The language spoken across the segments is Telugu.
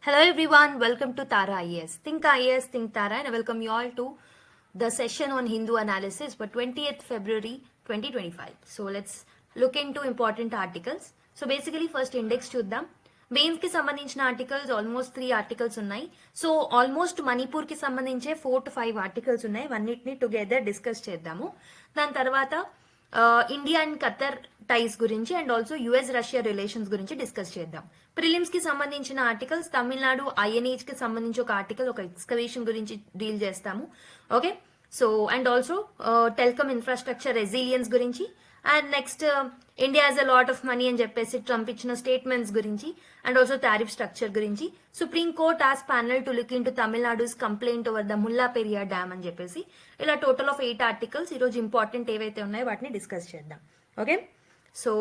Hello everyone, welcome to Tara IAS. Think IAS, Think Tara, and I welcome you all to the session on Hindu analysis for 20th February 2025. So let's look into important articles. So basically first index చూద్దాం. మెయిన్స్ కి సంబంధించిన ఆర్టికల్స్ ఆల్మోస్ట్ 3 ఆర్టికల్స్ ఉన్నాయి. సో ఆల్మోస్ట్ మణిపూర్ కి సంబంధించే 4 to 5 ఆర్టికల్స్ ఉన్నాయి. అన్నిటిని టుగెదర్ డిస్కస్ చేద్దాము. దాని తర్వాత ఇండియా అండ్ ఖతర్ టైస్ గురించి and also US Russia relations గురించి డిస్కస్ చేద్దాం. ప్రిలిమ్స్ కి సంబంధించిన ఆర్టికల్స్ తమిళనాడు ఐఎన్హెచ్ కి సంబంధించి ఒక ఆర్టికల్ ఒక ఎక్స్కవేషన్ గురించి డీల్ చేస్తాము. Okay, so and also telecom infrastructure resilience గురించి and next India has a lot of money అని చెప్పేసి ట్రంప్ ఇచ్చిన స్టేట్మెంట్స్ గురించి అండ్ ఆల్సో టారిఫ్ స్ట్రక్చర్ గురించి supreme court as panel to look in to తమిళనాడుస్ complaint over the Mullah Periyar dam అని చెప్పేసి ఇలా టోటల్ ఆఫ్ 8 ఆర్టికల్స్ ఈరోజు ఇంపార్టెంట్ ఏవైతే ఉన్నాయో వాటిని డిస్కస్ చేద్దాం. Okay, so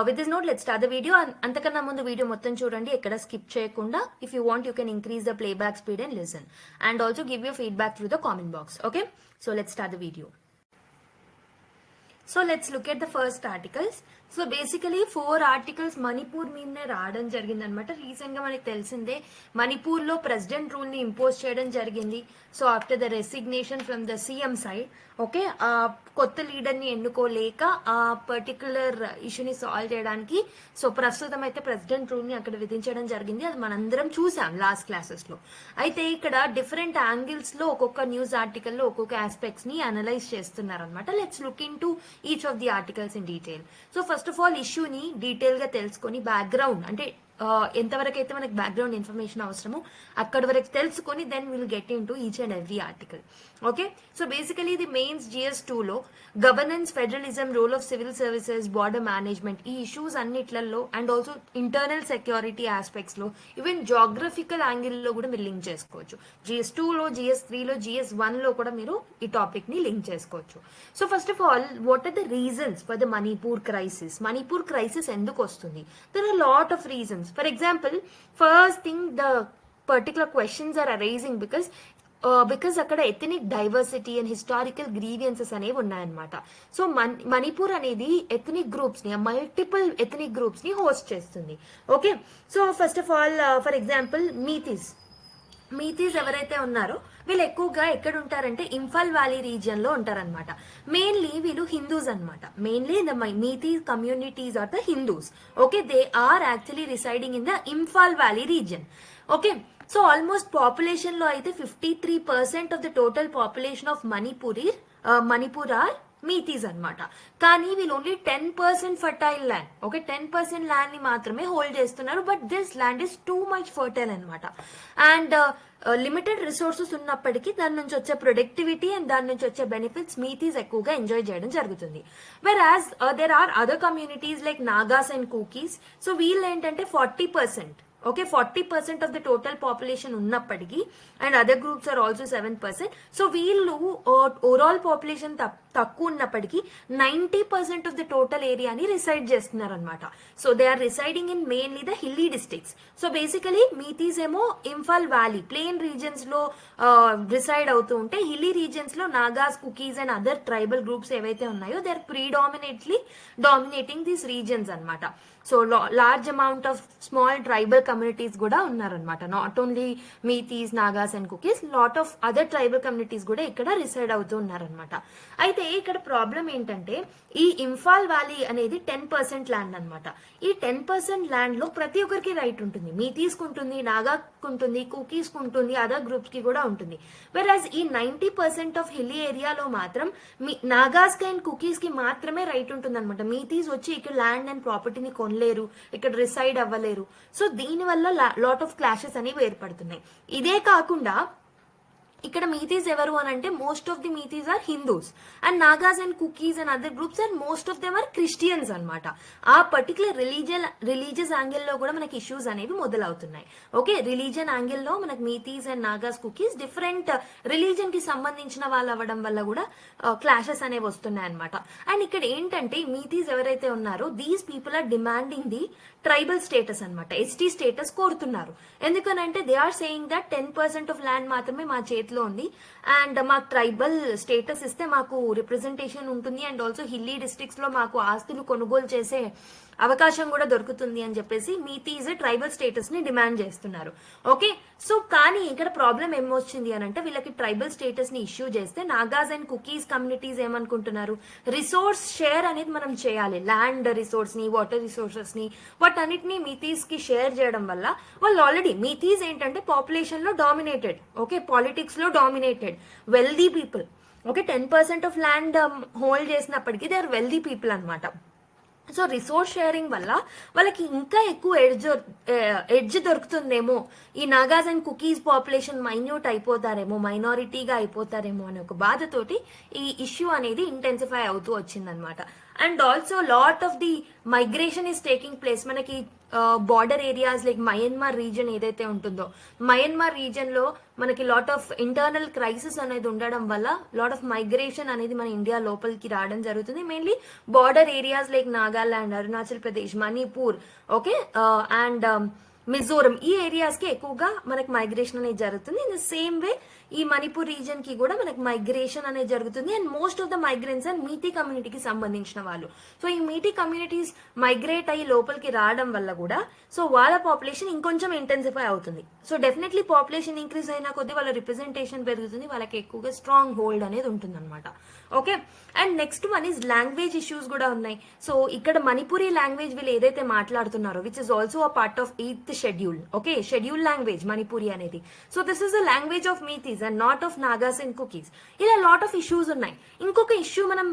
with this note let start the video. అంతకన్నా ముందు వీడియో మొత్తం చూడండి, ఎక్కడ స్కిప్ చేయకుండా. If you want you can increase the playback speed and listen and also give you feedback through the comment box. Okay, so let start the video. So let's look at the first articles. So basically 4 articles Manipur మీదనే రావడం జరిగింది అనమాట. రీసెంట్ గా మనకి తెలిసిందే మణిపూర్ లో ప్రెసిడెంట్ రూల్ ని ఇంపోజ్ చేయడం జరిగింది. So after the resignation from the CM side, okay, ఆ కొత్త లీడర్ ని ఎన్నుకోలేక ఆ పర్టికులర్ ఇష్యూని సాల్వ్ చేయడానికి సో ప్రస్తుతం అయితే ప్రెసిడెంట్ రూల్ ని అక్కడ విధించడం జరిగింది. అది మనందరం చూసాం లాస్ట్ క్లాసెస్ లో. అయితే ఇక్కడ డిఫరెంట్ యాంగిల్స్ లో ఒక్కొక్క న్యూస్ ఆర్టికల్ లో ఒక్కొక్క ఆస్పెక్ట్స్ ని అనలైజ్ చేస్తున్నారు అనమాట. Let's look in to each of the articles in detail. So first of all ఇష్యూని డీటెయిల్ గా తెలుసుకొని బ్యాక్గ్రౌండ్ అంటే ఎంతవరకు అయితే మనకి బ్యాక్గ్రౌండ్ ఇన్ఫర్మేషన్ అవసరమో అక్కడి వరకు తెలుసుకొని then will get into each and every article. Okay, so basically ఇది మెయిన్స్ GS2 లో governance, federalism, role of civil services, border management ఈ ఇష్యూస్ అన్నిట్లలో and also internal security aspects లో ఈవెన్ జాగ్రఫికల్ యాంగిల్ లో కూడా మీరు లింక్ చేసుకోవచ్చు. GS2 లో, GS3 లో, GS1 లో కూడా మీరు ఈ టాపిక్ ని లింక్ చేసుకోవచ్చు. So first of all what are the reasons for the Manipur crisis? Manipur crisis ఎందుకు వస్తుంది? There are lot of reasons. For example, first thing the particular questions are arising because అక్కడ ethnic diversity and historical grievances అనేవి ఉన్నాయన్నమాట. సో మణిపూర్ అనేది ఎథనిక్ గ్రూప్స్ ని, మల్టిపుల్ ఎథనిక్ గ్రూప్స్ ని హోస్ట్ చేస్తుంది. Okay, so first of all for example Meiteis ఎవరైతే ఉన్నారో వీళ్ళు ఎక్కువగా ఎక్కడ ఉంటారంటే ఇంఫాల్ వ్యాలీ రీజియన్ లో ఉంటారనమాట. మెయిన్లీ వీళ్ళు హిందూస్ అనమాట. Mainly the Meiteis communities are the Hindus. Okay, they are actually residing in the Imphal valley region. Okay, so almost population లో అయితే 53% of the total population of Manipur are Meiteis అనమాట. కానీ వీళ్ళు only 10% fertile land, okay, 10% land ని మాత్రమే హోల్డ్ చేస్తున్నారు. But this land is too much fertile అనమాట. అండ్ లిమిటెడ్ రిసోర్సెస్ ఉన్నప్పటికీ దాని నుంచి వచ్చే ప్రొడక్టివిటీ అండ్ దాని నుంచి వచ్చే బెనిఫిట్స్ మీతీస్ ఎక్కువగా ఎంజాయ్ చేయడం జరుగుతుంది. Whereas there are other communities like Nagas and Kukis. So వీళ్ళు ఏంటంటే 40%, okay, 40% of the total population ఉన్నప్పటికీ and other groups are also 7%. So వీళ్ళు ఓవరాల్ పాపులేషన్ తక్కువ ఉన్నప్పటికీ 90% ఆఫ్ ద టోటల్ ఏరియాని రిసైడ్ చేస్తున్నారు అనమాట. So they are residing in mainly the hilly districts. So basically Meiteis ఏమో ఇంఫాల్ వ్యాలీ ప్లెయిన్ రీజన్స్ లో రిసైడ్ అవుతూ ఉంటే హిల్లీ రీజన్స్ లో Nagas, Kukis and other tribal groups ఏవైతే ఉన్నాయో they are predominately dominating these regions అనమాట. So large amount of small tribal communities కూడా ఉన్నారనమాట. Not only Meiteis, Nagas and Kukis, lot of other tribal communities కూడా ఇక్కడ రిసైడ్ అవుతూ ఉన్నారనమాట. అయితే ఇక్కడ ప్రాబ్లం ఏంటంటే ఈ ఇంఫాల్ వ్యాలీ అనేది 10% ల్యాండ్ అనమాట. ఈ 10% ల్యాండ్ లో ప్రతి ఒక్కరికి రైట్ ఉంటుంది. మీతీస్ ఉంటుంది, నాగాకు ఉంటుంది, కుకీస్ ఉంటుంది, అదర్ గ్రూప్స్ కి కూడా ఉంటుంది. వెరాజ్ ఈ 90% ఆఫ్ హిల్లీ ఏరియాలో మాత్రం నాగాస్ కి అండ్ కుకీస్ కి మాత్రమే రైట్ ఉంటుంది అనమాట. మీతీస్ వచ్చి ఇక్కడ ల్యాండ్ అండ్ ప్రాపర్టీని లేరు, ఇక్కడ రిసైడ్ అవ్వలేరు. సో దీని వల్ల లాట్ ఆఫ్ క్లాషెస్ అనేవి ఏర్పడుతున్నాయి. ఇదే కాకుండా ఇక్కడ మీతీస్ ఎవరు అని అంటే most of the Meiteis are Hindus and Nagas and Kukis and other groups and most of them are Christians అనమాట. ఆ పర్టికులర్ రిలీజియస్ యాంగిల్ లో కూడా మనకి ఇష్యూస్ అనేవి మొదలవుతున్నాయి. ఓకే, రిలీజియన్ యాంగిల్ లో మనకి Meiteis and Nagas, Kukis different religion కి సంబంధించిన వాళ్ళు అవ్వడం వల్ల కూడా క్లాషెస్ అనేవి వస్తున్నాయి అనమాట. అండ్ ఇక్కడ ఏంటంటే మీతీస్ ఎవరైతే ఉన్నారో these people are demanding the tribal status అనమాట, ST స్టేటస్ కోరుతున్నారు. ఎందుకనంటే they are saying that 10% of land మాత్రమే మా చేతిలో ఉంది అండ్ మాకు ట్రైబల్ స్టేటస్ ఇస్తే మాకు రిప్రజెంటేషన్ ఉంటుంది అండ్ ఆల్సో హిల్లీ డిస్ట్రిక్ట్స్ లో మాకు ఆస్తులు కొనుగోలు చేసే అవకాశం కూడా దొరుకుతుంది అని చెప్పేసి మీతీస్ ట్రైబల్ స్టేటస్ ని డిమాండ్ చేస్తున్నారు. ఓకే, సో కానీ ఇక్కడ ప్రాబ్లం ఏమొచ్చింది అని అంటే వీళ్ళకి ట్రైబల్ స్టేటస్ ని ఇష్యూ చేస్తే నాగాస్ అండ్ కుకీస్ కమ్యూనిటీస్ ఏమనుకుంటున్నారు, రిసోర్స్ షేర్ అనేది మనం చేయాలి, ల్యాండ్ రిసోర్స్ ని, వాటర్ రిసోర్సెస్ ని, వాటన్నిటిని మీతీస్ కి షేర్ చేయడం వల్ల వాళ్ళు ఆల్రెడీ మీతీస్ ఏంటంటే పాపులేషన్ లో డామినేటెడ్, ఓకే, పాలిటిక్స్ లో dominated, wealthy people. Okay, 10% of land hold చేసినప్పటికీ దే ఆర్ వెల్దీ పీపుల్ అనమాట. సో రిసోర్స్ షేరింగ్ వల్ల వాళ్ళకి ఇంకా ఎక్కువ ఎడ్జ్ దొరుకుతుందేమో, ఈ Nagas and Kukis population minute అయిపోతారేమో, మైనారిటీగా అయిపోతారేమో అనే ఒక బాధతోటి ఈ ఇష్యూ అనేది ఇంటెన్సిఫై అవుతూ వచ్చిందనమాట. And also lot of the migration is taking place. మనకి border areas like Myanmar region ఏదైతే ఉంటుందో, మయన్మార్ రీజన్ లో మనకి లాట్ ఆఫ్ ఇంటర్నల్ క్రైసిస్ అనేది ఉండడం వల్ల లాట్ ఆఫ్ మైగ్రేషన్ అనేది మన ఇండియా లోపలికి రావడం జరుగుతుంది. Mainly border areas like Nagaland, Arunachal Pradesh, Manipur, okay, and Mizoram, ఈ ఏరియాస్ కి ఎక్కువగా మనకి మైగ్రేషన్ అనేది జరుగుతుంది. ఇన్ ద సేమ్ వే ఈ మణిపూర్ రీజన్ కి కూడా మనకి మైగ్రేషన్ అనేది జరుగుతుంది. And most of the migrants and Meitei కమ్యూనిటీకి సంబంధించిన వాళ్ళు. సో ఈ మీటీ కమ్యూనిటీస్ మైగ్రేట్ అయ్యి లోపలికి రావడం వల్ల కూడా సో వాళ్ళ పాపులేషన్ ఇంకొంచెం ఇంటెన్సిఫై అవుతుంది. సో డెఫినెట్లీ పాపులేషన్ ఇంక్రీజ్ అయినా కొద్దీ వాళ్ళ రిప్రజెంటేషన్ పెరుగుతుంది, వాళ్ళకి ఎక్కువగా స్ట్రాంగ్ హోల్డ్ అనేది ఉంటుంది అనమాట. Okay, and next one is language issues కూడా ఉన్నాయి. సో ఇక్కడ మణిపురీ లాంగ్వేజ్ వీళ్ళు ఏదైతే మాట్లాడుతున్నారో which is also a part of 8th schedule, okay, schedule language Manipuri అనేది. So this is the language of Meiteis and not of Nagas and Kukis. ఇలా లాట్ ఆఫ్ ఇష్యూస్ ఉన్నాయి. ఇంకొక ఇష్యూ మనం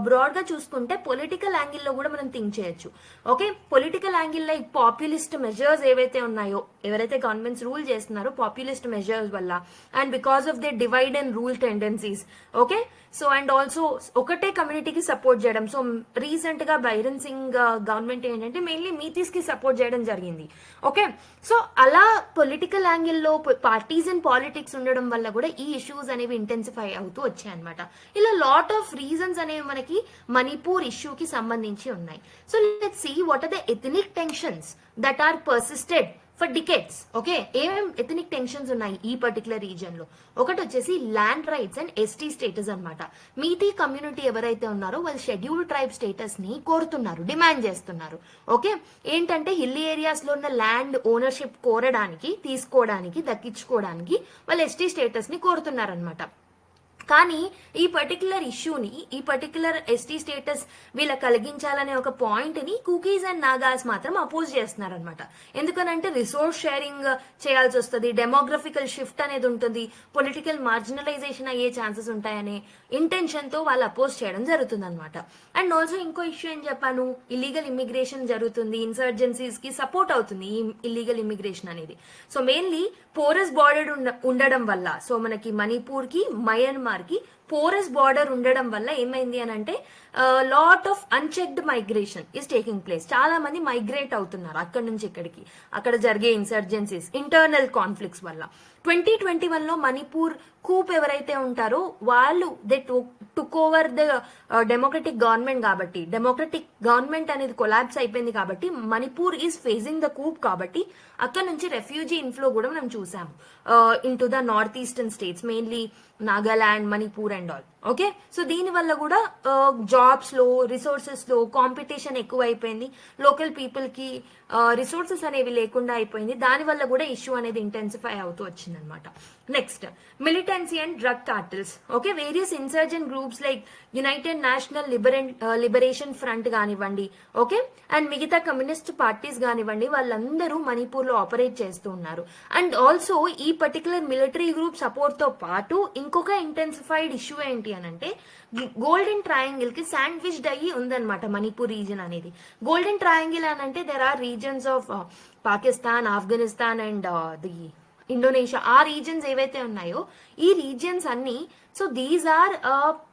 బ్రాడ్ గా చూసుకుంటే పొలిటికల్ యాంగిల్ లో కూడా మనం థింక్ చేయొచ్చు. ఓకే, పొలిటికల్ యాంగిల్ లో పాపులిస్ట్ మెజర్స్ ఏవైతే ఉన్నాయో, ఎవరైతే గవర్నమెంట్స్ రూల్ చేస్తున్నారో పాపులిస్ట్ మెజర్స్ వల్ల and because of they divide and rule tendencies, okay, so and also ఒకటే కమ్యూనిటీకి సపోర్ట్ చేయడం. సో రీసెంట్ గా బైరన్ సింగ్ గవర్నమెంట్ ఏంటంటే మెయిన్లీ మీతీస్ కి సపోర్ట్ చేయడం జరిగింది. ఓకే, సో అలా పొలిటికల్ యాంగిల్లో పార్టీస్ అండ్ పాలిటిక్స్ ఉండడం వల్ల కూడా ఈ ఇష్యూస్ అనేవి ఇంటెన్సిఫై అవుతూ వచ్చాయి అనమాట. ఇలా లాట్ ఆఫ్ రీజన్స్ అనేవి మనకి మణిపూర్ ఇష్యూకి సంబంధించి ఉన్నాయి. So let's see what are the ethnic tensions that are persisted for decades. Okay, ఏమేమి ఎథనిక్ టెన్షన్స్ ఉన్నాయి ఈ పర్టికులర్ రీజన్ లో? ఒకటి వచ్చేసి land rights and ST status అనమాట. మీటీ కమ్యూనిటీ ఎవరైతే ఉన్నారో వాళ్ళు షెడ్యూల్ ట్రైబ్ స్టేటస్ ని కోరుతున్నారు, డిమాండ్ చేస్తున్నారు. ఓకే, ఏంటంటే హిల్లీ ఏరియాస్ లో ఉన్న ల్యాండ్ ఓనర్షిప్ కోరడానికి, తీసుకోవడానికి, దక్కించుకోవడానికి వాళ్ళు ఎస్టీ స్టేటస్ ని కోరుతున్నారు అనమాట. కానీ ఈ పర్టికులర్ ఇష్యూని, ఈ పర్టికులర్ ఎస్టీ స్టేటస్ వీళ్ళ కలిగించాలనే ఒక పాయింట్ ని కుకీస్ అండ్ నాగాస్ మాత్రం అపోజ్ చేస్తున్నారనమాట. ఎందుకనంటే రిసోర్స్ షేరింగ్ చేయాల్సి వస్తుంది, డెమోగ్రఫికల్ షిఫ్ట్ అనేది ఉంటుంది, పొలిటికల్ మార్జినలైజేషన్ అయ్యే ఛాన్సెస్ ఉంటాయనే ఇంటెన్షన్ తో వాళ్ళు అపోజ్ చేయడం జరుగుతుంది అనమాట. అండ్ ఆల్సో ఇంకో ఇష్యూ ఏం చెప్పాను, ఇల్లీగల్ ఇమిగ్రేషన్ జరుగుతుంది, ఇన్సర్జెన్సీస్ కి సపోర్ట్ అవుతుంది ఈ ఇల్లీగల్ ఇమిగ్రేషన్ అనేది. సో మెయిన్లీ పోరస్ బార్డర్ ఉండడం వల్ల, సో మనకి మణిపూర్ కి మయన్మార్ కి పోరస్ బార్డర్ ఉండడం వల్ల ఏమైంది అని అంటే lot of unchecked migration is taking place. చాలా మంది మైగ్రేట్ అవుతున్నారు అక్కడి నుంచి ఇక్కడికి, అక్కడ జరిగే ఇన్సర్జెన్సీస్, ఇంటర్నల్ కాన్ఫ్లిక్ట్స్ వల్ల. 2021 లో మణిపూర్ కూప్ ఎవరైతే ఉంటారో వాళ్ళు they took over the democratic government కాబట్టి, డెమోక్రటిక్ గవర్నమెంట్ అనేది కొలాప్స్ అయిపోయింది కాబట్టి Manipur is facing the Koop కాబట్టి అక్కడ నుంచి రెఫ్యూజీ ఇన్ఫ్లో కూడా మనం చూసాము in to the north eastern states, mainly Nagaland, Manipur and all. Okay, so దీని వల్ల కూడా జాబ్స్ లో, రిసోర్సెస్ లో కాంపిటీషన్ ఎక్కువ అయిపోయింది, లోకల్ పీపుల్ కి రిసోర్సెస్ అనేవి లేకుండా అయిపోయింది. దాని వల్ల కూడా ఇష్యూ అనేది ఇంటెన్సిఫై అవుతూ వచ్చింది అనమాట. Next militancy and drug cartels. Okay, various insurgent groups like United national liberation front కానివ్వండి, ఓకే, అండ్ మిగతా కమ్యూనిస్ట్ పార్టీస్ కానివ్వండి, వాళ్ళందరూ మణిపూర్ లో ఆపరేట్ చేస్తూ ఉన్నారు. అండ్ ఆల్సో ఈ పర్టికులర్ మిలిటరీ గ్రూప్ సపోర్ట్ తో పాటు ఇంకొక ఇంటెన్సిఫైడ్ ఇష్యూ ఏంటి అని అంటే గోల్డెన్ ట్రయాంగిల్ కి శాండ్విచ్డ్ అయ్యి ఉందన్నమాట మణిపూర్ రీజన్ అనేది. గోల్డెన్ ట్రయాంగిల్ అని అంటే there are regions of Pakistan, Afghanistan and the Indonesia. ఆ రీజన్స్ ఏవైతే ఉన్నాయో ఈ రీజన్స్ అన్ని, so these are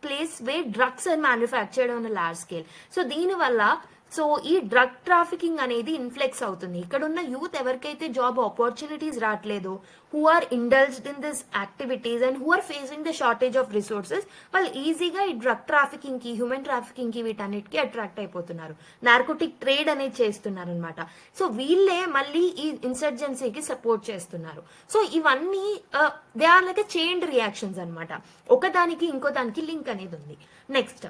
place where drugs are manufactured on large scale. So దీని వల్ల సో ఈ డ్రగ్ ట్రాఫికింగ్ అనేది ఇన్ఫ్లెక్స్ అవుతుంది. ఇక్కడ ఉన్న యూత్ ఎవరికైతే జాబ్ ఆపర్చునిటీస్ రావట్లేదో, who are indulged in this activities and who are facing the shortage of resources, వాళ్ళు ఈజీగా ఈ డ్రగ్ ట్రాఫికింగ్ కి, హ్యూమన్ ట్రాఫికింగ్ కి, వీటన్నిటికీ అట్రాక్ట్ అయిపోతున్నారు. నార్కోటిక్ ట్రేడ్ అనేది చేస్తున్నారు అనమాట. సో వీళ్ళే మళ్ళీ ఈ ఇన్సర్జెన్సీకి సపోర్ట్ చేస్తున్నారు. సో ఇవన్నీ they are like chained reactions అనమాట. ఒకదానికి ఇంకో దానికి లింక్ అనేది ఉంది. నెక్స్ట్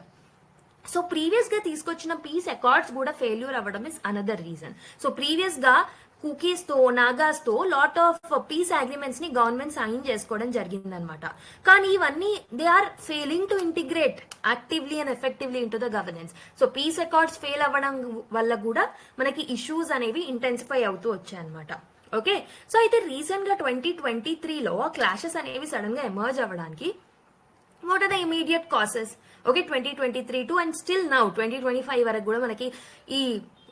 సో ప్రీవియస్ గా తీసుకొచ్చిన పీస్ అకార్డ్స్ కూడా ఫెయిల్యూర్ అవ్వడం is another reason. So previous గా కుకీస్ తో నాగాస్ తో లాట్ ఆఫ్ పీస్ అగ్రిమెంట్స్ ని గవర్నమెంట్ సైన్ చేసుకోవడం జరిగిందనమాట. కానీ ఇవన్నీ they are failing to integrate actively and effectively into the governance. So peace accords fail అవ్వడం వల్ల కూడా మనకి ఇష్యూస్ అనేవి ఇంటెన్సిఫై అవుతూ వచ్చాయన్నమాట. ఓకే, సో అయితే రీసెంట్ గా 2023లో క్లాషెస్ అనేవి సడన్ గా ఎమర్జ్ అవ్వడానికి what are the immediate causes? Okay, 2023 to and still now 2025 వరకు కూడా మనకి ఈ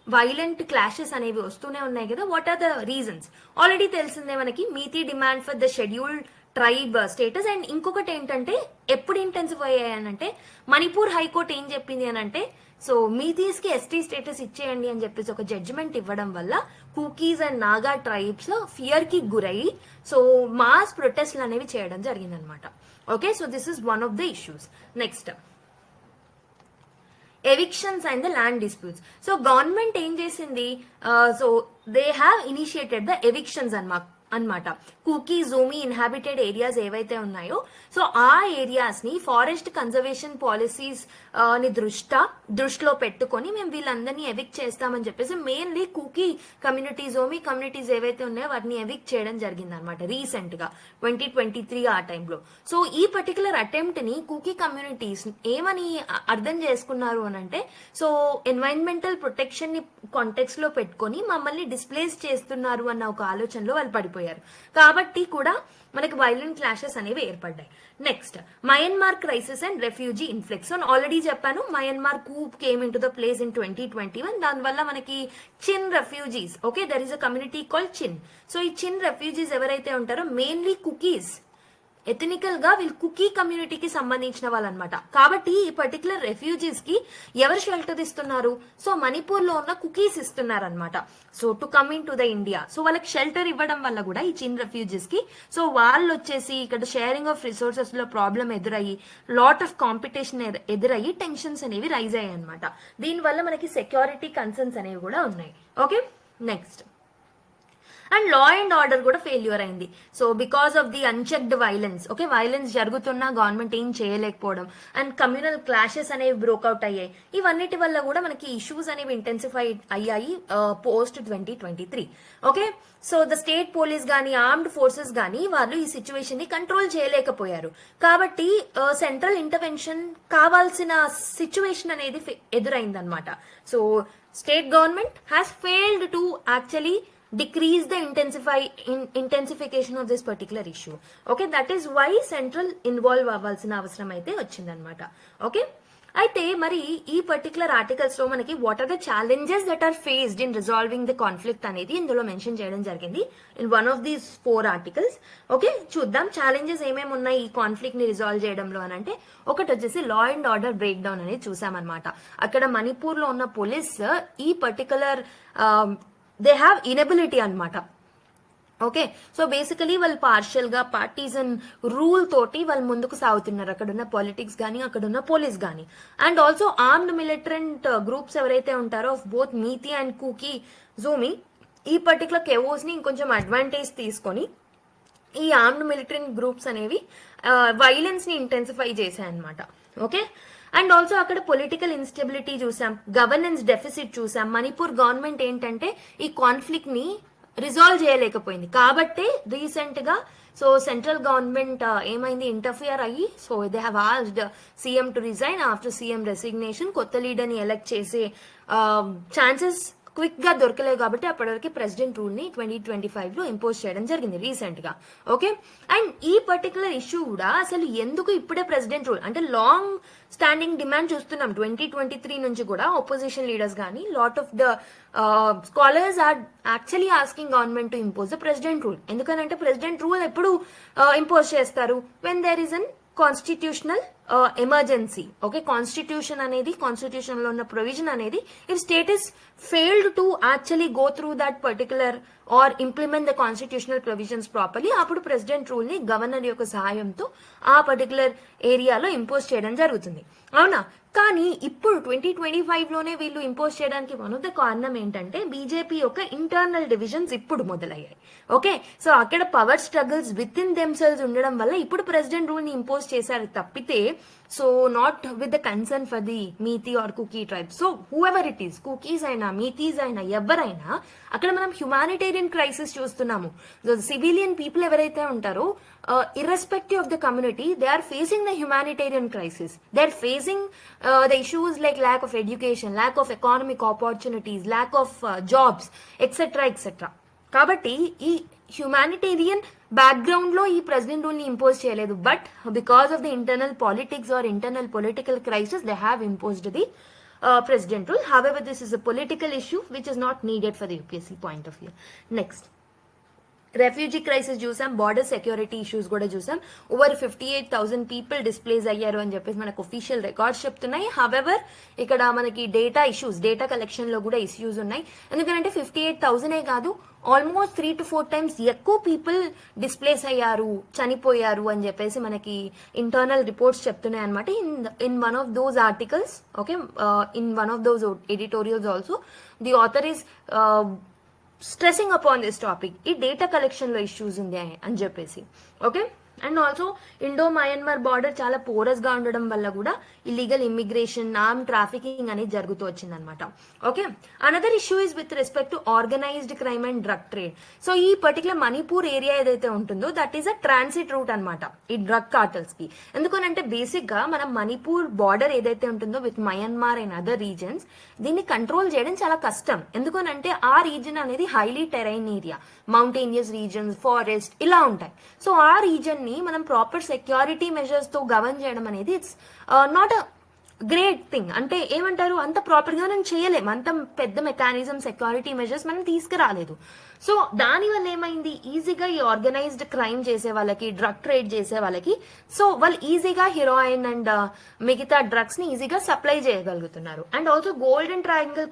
వైలెంట్ క్లాషెస్ అనేవి వస్తూనే ఉన్నాయి కదా. What are the reasons? Already తెలిసిందే మనకి, Meitei demand for the scheduled tribe status. And ఇంకొకటి ఏంటంటే ఎప్పుడు ఇంటెన్సిఫై అయ్యానంటే మణిపూర్ హైకోర్టు ఏం చెప్పింది అని అంటే, సో మీతీస్ కి ఎస్టీ స్టేటస్ ఇచ్చేయండి అని చెప్పేసి ఒక జడ్జిమెంట్ ఇవ్వడం వల్ల cookies and Naga tribes fear కి గురయ్యి సో మాస్ ప్రొటెస్ట్లు అనేవి చేయడం జరిగిందనమాట. Okay, so this is one of the issues. Next, evictions and the land disputes. So government ఏం చేసింది, so they have initiated the evictions అన్నమాట. కుకీ జూమి ఇన్హాబిటెడ్ ఏరియాస్ ఏవైతే ఉన్నాయో సో ఆ ఏరియాస్ ని ఫారెస్ట్ కన్జర్వేషన్ పాలసీస్ ని దృష్టిలో పెట్టుకొని మేము వీళ్ళందరినీ ఎవిక్ట్ చేస్తామని చెప్పేసి మెయిన్లీ కుకీ కమ్యూనిటీ జోమి కమ్యూనిటీస్ ఏవైతే ఉన్నాయో వాటిని ఎవిక్ట్ చేయడం జరిగింది అనమాట రీసెంట్ గా 2023 ఆ టైంలో. సో ఈ పర్టికులర్ అటెంప్ట్ ని కుకీ కమ్యూనిటీస్ ఏమని అర్థం చేసుకున్నారు అని అంటే, సో ఎన్వైరన్మెంటల్ ప్రొటెక్షన్ ని కాంటెక్స్ట్ లో పెట్టుకొని మమ్మల్ని డిస్ప్లేస్ చేస్తున్నారు అన్న ఒక ఆలోచనలో వాళ్ళు పడిపోయారు. కాబట్టి కూడా మనకి వైలెంట్ క్లాషెస్ అనేవి ఏర్పడ్డాయి. Next, Myanmar crisis and refugee influx. Already చెప్పాను, Myanmar coup came in to the place in 2021. దానివల్ల మనకి Chin refugees, okay, there is a community called Chin. So ఈ చిన్ రెఫ్యూజీస్ ఎవరైతే ఉంటారో మెయిన్లీ కుకీస్, ఎథనికల్ గా వీళ్ళు కుకీ కమ్యూనిటీకి సంబంధించిన వాళ్ళు అనమాట. కాబట్టి ఈ పర్టికులర్ రెఫ్యూజీస్ కి ఎవరు షెల్టర్ ఇస్తున్నారు? సో మణిపూర్ లో ఉన్న కుకీస్ ఇస్తున్నారు అనమాట. So to come in to the India, so వాళ్ళకి షెల్టర్ ఇవ్వడం వల్ల కూడా ఈ చిన్ రెఫ్యూజీస్ కి సో వాళ్ళు వచ్చేసి ఇక్కడ షేరింగ్ ఆఫ్ రిసోర్సెస్ లో ప్రాబ్లం ఎదురయ్యి లాట్ ఆఫ్ కాంపిటీషన్ ఎదురయ్యి టెన్షన్స్ అనేవి రైజ్ అయ్యాయి అనమాట. దీనివల్ల మనకి సెక్యూరిటీ కన్సర్న్స్ అనేవి కూడా ఉన్నాయి. Okay, next, and law and order కూడా ఫెయిల్యూర్ అయింది. So because of the unchecked violence, okay, violence జరుగుతున్నా గవర్నమెంట్ ఏం చేయలేకపోవడం అండ్ కమ్యూనల్ క్లాషెస్ అనేవి బ్రోక్అవుట్ అయ్యాయి. ఇవన్నిటి వల్ల కూడా మనకి ఇష్యూస్ అనేవి ఇంటెన్సిఫై అయ్యాయి post 2023. Okay, so the state police గానీ ఆర్మ్డ్ ఫోర్సెస్ గానీ వాళ్ళు ఈ సిచ్యువేషన్ ని కంట్రోల్ చేయలేకపోయారు. కాబట్టి సెంట్రల్ ఇంటర్వెన్షన్ కావాల్సిన సిచ్యువేషన్ అనేది ఎదురైందనమాట. So state government has failed to actually decrease the intensification of this particular issue. Okay, that is why central involve అవ్వాల్సిన అవసరం అయితే వచ్చిందనమాట. ఓకే, అయితే మరి ఈ పర్టికులర్ ఆర్టికల్స్ లో మనకి what are the challenges that are faced in resolving the conflict అనేది ఇందులో మెన్షన్ చేయడం జరిగింది in one of these 4 articles. Okay, చూద్దాం ఛాలెంజెస్ ఏమేమి ఉన్నాయి ఈ కాన్ఫ్లిక్ట్ ని రిజాల్వ్ చేయడంలో అని అంటే, ఒకటి వచ్చేసి లా అండ్ ఆర్డర్ బ్రేక్ డౌన్ అనేది చూసామన్నమాట. అక్కడ మణిపూర్ లో ఉన్న పోలీస్ ఈ పర్టికులర్ దే హ్యావ్ ఇనబిలిటీ అనమాట. ఓకే, సో బేసికలీ వాళ్ళు పార్షియల్ గా పార్టీజన్ రూల్ తోటి వాళ్ళు ముందుకు సాగుతున్నారు, అక్కడున్న పాలిటిక్స్ గానీ అక్కడున్న పోలీస్ గానీ. అండ్ ఆల్సో ఆర్మ్డ్ మిలిటరెంట్ గ్రూప్స్ ఎవరైతే ఉంటారో ఆఫ్ బోత్ మీతి అండ్ కుకీ జూమి ఈ పర్టికులర్ కెవోస్ ని ఇంకొంచెం అడ్వాంటేజ్ తీసుకొని ఈ ఆర్మ్డ్ మిలిటరెంట్ గ్రూప్స్ అనేవి వైలెన్స్ ని ఇంటెన్సిఫై చేశాయన్నమాట. ఓకే, అండ్ ఆల్సో అక్కడ పొలిటికల్ ఇన్స్టెబిలిటీ చూసాం, గవర్నెన్స్ డెఫిసిట్ చూసాం. మణిపూర్ గవర్నమెంట్ ఏంటంటే ఈ కాన్ఫ్లిక్ట్ ని రిజాల్వ్ చేయలేకపోయింది. కాబట్టి రీసెంట్ గా సో సెంట్రల్ గవర్నమెంట్ ఏమైంది, ఇంటర్ఫియర్ అయ్యి so they have asked CM to resign. After CM resignation కొత్త లీడర్ ని ఎలక్ట్ చేసే ఛాన్సెస్ క్విక్ గా దొరకలేవు. కాబట్టి అప్పటివరకు ప్రెసిడెంట్ రూల్ ని 2025 లో ఇంపోజ్ చేయడం జరిగింది రీసెంట్ గా. ఓకే, అండ్ ఈ పర్టికులర్ ఇష్యూ కూడా అసలు ఎందుకు ఇప్పుడే ప్రెసిడెంట్ రూల్ అంటే లాంగ్ స్టాండింగ్ డిమాండ్ చూస్తున్నాం 2023 నుంచి కూడా. ఆపోజిషన్ లీడర్స్ కానీ lot of the scholars are actually asking government to impose the president rule. ఎందుకనంటే ప్రెసిడెంట్ రూల్ ఎప్పుడు ఇంపోజ్ చేస్తారు? When there is an constitutional emergency. Okay, constitution అనేది కాన్స్టిట్యూషన్ లో ఉన్న ప్రొవిజన్ అనేది if state is failed to actually go through that particular are implement the constitutional provisions properly, అప్పుడు ప్రెసిడెంట్ రూల్ ని గవర్నర్ యొక్క సహాయంతో ఆ పర్టికులర్ ఏరియాలో ఇంపోజ్ చేయడం జరుగుతుంది. అవునా? కానీ ఇప్పుడు 2025 లోనే వీళ్ళు ఇంపోజ్ చేయడానికి వన్ ఆఫ్ ద కారణం ఏంటంటే బీజేపీ యొక్క ఇంటర్నల్ డివిజన్స్ ఇప్పుడు మొదలయ్యాయి. ఓకే, సో అక్కడ power struggles within themselves ఉండడం వల్ల ఇప్పుడు ప్రెసిడెంట్ రూల్ ని ఇంపోజ్ చేశారు తప్పితే so not with the concern for the Meitei or Kuki tribe. So whoever it is, Kukis అయినా మీతీస్ అయినా ఎవరైనా అక్కడ మనం హ్యుమానిటేరియన్ క్రైసిస్ చూస్తున్నాము. సివిలియన్ పీపుల్ ఎవరైతే ఉంటారో irrespective of the community, they are facing the humanitarian crisis. They are facing the issues like lack of education, lack of economic opportunities, lack of jobs, etc. etc. కాబట్టి ఈ హ్యుమానిటేరియన్ బ్యాక్గ్రౌండ్ లో ఈ ప్రెసిడెంట్ రూల్ ని ఇంపోజ్ చేయలేదు, but because of the internal politics or internal political crisis they have imposed the president rule. However, this is a political issue which is not needed for the UPSC point of view. Next, refugee crisis చూసాం, బార్డర్ సెక్యూరిటీ ఇష్యూస్ కూడా చూసాం. ఓవర్ 58,000 పీపుల్ డిస్ప్లేస్ అయ్యారు అని చెప్పేసి మనకు ఒఫీషియల్ రికార్డ్స్ చెప్తున్నాయి. హవెవర్ ఇక్కడ మనకి డేటా ఇష్యూస్, డేటా కలెక్షన్ లో కూడా ఇష్యూస్ ఉన్నాయి. ఎందుకంటే 58,000 కాదు, ఆల్మోస్ట్ 3 to 4 times ఎక్కువ పీపుల్ డిస్ప్లేస్ అయ్యారు, చనిపోయారు అని చెప్పేసి మనకి ఇంటర్నల్ రిపోర్ట్స్ చెప్తున్నాయి అనమాట. In one of those articles, okay, in one of those editorials also the author is stressing upon this topic. ఈ డేటా కలెక్షన్ లో ఇష్యూస్ ఉంది అని చెప్పేసి, okay. And also Indo Myanmar border చాలా పోరస్ గా ఉండడం వల్ల కూడా ఇల్లీగల్ ఇమిగ్రేషన్, ఆర్మ్ ట్రాఫికింగ్ అనేది జరుగుతూ వచ్చింది అనమాట. Okay, another issue is with respect to organised crime and drug trade. So ఈ పర్టికులర్ మణిపూర్ ఏరియా ఏదైతే ఉంటుందో that is a transit route అనమాట ఈ డ్రగ్ కార్టల్స్ కి. ఎందుకనంటే బేసిక్ గా మనం మణిపూర్ బార్డర్ ఏదైతే ఉంటుందో with Myanmar and other reasons, దీన్ని కంట్రోల్ చేయడం చాలా కష్టం. ఎందుకనంటే ఆ రీజన్ అనేది highly terrain area, mountainous reasons, forest ఇలా ఉంటాయి. సో ఆ రీజన్ ని మనం ప్రాపర్ సెక్యూరిటీ మెజర్స్ తో గవర్న్ చేయడం అనేది it's not a great thing. అంటే ఏమంటారు, అంత ప్రాపర్ గా మనం చేయలేము, అంత పెద్ద మెకానిజం సెక్యూరిటీ మెజర్స్ మనం తీసుకురాలేదు. సో దానివల్ల ఏమైంది, ఈజీగా ఈ ఆర్గనైజ్డ్ క్రైమ్ చేసే వాళ్ళకి, డ్రగ్ ట్రేడ్ చేసే వాళ్ళకి, సో వాళ్ళు ఈజీగా హీరోయిన్ అండ్ మిగతా డ్రగ్స్ ని ఈజీగా సప్లై చేయగలుగుతున్నారు. And also golden triangle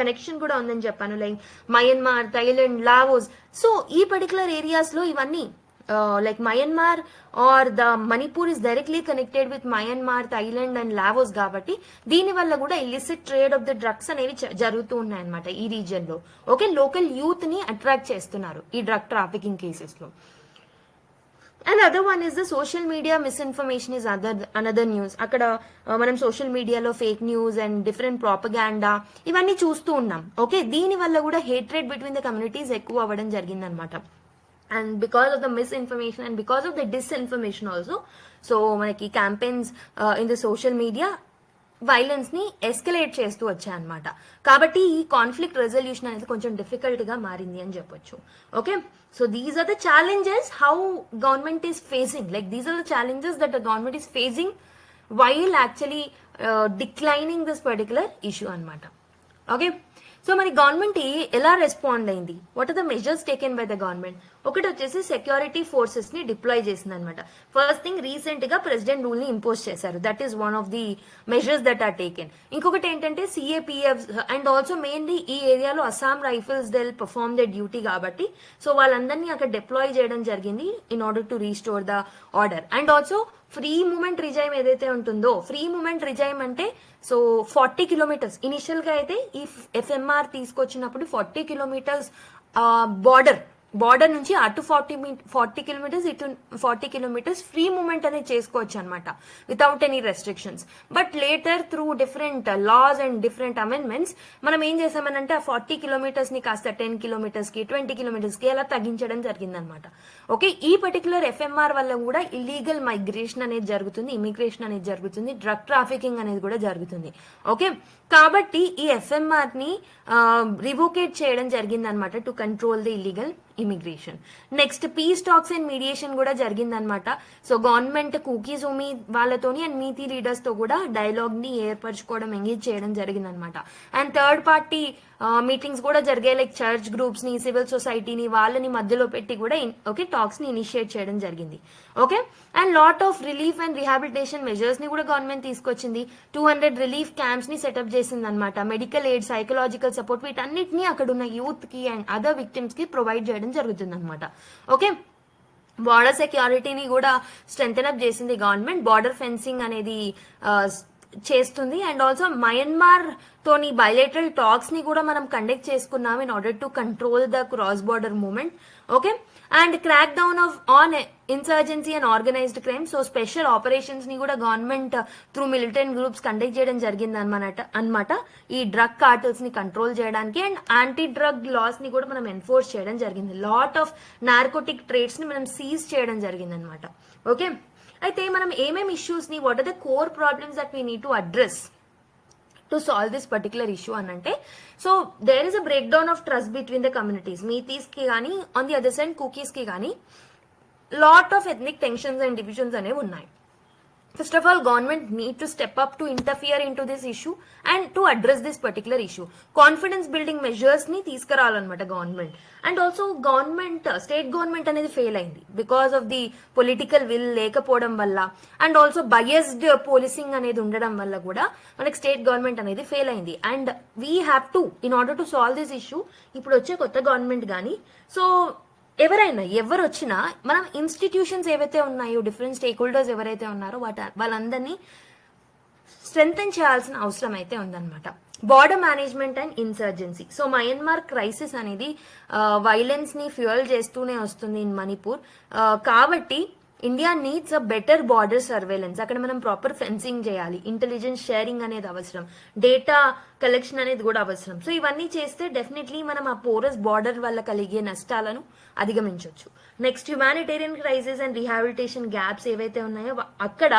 connection కూడా ఉందని చెప్పాను, like Myanmar, Thailand, Laos. So ఈ పర్టికులర్ ఏరియాస్ లో ఇవన్నీ like Myanmar or the Manipur is directly connected with Myanmar, Thailand and Laos కాబట్టి దీని వల్ల కూడా illicit trade of the drugs అనేవి జరుగుతూ ఉన్నాయి అన్నమాట ఈ రీజియన్ లో. ఓకే, లోకల్ యూత్ ని అట్రాక్ట్ చేస్తున్నారు ఈ డ్రగ్ ట్రాఫికింగ్ కేసెస్ లో. And other one is the social media misinformation is another news. అక్కడ మనం సోషల్ మీడియాలో fake news and different propaganda ఇవన్నీ చూస్తూ ఉన్నాం. ఓకే, దీని వల్ల కూడా హేట్రేడ్ బిట్వీన్ ద కమ్యూనిటీస్ ఎక్కువ అవ్వడం జరిగిందనమాట. And because of the misinformation and because of the disinformation also, so manaki campaigns in the social media violence ని ఎస్కలేట్ చేస్తూ వచ్చాయన్నమాట. కాబట్టి ఈ కాన్ఫ్లిక్ట్ రెజల్యూషన్ అనేది కొంచెం డిఫికల్ట్ గా మారింది అని చెప్పొచ్చు. Okay, so these are the challenges how government is facing, like these are the challenges that the government is facing while actually declining this particular issue అనమాట. ఓకే, సో మరి గవర్నమెంట్ ఎలా రెస్పాండ్ అయింది, what are the measures taken by the government? ఒకటి వచ్చేసి సెక్యూరిటీ ఫోర్సెస్ ని డిప్లాయ్ చేసింది అనమాట. ఫస్ట్ థింగ్, రీసెంట్ గా ప్రెసిడెంట్ రూల్ ని ఇంపోజ్ చేశారు, that is one of the measures that are taken. ఇంకొకటి ఏంటంటే సిఏపిఎఫ్ అండ్ ఆల్సో మెయిన్లీ ఈ ఏరియాలో Assam rifles they'll perform the duty కాబట్టి సో వాళ్ళందరినీ అక్కడ డిప్లాయ్ చేయడం జరిగింది in order to restore the order. And also free movement regime ఏదైతే ఉంటుందో, ఫ్రీ మూమెంట్ రిజైమ్ అంటే సో 40 kilometers ఇనిషియల్ గా అయితే ఈ ఎఫ్ఎంఆర్ తీసుకొచ్చినప్పుడు 40 kilometers బార్డర్ నుంచి అటు 40 kilometers ఇటు 40 kilometers ఫ్రీ మూమెంట్ అనేది చేసుకోవచ్చు అనమాట without any restrictions. But later through different loss and different amendments మనం ఏం చేసామనంటే ఆ 40 kilometers ని కాస్త 10 kilometers కి 20 kilometers కి అలా తగ్గించడం జరిగిందనమాట. ఓకే, ఈ పర్టికులర్ ఎఫ్ఎంఆర్ వల్ల కూడా ఇల్లీగల్ మైగ్రేషన్ అనేది జరుగుతుంది, ఇమిగ్రేషన్ అనేది జరుగుతుంది, డ్రగ్ ట్రాఫికింగ్ అనేది కూడా జరుగుతుంది. ఓకే, కాబట్టి ఈ ఎఫ్ఎంఆర్ ని రివోకేట్ చేయడం జరిగిందనమాట to control the illegal immigration. Next, piece talks and mediation కూడా జరిగిందనమాట. సో గవర్నమెంట్ కుకీస్ ఉమి వాళ్ళతోని అండ్ మీతి లీడర్స్ తో కూడా డైలాగ్ ని ఏర్పరచుకోవడం, ఎంగేజ్ చేయడం జరిగిందనమాట. అండ్ థర్డ్ పార్టీ మీటింగ్స్ కూడా జరిగాయి, లైక్ చర్చ్ గ్రూప్స్ ని, సివిల్ సొసైటీని వాళ్ళని మధ్యలో పెట్టి కూడా ఓకే టాక్స్ ని ఇనిషియేట్ చేయడం జరిగింది. Okay, and lot of relief and rehabilitation measures ని కూడా గవర్నమెంట్ తీసుకొచ్చింది. 200 రిలీఫ్ క్యాంప్స్ ని సెటప్ చేసింది అనమాట. మెడికల్ ఎయిడ్, సైకలాజికల్ సపోర్ట్ వీటన్నిటిని అక్కడ ఉన్న యూత్ కి అండ్ అదర్ విక్టిమ్స్ కి ప్రొవైడ్ చేయడం జరుగుతుంది అనమాట. ఓకే, బార్డర్ సెక్యూరిటీని కూడా స్ట్రెంథెన్ అప్ చేసింది గవర్నమెంట్. బార్డర్ ఫెన్సింగ్ అనేది చేస్తుంది. అండ్ ఆల్సో మయన్మార్ తోని బయలేటరల్ టాక్స్ ని కూడా మనం కండక్ట్ చేసుకున్నాం in order to control the cross border movement. Okay, and crack down on insurgency and organised crime. So special operations ని కూడా government through militant groups conduct చేయడం జరిగింది అనమాట ఈ డ్రగ్ కార్టల్స్ ని కంట్రోల్ చేయడానికి. అండ్ యాంటీ డ్రగ్ లాస్ ని కూడా మనం ఎన్ఫోర్స్ చేయడం జరిగింది. లాట్ ఆఫ్ నార్కోటిక్ ట్రేడ్స్ ని మనం సీజ్ చేయడం జరిగింది అనమాట. ఓకే, అయితే మనం ఏమేమి ఇష్యూస్ ని, what are the core problems that we need to address to solve this particular issue అని అంటే, so there is a breakdown of trust between the communities. Meiteis కి కానీ on the other side Kukis కి కానీ lot of ethnic tensions and divisions అనేవి ఉన్నాయి. First of all, government need to step up to interfere into this issue and to address this particular issue. Confidence building measures ni తీసుకురావాలన్నమాట government. And also government, state government అనేది ఫెయిల్ అయింది because of the political will లేకపోవడం వల్ల, అండ్ ఆల్సో బయస్డ్ పోలీసింగ్ అనేది ఉండడం వల్ల కూడా మనకి స్టేట్ గవర్నమెంట్ అనేది ఫెయిల్ అయింది. And we have to, in order to solve this issue, ఇప్పుడు వచ్చే కొత్త గవర్నమెంట్ కానీ, సో ఎవరు వచ్చినా మనం ఇన్స్టిట్యూషన్స్ ఏవైతే ఉన్నాయో, డిఫరెంట్ స్టేక్ హోల్డర్స్ ఎవరైతే ఉన్నారో వాళ్ళందరినీ స్ట్రెంగ్తెన్ చేయాల్సిన అవసరం అయితే ఉందన్నమాట. Border management and insurgency. So Myanmar crisis అనేది వైలెన్స్ ని ఫ్యూయల్ చేస్తూనే వస్తుంది ఇన్ మణిపూర్. కాబట్టి India needs a better border surveillance. అక్కడ మనం ప్రాపర్ ఫెన్సింగ్ చేయాలి, ఇంటెలిజెన్స్ షేరింగ్ అనేది అవసరం, డేటా కలెక్షన్ అనేది కూడా అవసరం. సో ఇవన్నీ చేస్తే డెఫినెట్లీ మనం ఆ పోరస్ బార్డర్ వల్ల కలిగే నష్టాలను అధిగమించవచ్చు. Next, humanitarian crisis and rehabilitation gaps ఏవైతే ఉన్నాయో అక్కడ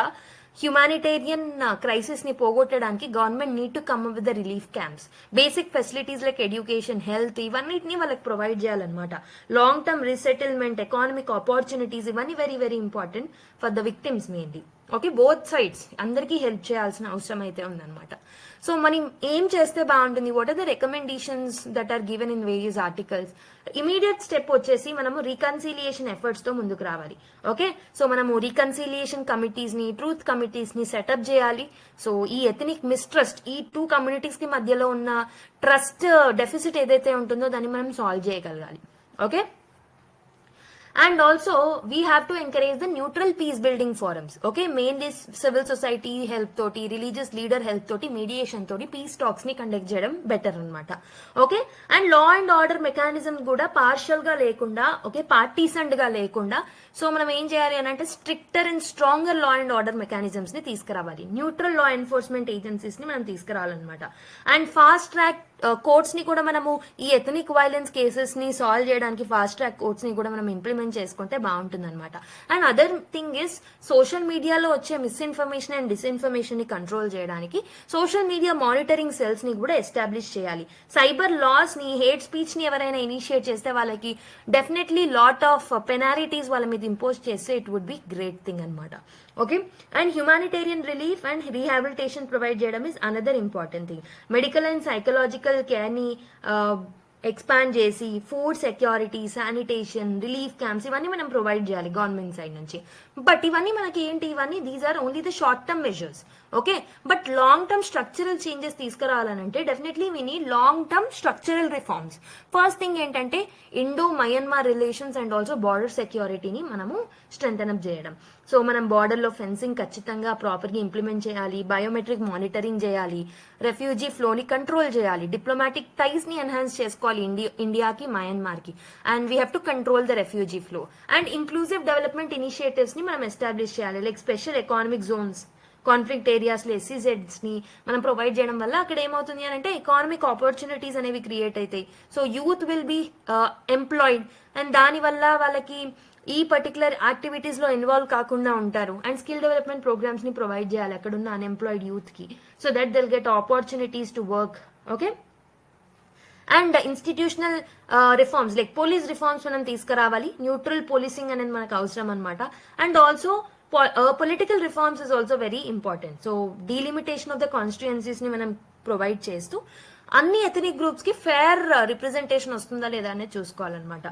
హ్యుమానిటేరియన్ క్రైసిస్ ని పోగొట్టడానికి government need to come up with the relief camps. Basic facilities like education, health, ఇవన్నిటిని వాళ్ళకి ప్రొవైడ్ చేయాలన్నమాట. Long term resettlement, economic opportunities, ఇవన్నీ very very important for the victims mainly. Okay, both sides అందరికీ హెల్ప్ చేయాల్సిన అవసరం అయితే ఉందన్నమాట. సో మనం ఏం చేస్తే బాగుంటుంది, what are the recommendations that are given in various articles. Immediate step వచ్చేసి మనము రీకన్సిలియేషన్ ఎఫర్ట్స్ తో ముందుకు రావాలి. ఓకే, సో మనము రీకన్సిలియేషన్ కమిటీస్ ని, ట్రూత్ కమిటీస్ ని సెటప్ చేయాలి. సో ఈ ఎథనిక్ మిస్ట్రస్ట్, ఈ టూ కమ్యూనిటీస్ కి మధ్యలో ఉన్న ట్రస్ట్ డెఫిసిట్ ఏదైతే ఉంటుందో దాన్ని మనం సాల్వ్ చేయగలగాలి. Okay, and also we have to encourage the neutral peace building forums. Okay, mainly civil society help toti, religious leader help toti, mediation toti peace talks ni conduct cheyadam better annamata. Okay, and law and order mechanism kuda partial ga lekunda, okay, partisan ga lekunda, so manam em cheyali anante stricter and stronger law and order mechanisms ni తీసుకురావాలి. న్యూట్రల్ లా ఎన్ఫోర్స్మెంట్ ఏజెన్సీస్ ని మనం తీసుకురావాలన్నమాట. అండ్ ఫాస్ట్ ట్రాక్ కోర్ట్స్ ని కూడా మనము ఈ ఎథనిక్ వైలెన్స్ కేసెస్ ని సాల్వ్ చేయడానికి ఫాస్ట్ ట్రాక్ కోర్ట్స్ ని కూడా మనం ఇంప్లిమెంట్ చేసుకుంటే బాగుంటుంది అనమాట. And other thing is, social మీడియాలో వచ్చే మిస్ఇన్ఫర్మేషన్ అండ్ డిస్ఇన్ఫర్మేషన్ ని కంట్రోల్ చేయడానికి సోషల్ మీడియా మానిటరింగ్ సెల్స్ ని కూడా ఎస్టాబ్లిష్ చేయాలి. సైబర్ లాస్ ని, హేట్ స్పీచ్ ని ఎవరైనా ఇనిషియేట్ చేస్తే వాళ్ళకి డెఫినెట్లీ లాట్ ఆఫ్ పెనాలిటీస్ వాళ్ళ మీద ఇంపోజ్ చేస్తే it would be great thing అనమాట. Okay, and humanitarian relief and rehabilitation provide చేయడం is another important thing. Medical and psychological care ని ఎక్స్పాండ్ చేసి food security, sanitation, relief camps ఇవన్నీ మనం ప్రొవైడ్ చేయాలి గవర్నమెంట్ సైడ్ నుంచి. బట్ ఇవన్నీ మనకి ఏంటి, ఇవన్నీ these are only the short term measures. Okay, but long term structural changes తీసుకురావాలనంటే definitely we need long term structural reforms. First thing ఏంటంటే Indo Myanmar relations and also border సెక్యూరిటీని మనము స్ట్రెంథెన్ అప్ చేయడం. సో మనం బార్డర్లో ఫెన్సింగ్ ఖచ్చితంగా ప్రాపర్గా ఇంప్లిమెంట్ చేయాలి, బయోమెట్రిక్ మానిటరింగ్ చేయాలి, రెఫ్యూజీ ఫ్లోని కంట్రోల్ చేయాలి, డిప్లొమాటిక్ టైస్ ని ఎన్హాన్స్ చేసుకోవాలి ఇండియాకి మయన్మార్కి, and we have to control the refugee flow. And inclusive development initiatives ని మనం ఎస్టాబ్లిష్ చేయాలి, like special economic zones, conflict areas లో SEZs ని మనం ప్రొవైడ్ చేయడం వల్ల అక్కడ ఏమవుతుంది అని అంటే ఎకానమిక్ ఆపర్చునిటీస్ అనేవి క్రియేట్ అవుతాయి. So youth will be employed, and దాని వల్ల వాళ్ళకి ఈ పర్టికులర్ యాక్టివిటీస్ లో ఇన్వాల్వ్ కాకుండా ఉంటారు. అండ్ స్కిల్ డెవలప్మెంట్ ప్రోగ్రామ్స్ ని ప్రొవైడ్ చేయాలి అక్కడ ఉన్న అన్ఎంప్లాయిడ్ యూత్ కి, so that they'll get opportunities to work. Okay, and institutional reforms like police reforms మనం తీసుకురావాలి. న్యూట్రల్ పోలీసింగ్ అనేది మనకు అవసరం అనమాట. And also political reforms is also very important. So delimitation of the constituencies ని మనం ప్రొవైడ్ చేస్తూ అన్ని ఎథనిక్ గ్రూప్స్ కి ఫేర్ రిప్రజెంటేషన్ వస్తుందా లేదా అనేది చూసుకోవాలన్నమాట.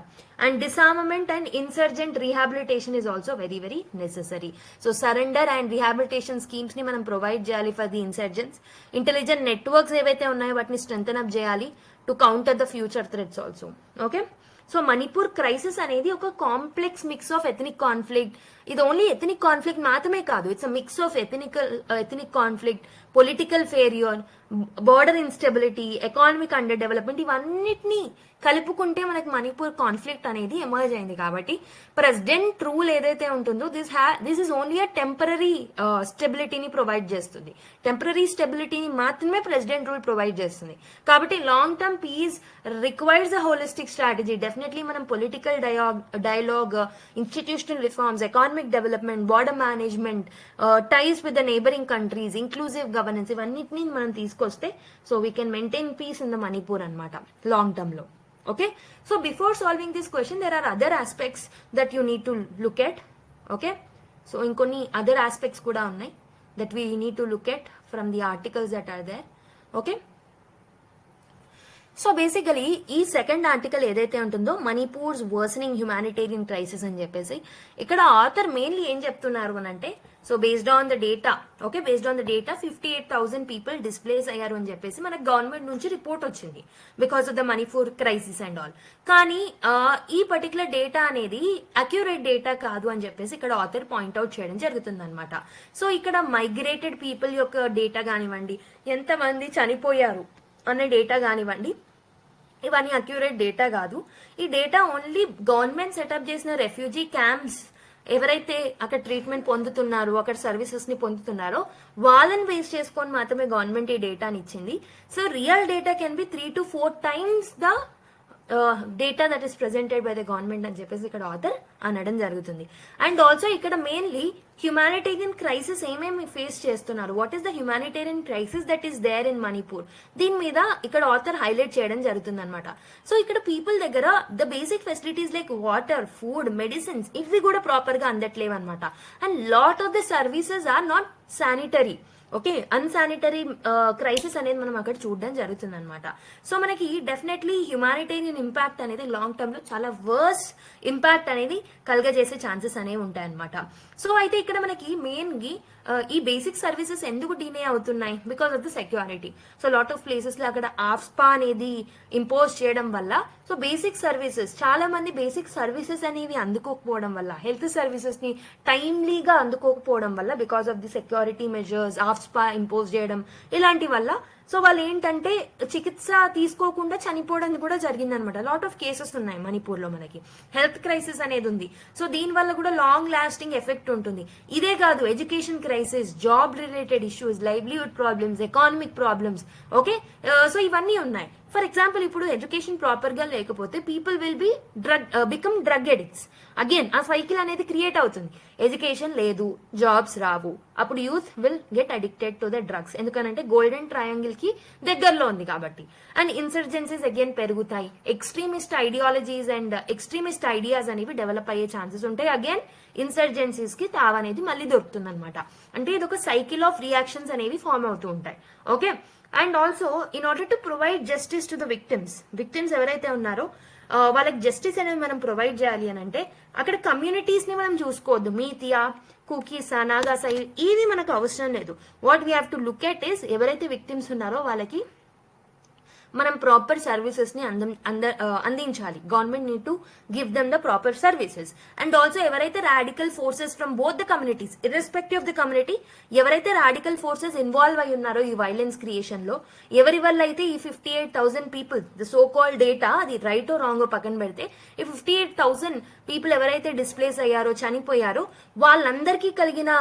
And disarmament and insurgent rehabilitation is also very very necessary. So surrender and rehabilitation schemes ని మనం ప్రొవైడ్ చేయాలి for the insurgents. Intelligent networks ఏవైతే ఉన్నాయో వాటిని స్ట్రెంథెన్ అప్ చేయాలి to counter the future threats also. Okay, so Manipur crisis అనేది ఒక complex mix of ethnic conflict, ఇది ఓన్లీ ఎథనిక్ కాన్ఫ్లిక్ట్ మాత్రమే కాదు, it's a mix of ethnic conflict, political failure, border instability, economic underdevelopment, ఇవన్నిటినీ కలుపుకుంటే మనకి మణిపూర్ కాన్ఫ్లిక్ట్ అనేది ఎమర్జ్ అయింది. కాబట్టి ప్రెసిడెంట్ రూల్ ఏదైతే ఉంటుందో this is only a temporary స్టెబిలిటీని ప్రొవైడ్ చేస్తుంది. టెంపరీ స్టెబిలిటీని మాత్రమే ప్రెసిడెంట్ రూల్ ప్రొవైడ్ చేస్తుంది. కాబట్టి long term peace requires a holistic strategy. Definitely మనం political dialogue, institutional reforms, economic development, border management, ties with the neighbouring countries, inclusive governance, ఇవన్నిటిని మనం తీసుకొస్తే so we can maintain peace in the Manipur అనమాట లాంగ్ టర్మ్ లో. Okay, so before solving this question there are other aspects that you need to look at. Okay, so inkonni other aspects kuda unnai that we need to look at from the articles that are there. Okay, so basically ఈ సెకండ్ ఆర్టికల్ ఏదైతే ఉంటుందో మణిపూర్స్ వర్సనింగ్ హ్యుమానిటేరియన్ క్రైసిస్ అని చెప్పేసి, ఇక్కడ ఆథర్ మెయిన్లీ ఏం చెప్తున్నారు అని అంటే, so based on the data, okay, based on the data 58,000 people displays అయ్యారు అని చెప్పేసి మనకు గవర్నమెంట్ నుంచి రిపోర్ట్ వచ్చింది because of the Manipur crisis and all. కానీ ఈ పర్టికులర్ డేటా అనేది అక్యురేట్ డేటా కాదు అని చెప్పేసి ఇక్కడ ఆథర్ పాయింట్అవుట్ చేయడం జరుగుతుంది అనమాట. సో ఇక్కడ మైగ్రేటెడ్ పీపుల్ యొక్క డేటా కానివ్వండి, ఎంతమంది చనిపోయారు అనే డేటా కానివ్వండి, ఇవన్నీ అక్యురేట్ డేటా కాదు. ఈ డేటా ఓన్లీ గవర్నమెంట్ సెటప్ చేసిన రెఫ్యూజీ క్యాంప్స్ ఎవరైతే అక్కడ ట్రీట్మెంట్ పొందుతున్నారో, అక్కడ సర్వీసెస్ ని పొందుతున్నారో వాళ్ళని బేస్ చేసుకొని మాత్రమే గవర్నమెంట్ ఈ డేటాని ఇచ్చింది. So real data can be 3 to 4 times the data that is presented by the government అని చెప్పేసి ఇక్కడ ఆథర్ అనడం జరుగుతుంది. అండ్ ఆల్సో ఇక్కడ మెయిన్లీ హ్యుమానిటేరియన్ క్రైసిస్ ఏమేమి ఫేస్ చేస్తున్నారు, what is the humanitarian crisis that is there in Manipur, దీని మీద ఇక్కడ ఆథర్ హైలైట్ చేయడం జరుగుతుంది అనమాట. సో ఇక్కడ పీపుల్ దగ్గర the basic facilities like water, food, medicines ఇవి కూడా ప్రాపర్ గా అందట్లేవు అనమాట. And lot of the services are not sanitary. Okay, unsanitary crisis అనేది మనం అక్కడ చూడడం జరుగుతుంది అనమాట. సో మనకి డెఫినెట్లీ హ్యుమానిటేరియన్ ఇంపాక్ట్ అనేది లాంగ్ టర్మ్ లో చాలా వర్స్ ఇంపాక్ట్ అనేది కలగజేసే ఛాన్సెస్ అనేవి ఉంటాయన్నమాట. సో అయితే ఇక్కడ మనకి మెయిన్ గా ఈ బేసిక్ సర్వీసెస్ ఎందుకు డిలే అవుతున్నాయి, because of the security. So lot of places లో అక్కడ ఆఫ్స్పా అనేది ఇంపోజ్ చేయడం వల్ల సో బేసిక్ సర్వీసెస్, చాలా మంది బేసిక్ సర్వీసెస్ అనేవి అందుకోకపోవడం వల్ల, హెల్త్ సర్వీసెస్ ని టైమ్లీగా అందుకోకపోవడం వల్ల, because of the security measures, ఆఫ్స్పా impose చేయడం ఇలాంటి వల్ల సో వాళ్ళు ఏంటంటే చికిత్స తీసుకోకుండా చనిపోవడం కూడా జరిగిందనమాట. లాట్ ఆఫ్ కేసెస్ ఉన్నాయి మణిపూర్ లో, మనకి హెల్త్ క్రైసిస్ అనేది ఉంది. సో దీని వల్ల కూడా లాంగ్ లాస్టింగ్ ఎఫెక్ట్ ఉంటుంది. ఇదే కాదు, education crisis, job related issues, livelihood problems, economic problems, okay, so ఇవన్నీ ఉన్నాయి. ఫర్ ఎగ్జాంపుల్ ఇప్పుడు ఎడ్యుకేషన్ ప్రాపర్ గా లేకపోతే people will B become drug addicts. Again ఆ సైకిల్ అనేది క్రియేట్ అవుతుంది. ఎడ్యుకేషన్ లేదు, జాబ్స్ రావు, అప్పుడు youth will get addicted to the drugs. ఎందుకనంటే గోల్డెన్ ట్రయాంగిల్ కి దగ్గరలో ఉంది కాబట్టి. అండ్ ఇన్సర్జెన్సీస్ అగైన్ పెరుగుతాయి. Extremist ideologies and extremist ideas అనేవి డెవలప్ అయ్యే ఛాన్సెస్ ఉంటాయి. అగైన్ ఇన్సర్జెన్సీస్ కి తావ అనేది మళ్ళీ దొరుకుతుంది అనమాట. అంటే ఇది ఒక సైకిల్ ఆఫ్ రియాక్షన్స్ అనేవి ఫార్మ్ అవుతూ ఉంటాయి. Okay, and also in order to provide justice to the victims ఎవరైతే ఉన్నారో వాళ్ళకి జస్టిస్ అనేది మనం ప్రొవైడ్ చేయాలి అని అంటే అక్కడ కమ్యూనిటీస్ ని మనం చూసుకోవద్దు. మీతియా, కుకీసా, నాగాసా ఇది మనకు అవసరం లేదు. What we have to look at is ఎవరైతే విక్టిమ్స్ ఉన్నారో వాళ్ళకి మనం ప్రాపర్ సర్వీసెస్ ని అందించాలి. Government need to give them the proper services. And also ఎవరైతే radical forces from both the communities, irrespective of the community, ఎవరైతే రాడికల్ ఫోర్సెస్ ఇన్వాల్వ్ అయి ఉన్నారో ఈ వైలెన్స్ క్రియేషన్ లో, ఎవరి వల్ల అయితే ఈ 58,000 people, the so called data అది రైట్ రాంగ్ పక్కన పెడితే, ఈ 58,000 పీపుల్ ఎవరైతే డిస్ప్లేస్ అయ్యారో, చనిపోయారో వాళ్ళందరికీ కలిగిన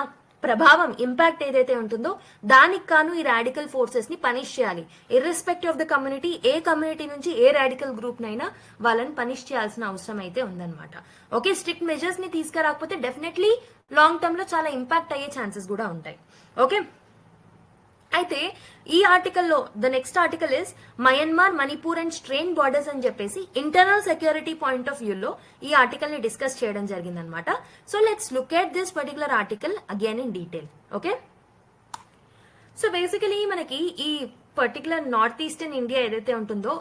ప్రభావం, ఇంపాక్ట్ ఏదైతే ఉంటుందో దానికి కాను ఈ రాడికల్ ఫోర్సెస్ ని పనిష్ చేయాలి. Irrespective of the community, A community నుంచి ఏ రాడికల్ గ్రూప్ నైనా వాళ్ళని పనిష్ చేయాల్సిన అవసరం అయితే ఉందన్నమాట. ఓకే, స్ట్రిక్ట్ మెజర్స్ ని తీసుకురాకపోతే డెఫినెట్లీ లాంగ్ టర్మ్ లో చాలా ఇంపాక్ట్ అయ్యే ఛాన్సెస్ కూడా ఉంటాయి. ఓకే, అయితే ఈ ఆర్టికల్లో the next article is Myanmar, Manipur and strain borders అని చెప్పేసి ఇంటర్నల్ సెక్యూరిటీ పాయింట్ ఆఫ్ వ్యూలో ఈ ఆర్టికల్ ని డిస్కస్ చేయడం జరిగిందనమాట. So let's look at this particular article again in detail. Okay, so basically మనకి ఈ పర్టికులర్ నార్త్ ఈస్టర్న్ ఇండియా ఏదైతే ఉంటుందో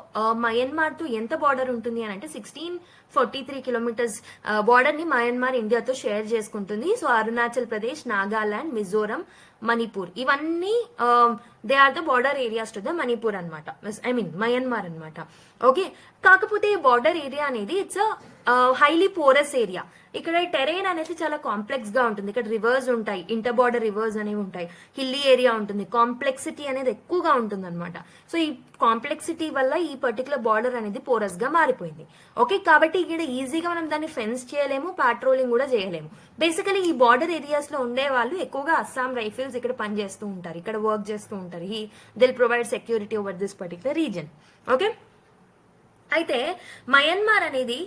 మయన్మార్ తో ఎంత బార్డర్ ఉంటుంది అని అంటే 1643 కిలోమీటర్స్ బార్డర్ ని మయన్మార్ ఇండియాతో షేర్ చేసుకుంటుంది. సో అరుణాచల్ ప్రదేశ్, నాగాలాండ్, మిజోరం, మణిపూర్, ఇవన్నీ they are the border areas to the Manipur అనమాట, ఐ మీన్ మయన్మార్ అనమాట. ఓకే, కాకపోతే బార్డర్ ఏరియా అనేది ఇట్స్ హైలీ పోరస్ ఏరియా. ఇక్కడ టెరైన్ అనేది చాలా కాంప్లెక్స్ గా ఉంటుంది. ఇక్కడ రివర్స్ ఉంటాయి, ఇంటర్ బార్డర్ రివర్స్ అనేవి ఉంటాయి, హిల్లీ ఏరియా ఉంటుంది, కాంప్లెక్సిటీ అనేది ఎక్కువగా ఉంటుంది అనమాట. సో ఈ కాంప్లెక్సిటీ వల్ల ఈ పర్టికులర్ బార్డర్ అనేది పోరస్ గా మారిపోయింది. ఓకే, కాబట్టి ఇక్కడ ఈజీగా మనం దాన్ని ఫెన్స్ చేయలేము, పాట్రోలింగ్ కూడా చేయలేము. బేసికలీ ఈ బార్డర్ ఏరియాస్ లో ఉండే వాళ్ళు ఎక్కువగా అస్సాం రైఫిల్స్ ఇక్కడ పనిచేస్తూ ఉంటారు, ఇక్కడ వర్క్ చేస్తూ ఉంటారు. They'll provide security over this particular region. Okay, అయితే మయన్మార్ అనేది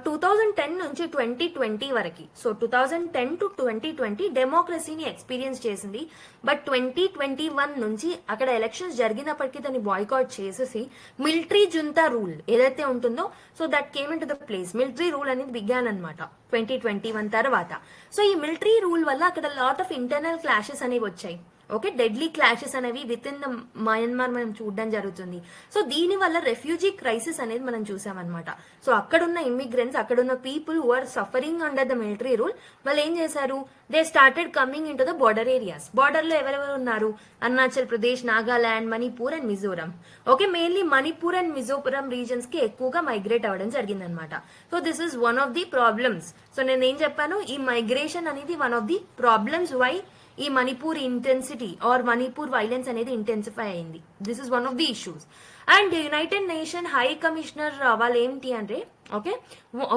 2010 నుంచి 2020 వరకు, సో 2010 టు 2020 డెమోక్రసీని ఎక్స్పీరియన్స్ చేసింది. బట్ 2021 నుంచి అక్కడ ఎలక్షన్స్ జరిగినప్పటికీ దాన్ని బాయ్కాట్ చేసేసి మిలిటరీ జుంతా రూల్ ఏదైతే ఉంటుందో, so that came in to the place. Military rule అనేది బిగాన్ అనమాట 2021 తర్వాత. సో ఈ మిలిటరీ రూల్ వల్ల అక్కడ లాట్ ఆఫ్ ఇంటర్నల్ క్లాషెస్ అనేవి వచ్చాయి. ఓకే, డెడ్లీ క్లాషెస్ అనేవి విత్ ఇన్ ద మయన్మార్ మనం చూడడం జరుగుతుంది. సో దీని వల్ల రెఫ్యూజీ క్రైసిస్ అనేది మనం చూసామన్నమాట. సో అక్కడున్న ఇమిగ్రెంట్స్, అక్కడున్న people who are suffering under the military rule, వాళ్ళు ఏం చేశారు, they started coming in to the border areas. Border లో ఎవరెవరు ఉన్నారు, Arunachal Pradesh, Nagaland, Manipur and Mizoram. Okay, mainly Manipur and Mizoram regions కి ఎక్కువగా మైగ్రేట్ అవ్వడం జరిగిందనమాట. So this is one of the problems. So నేను ఏం చెప్పాను, ఈ మైగ్రేషన్ అనేది one of the problems why ఈ Manipur intensity are Manipur violence అనేది ఇంటెన్సిఫై అయింది. This is one of the issues. And United nation high commissioner వాళ్ళు ఏంటి అంటే, ఓకే,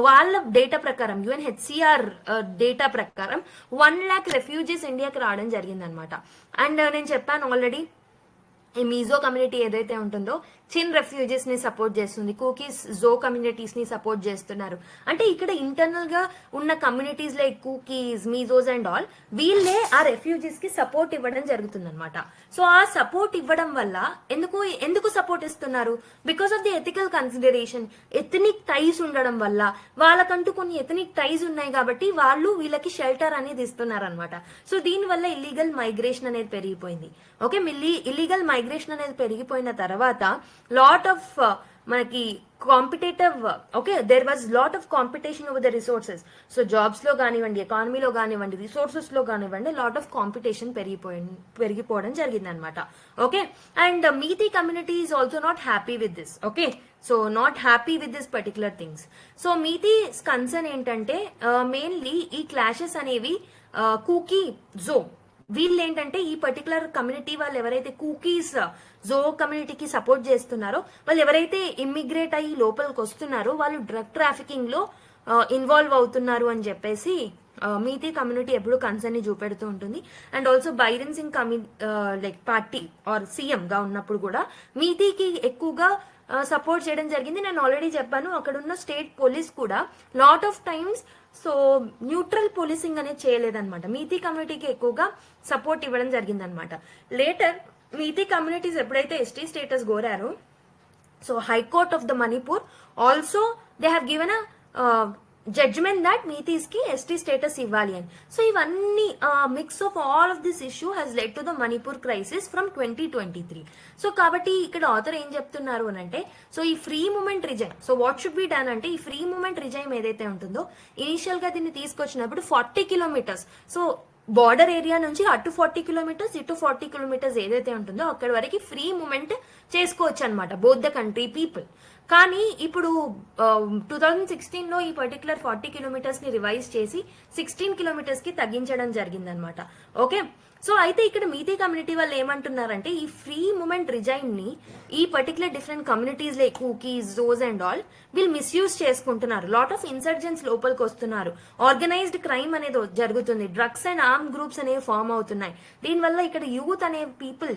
వాళ్ళ డేటా ప్రకారం, UNHCR డేటా ప్రకారం 1 lakh రెఫ్యూజీస్ ఇండియాకి రావడం జరిగింది అనమాట. అండ్ నేను చెప్పాను ఆల్రెడీ, ఈ మీజో కమ్యూనిటీ ఏదైతే ఉంటుందో చిన్ రెఫ్యూజీస్ ని సపోర్ట్ చేస్తుంది, కూకీస్ జో కమ్యూనిటీస్ ని సపోర్ట్ చేస్తున్నారు. అంటే ఇక్కడ ఇంటర్నల్ గా ఉన్న communities like Kukis, Mizos and all, వీళ్ళే ఆ రెఫ్యూజీస్ కి సపోర్ట్ ఇవ్వడం జరుగుతుంది అనమాట. సో ఆ సపోర్ట్ ఇవ్వడం వల్ల ఎందుకు సపోర్ట్ ఇస్తున్నారు, because of the ethical consideration. Ethnic ties ఉండడం వల్ల, వాళ్ళకంటూ కొన్ని ఎథనిక్ టైస్ ఉన్నాయి కాబట్టి వాళ్ళు వీళ్ళకి షెల్టర్ అనేది ఇస్తున్నారు అనమాట. సో దీని వల్ల ఇల్లీగల్ మైగ్రేషన్ అనేది పెరిగిపోయింది. ఓకే, ఇల్లీగల్ మైగ్రేషన్ అనేది పెరిగిపోయిన తర్వాత లాట్ ఆఫ్ మనకి competitive, okay, there was lot of competition over the resources. So jobs లో కానివ్వండి, ఎకానమీలో కానివ్వండి, రిసోర్సెస్ లో కానివ్వండి, లాట్ ఆఫ్ కాంపిటీషన్ పెరిగిపోవడం జరిగింది అనమాట. Okay, and Meitei community is also not happy with this. Okay, so not happy with this particular things. So Meitei concern ఏంటంటే మెయిన్లీ ఈ క్లాషెస్ అనేవి కూకీ జో, వీళ్ళు ఏంటంటే ఈ పర్టికులర్ కమ్యూనిటీ వాళ్ళు ఎవరైతే కూకీస్ జో కమ్యూనిటీకి సపోర్ట్ చేస్తున్నారో, వాళ్ళు ఎవరైతే ఇమ్మిగ్రేట్ అయ్యి లోపలికి వస్తున్నారో వాళ్ళు డ్రగ్ ట్రాఫికింగ్ లో ఇన్వాల్వ్ అవుతున్నారు అని చెప్పేసి మీతి కమ్యూనిటీ ఎప్పుడు కన్సర్న్ ని చూపెడుతూ ఉంటుంది. And also Byron Singh like party or CM గా ఉన్నప్పుడు కూడా మీతికి ఎక్కువగా సపోర్ట్ చేయడం జరిగింది. నేను ఆల్రెడీ చెప్పాను, అక్కడ ఉన్న స్టేట్ పోలీస్ కూడా lot of times so neutral policing అనేది చేయలేదన్నమాట. మీతి కమ్యూనిటీకి ఎక్కువగా సపోర్ట్ ఇవ్వడం జరిగిందనమాట. లేటర్ మీతి కమ్యూనిటీస్ ఎప్పుడైతే ఎస్టీ స్టేటస్ కోరారో, so high court of the Manipur also they have given a judgment that Meiteis కి ఎస్టీ స్టేటస్ ఇవ్వాలి అని. సో ఇవన్నీ mix of all of this issue has led to the Manipur crisis from 2023. So కాబట్టి ఇక్కడ ఆథర్ ఏం చెప్తున్నారు అని అంటే, సో ఈ free movement regime, so what should be done అంటే, ఈ ఫ్రీ మూమెంట్ రిజైమ్ ఏదైతే ఉంటుందో ఇనిషియల్ గా దీన్ని తీసుకొచ్చినప్పుడు 40 కిలోమీటర్స్, సో బార్డర్ ఏరియా నుంచి అటు 40 కిలోమీటర్స్ ఇటు 40 కిలోమీటర్స్ ఏదైతే ఉంటుందో అక్కడ వరకు ఫ్రీ మూమెంట్ చేసుకోవచ్చు అనమాట, బోత్ ద కంట్రీ పీపుల్. కానీ ఇప్పుడు 2016 లో ఈ పర్టికులర్ 40 కిలోమీటర్స్ ని రివైజ్ చేసి 16 కిలోమీటర్స్ కి తగ్గించడం జరిగిందనమాట. ఓకే, సో అయితే ఇక్కడ మీతి కమ్యూనిటీ వాళ్ళు ఏమంటున్నారంటే, ఈ ఫ్రీ మూమెంట్ రిజైమ్ ని ఈ particular different communities like Kukis, Zos and all వీళ్ళు మిస్యూజ్ చేసుకుంటున్నారు. లాట్ ఆఫ్ ఇన్సర్జెన్స్ లోపలికి వస్తున్నారు, ఆర్గనైజ్డ్ క్రైమ్ అనేది జరుగుతుంది, డ్రగ్స్ అండ్ ఆర్మ్ గ్రూప్స్ అనేవి ఫామ్ అవుతున్నాయి. దీనివల్ల ఇక్కడ యూత్ అనే పీపుల్,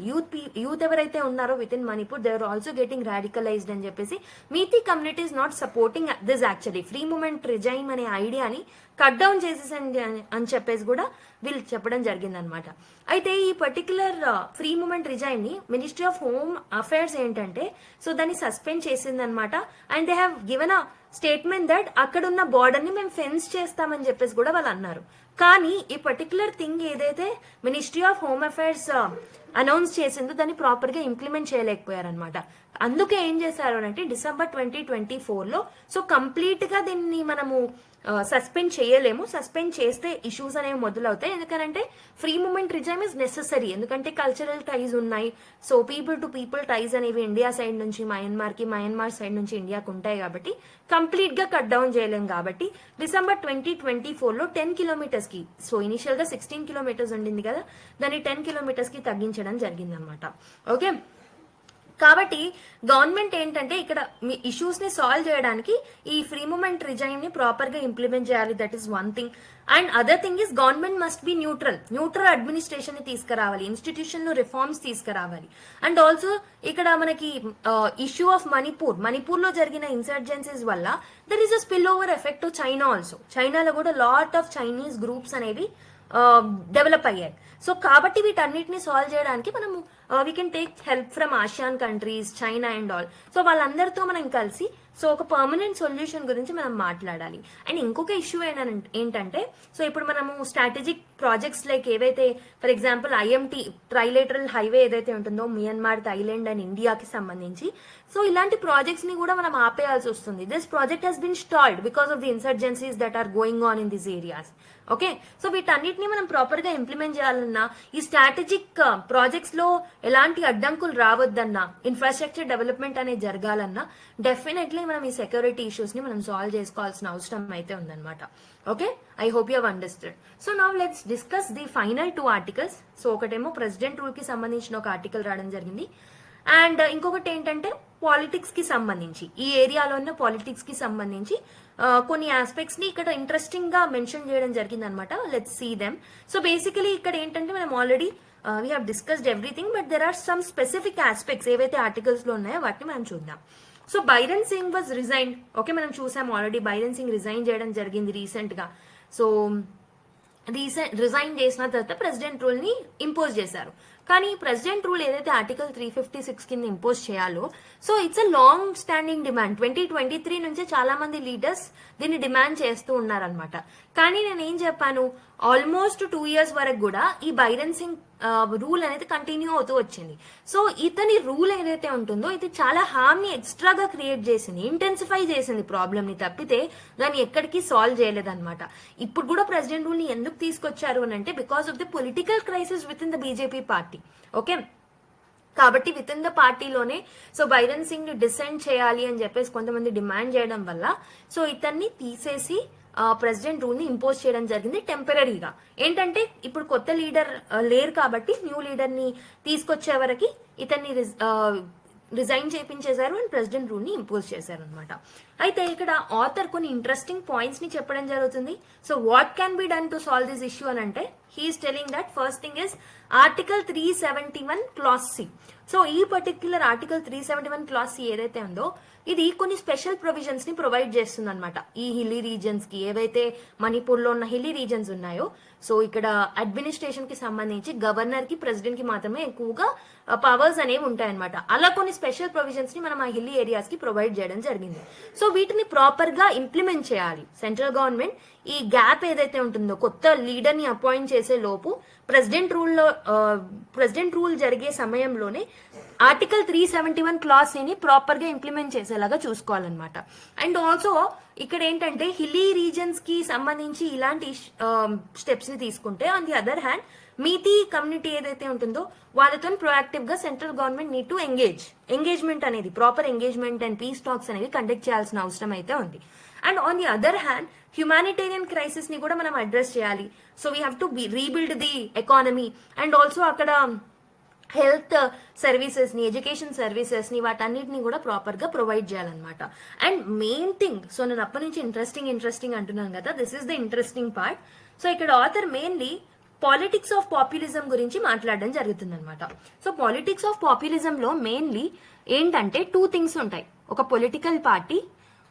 యూత్ ఎవరైతే ఉన్నారో with in Manipur, they are also getting radicalised అని చెప్పేసి Meitei community is not supporting this. Actually free movement regime అనే ఐడియాని కట్ డౌన్ చేసేసండి అని చెప్పేసి కూడా వీళ్ళు చెప్పడం జరిగిందనమాట. అయితే ఈ పర్టికులర్ ఫ్రీ మూమెంట్ రిజైమ్ ని మినిస్ట్రీ ఆఫ్ హోమ్ అఫైర్స్ ఏంటంటే, సో దాన్ని సస్పెండ్ చేసిందనమాట. And they have given a statement that అక్కడ ఉన్న బార్డర్ ని మేము ఫెన్స్ చేస్తామని చెప్పేసి కూడా వాళ్ళు అన్నారు. కానీ ఈ పర్టికులర్ థింగ్ ఏదైతే ministry of home affairs announce చేసిందో దాన్ని ప్రాపర్ గా ఇంప్లిమెంట్ చేయలేకపోయారనమాట. అందుకే ఏం చేశారు అంటే December 2024లో సో కంప్లీట్ గా దీన్ని మనము సస్పెండ్ చేయలేము. సస్పెండ్ చేస్తే ఇష్యూస్ అనేవి మొదలవుతాయి. ఎందుకంటే free movement regime is necessary. ఎందుకంటే కల్చరల్ టైజ్ ఉన్నాయి. So people to people ties అనేవి ఇండియా సైడ్ నుంచి మయన్మార్ సైడ్ నుంచి ఇండియాకి ఉంటాయి కాబట్టి కంప్లీట్ గా కట్ డౌన్ చేయలేము. కాబట్టి December 2024లో 10 కిలోమీటర్స్ కి, సో ఇనిషియల్ గా 16 కిలోమీటర్స్ ఉండింది కదా, దాన్ని 10 కిలోమీటర్స్ కి తగ్గించడం జరిగింది అనమాట. ఓకే, కాబట్టి గవర్నమెంట్ ఏంటంటే ఇక్కడ మీ ఇష్యూస్ ని సాల్వ్ చేయడానికి ఈ ఫ్రీ మూమెంట్ రిజైమ్ ని ప్రాపర్ గా ఇంప్లిమెంట్ చేయాలి. That is one thing. And other thing is government must be neutral administration ని తీసుకురావాలి, ఇన్స్టిట్యూషన్ లో రిఫార్మ్స్ తీసుకురావాలి. అండ్ ఆల్సో ఇక్కడ మనకి ఇష్యూ ఆఫ్ మణిపూర్ లో జరిగిన ఇన్సర్జెన్సీస్ వల్ల there is a spill over effect to China also. చైనాలో కూడా లాట్ ఆఫ్ చైనీస్ గ్రూప్స్ అనేవి డెవలప్ అయ్యాయి. సో కాబట్టి వీటన్నిటిని సాల్వ్ చేయడానికి మనము we can take help from ASEAN countries, China and all. So వాళ్ళందరితో మనం కలిసి సో ఒక పర్మనెంట్ సొల్యూషన్ గురించి మనం మాట్లాడాలి. అండ్ ఇంకొక ఇష్యూ ఏంటంటే సో ఇప్పుడు మనము స్ట్రాటజిక్ ప్రాజెక్ట్స్ లైక్ ఏవైతే for example IMT trilateral highway ఏదైతే ఉంటుందో మియన్మార్, థైలాండ్ అండ్ ఇండియాకి సంబంధించి, సో ఇలాంటి ప్రాజెక్ట్స్ ని కూడా మనం ఆపేయాల్సి వస్తుంది. This project has been stalled because of the insurgencies that are going on in this areas. Okay, so వీటన్నిటిని మనం ప్రాపర్ గా ఇంప్లిమెంట్ చేయాలన్నా, ఈ స్ట్రాటజిక్ ప్రాజెక్ట్స్ లో ఎలాంటి అడ్డంకులు రావద్దన్నా, ఇన్ఫ్రాస్ట్రక్చర్ డెవలప్మెంట్ అనేది జరగాలన్నా డెఫినెట్లీ మనం ఈ సెక్యూరిటీ ఇష్యూస్ ని మనం సాల్వ్ చేసుకోవాల్సిన అవసరం అయితే ఉందన్నమాట. Okay, I hope you have understood. So now let's discuss the final 2 articles. So ఒకటేమో ప్రెసిడెంట్ రూల్ కి సంబంధించిన ఒక ఆర్టికల్ రావడం జరిగింది. అండ్ ఇంకొకటి ఏంటంటే పాలిటిక్స్ కి సంబంధించి, ఈ ఏరియాలో ఉన్న పాలిటిక్స్ కి సంబంధించి కొన్ని ఆస్పెక్ట్స్ ని ఇక్కడ ఇంట్రెస్టింగ్ గా మెన్షన్ చేయడం జరిగింది అనమాట. Let's see them. So basically ఇక్కడ ఏంటంటే మనం already we have discussed everything, but there are some specific aspects ఏవైతే ఆర్టికల్స్ లో ఉన్నాయో వాటిని మనం చూద్దాం. So Biren Singh was resign. Okay, మనం చూసాం ఆల్రెడీ బైరన్ సింగ్ రిజైన్ చేయడం జరిగింది రీసెంట్ గా. సో రిజైన్ చేసిన తర్వాత ప్రెసిడెంట్ రూల్ ని ఇంపోజ్ చేశారు. కానీ ప్రెసిడెంట్ రూల్ ఏదైతే ఆర్టికల్ 356 కింద ఇంపోజ్ చేయాలో, so it's a long standing demand. 2023 నుంచే చాలా మంది లీడర్స్ దీన్ని డిమాండ్ చేస్తూ ఉన్నారనమాట. కానీ నేను ఏం చెప్పాను, ఆల్మోస్ట్ 2 years వరకు కూడా ఈ బైరన్ సింగ్ రూల్ అనేది కంటిన్యూ అవుతూ వచ్చింది. సో ఇతని రూల్ ఏదైతే ఉంటుందో ఇది చాలా హార్మ్ ని ఎక్స్ట్రాగా క్రియేట్ చేసింది, ఇంటెన్సిఫై చేసింది ప్రాబ్లమ్ ని, తప్పితే దాన్ని ఎక్కడికి సాల్వ్ చేయలేదన్నమాట. ఇప్పుడు కూడా ప్రెసిడెంట్ రూల్ ని ఎందుకు తీసుకొచ్చారు అని అంటే because of the political crisis with in the BJP party. Okay, కాబట్టి విత్ ఇన్ ద పార్టీలోనే సో బైరన్ సింగ్ ని డిసెండ్ చేయాలి అని చెప్పేసి కొంతమంది డిమాండ్ చేయడం వల్ల సో ఇతన్ని తీసేసి ప్రెసిడెంట్ రూల్ ని ఇంపోజ్ చేయడం జరిగింది టెంపరీగా. ఏంటంటే ఇప్పుడు కొత్త లీడర్ లేరు కాబట్టి న్యూ లీడర్ ని తీసుకొచ్చే వరకు ఇతన్ని రిజైన్ చేయించేశారు అండ్ ప్రెసిడెంట్ రూల్ ని ఇంపోజ్ చేశారు అనమాట. అయితే ఇక్కడ ఆథర్ కొన్ని ఇంట్రెస్టింగ్ పాయింట్స్ ని చెప్పడం జరుగుతుంది. So what can be done to solve this issue అని అంటే he is telling that first thing is article 371 clause C. So ఈ పర్టిక్యులర్ ఆర్టికల్ 371 clause C ఏదైతే ఉందో ఇది కొన్ని స్పెషల్ ప్రొవిజన్స్ ని ప్రొవైడ్ చేస్తుంది అనమాట. ఈ హిల్లీ రీజన్స్ కి, ఏవైతే మణిపూర్ లో ఉన్న హిల్లీ రీజన్స్ ఉన్నాయో, సో ఇక్కడ అడ్మినిస్ట్రేషన్ కి సంబంధించి గవర్నర్ కి, ప్రెసిడెంట్ కి మాత్రమే ఎక్కువగా పవర్స్ అనేవి ఉంటాయన్నమాట. అలా కొన్ని స్పెషల్ ప్రొవిజన్స్ ని మనం ఆ హిల్లీ ఏరియాస్ కి ప్రొవైడ్ చేయడం జరిగింది. సో వీటిని ప్రాపర్ గా ఇంప్లిమెంట్ చేయాలి సెంట్రల్ గవర్నమెంట్. ఈ గ్యాప్ ఏదైతే ఉంటుందో కొత్త లీడర్ ని అపాయింట్ చేసే లోపు ప్రెసిడెంట్ రూల్ జరిగే సమయంలోనే ఆర్టికల్ 371 clause ని ప్రాపర్ గా ఇంప్లిమెంట్ చేసేలాగా చూసుకోవాలన్నమాట. అండ్ ఆల్సో ఇక్కడ ఏంటంటే హిల్లీ రీజన్స్ కి సంబంధించి ఇలాంటి స్టెప్స్ ని తీసుకుంటే, on the other hand Meitei community ఏదైతే ఉంటుందో వాళ్ళతో ప్రొయాక్టివ్ గా central government need to engagement అనేది, proper engagement and peace talks అనేవి కండక్ట్ చేయాల్సిన అవసరం అయితే ఉంది. And on the other hand humanitarian crisis ని కూడా మనం అడ్రస్ చేయాలి. So we have to rebuild the economy and also అక్కడ హెల్త్ సర్వీసెస్ ని, ఎడ్యుకేషన్ సర్వీసెస్ ని, వాటన్నిటిని కూడా ప్రాపర్ గా ప్రొవైడ్ చేయాలన్నమాట. అండ్ మెయిన్ థింగ్, సో నేను అప్పటి నుంచి ఇంట్రెస్టింగ్ అంటున్నాను కదా, this is the interesting part. So ఇక్కడ author mainly politics of populism గురించి మాట్లాడడం జరుగుతుంది అనమాట. సో పాలిటిక్స్ ఆఫ్ పాపులిజం లో మెయిన్లీ ఏంటంటే 2 things ఉంటాయి. ఒక political party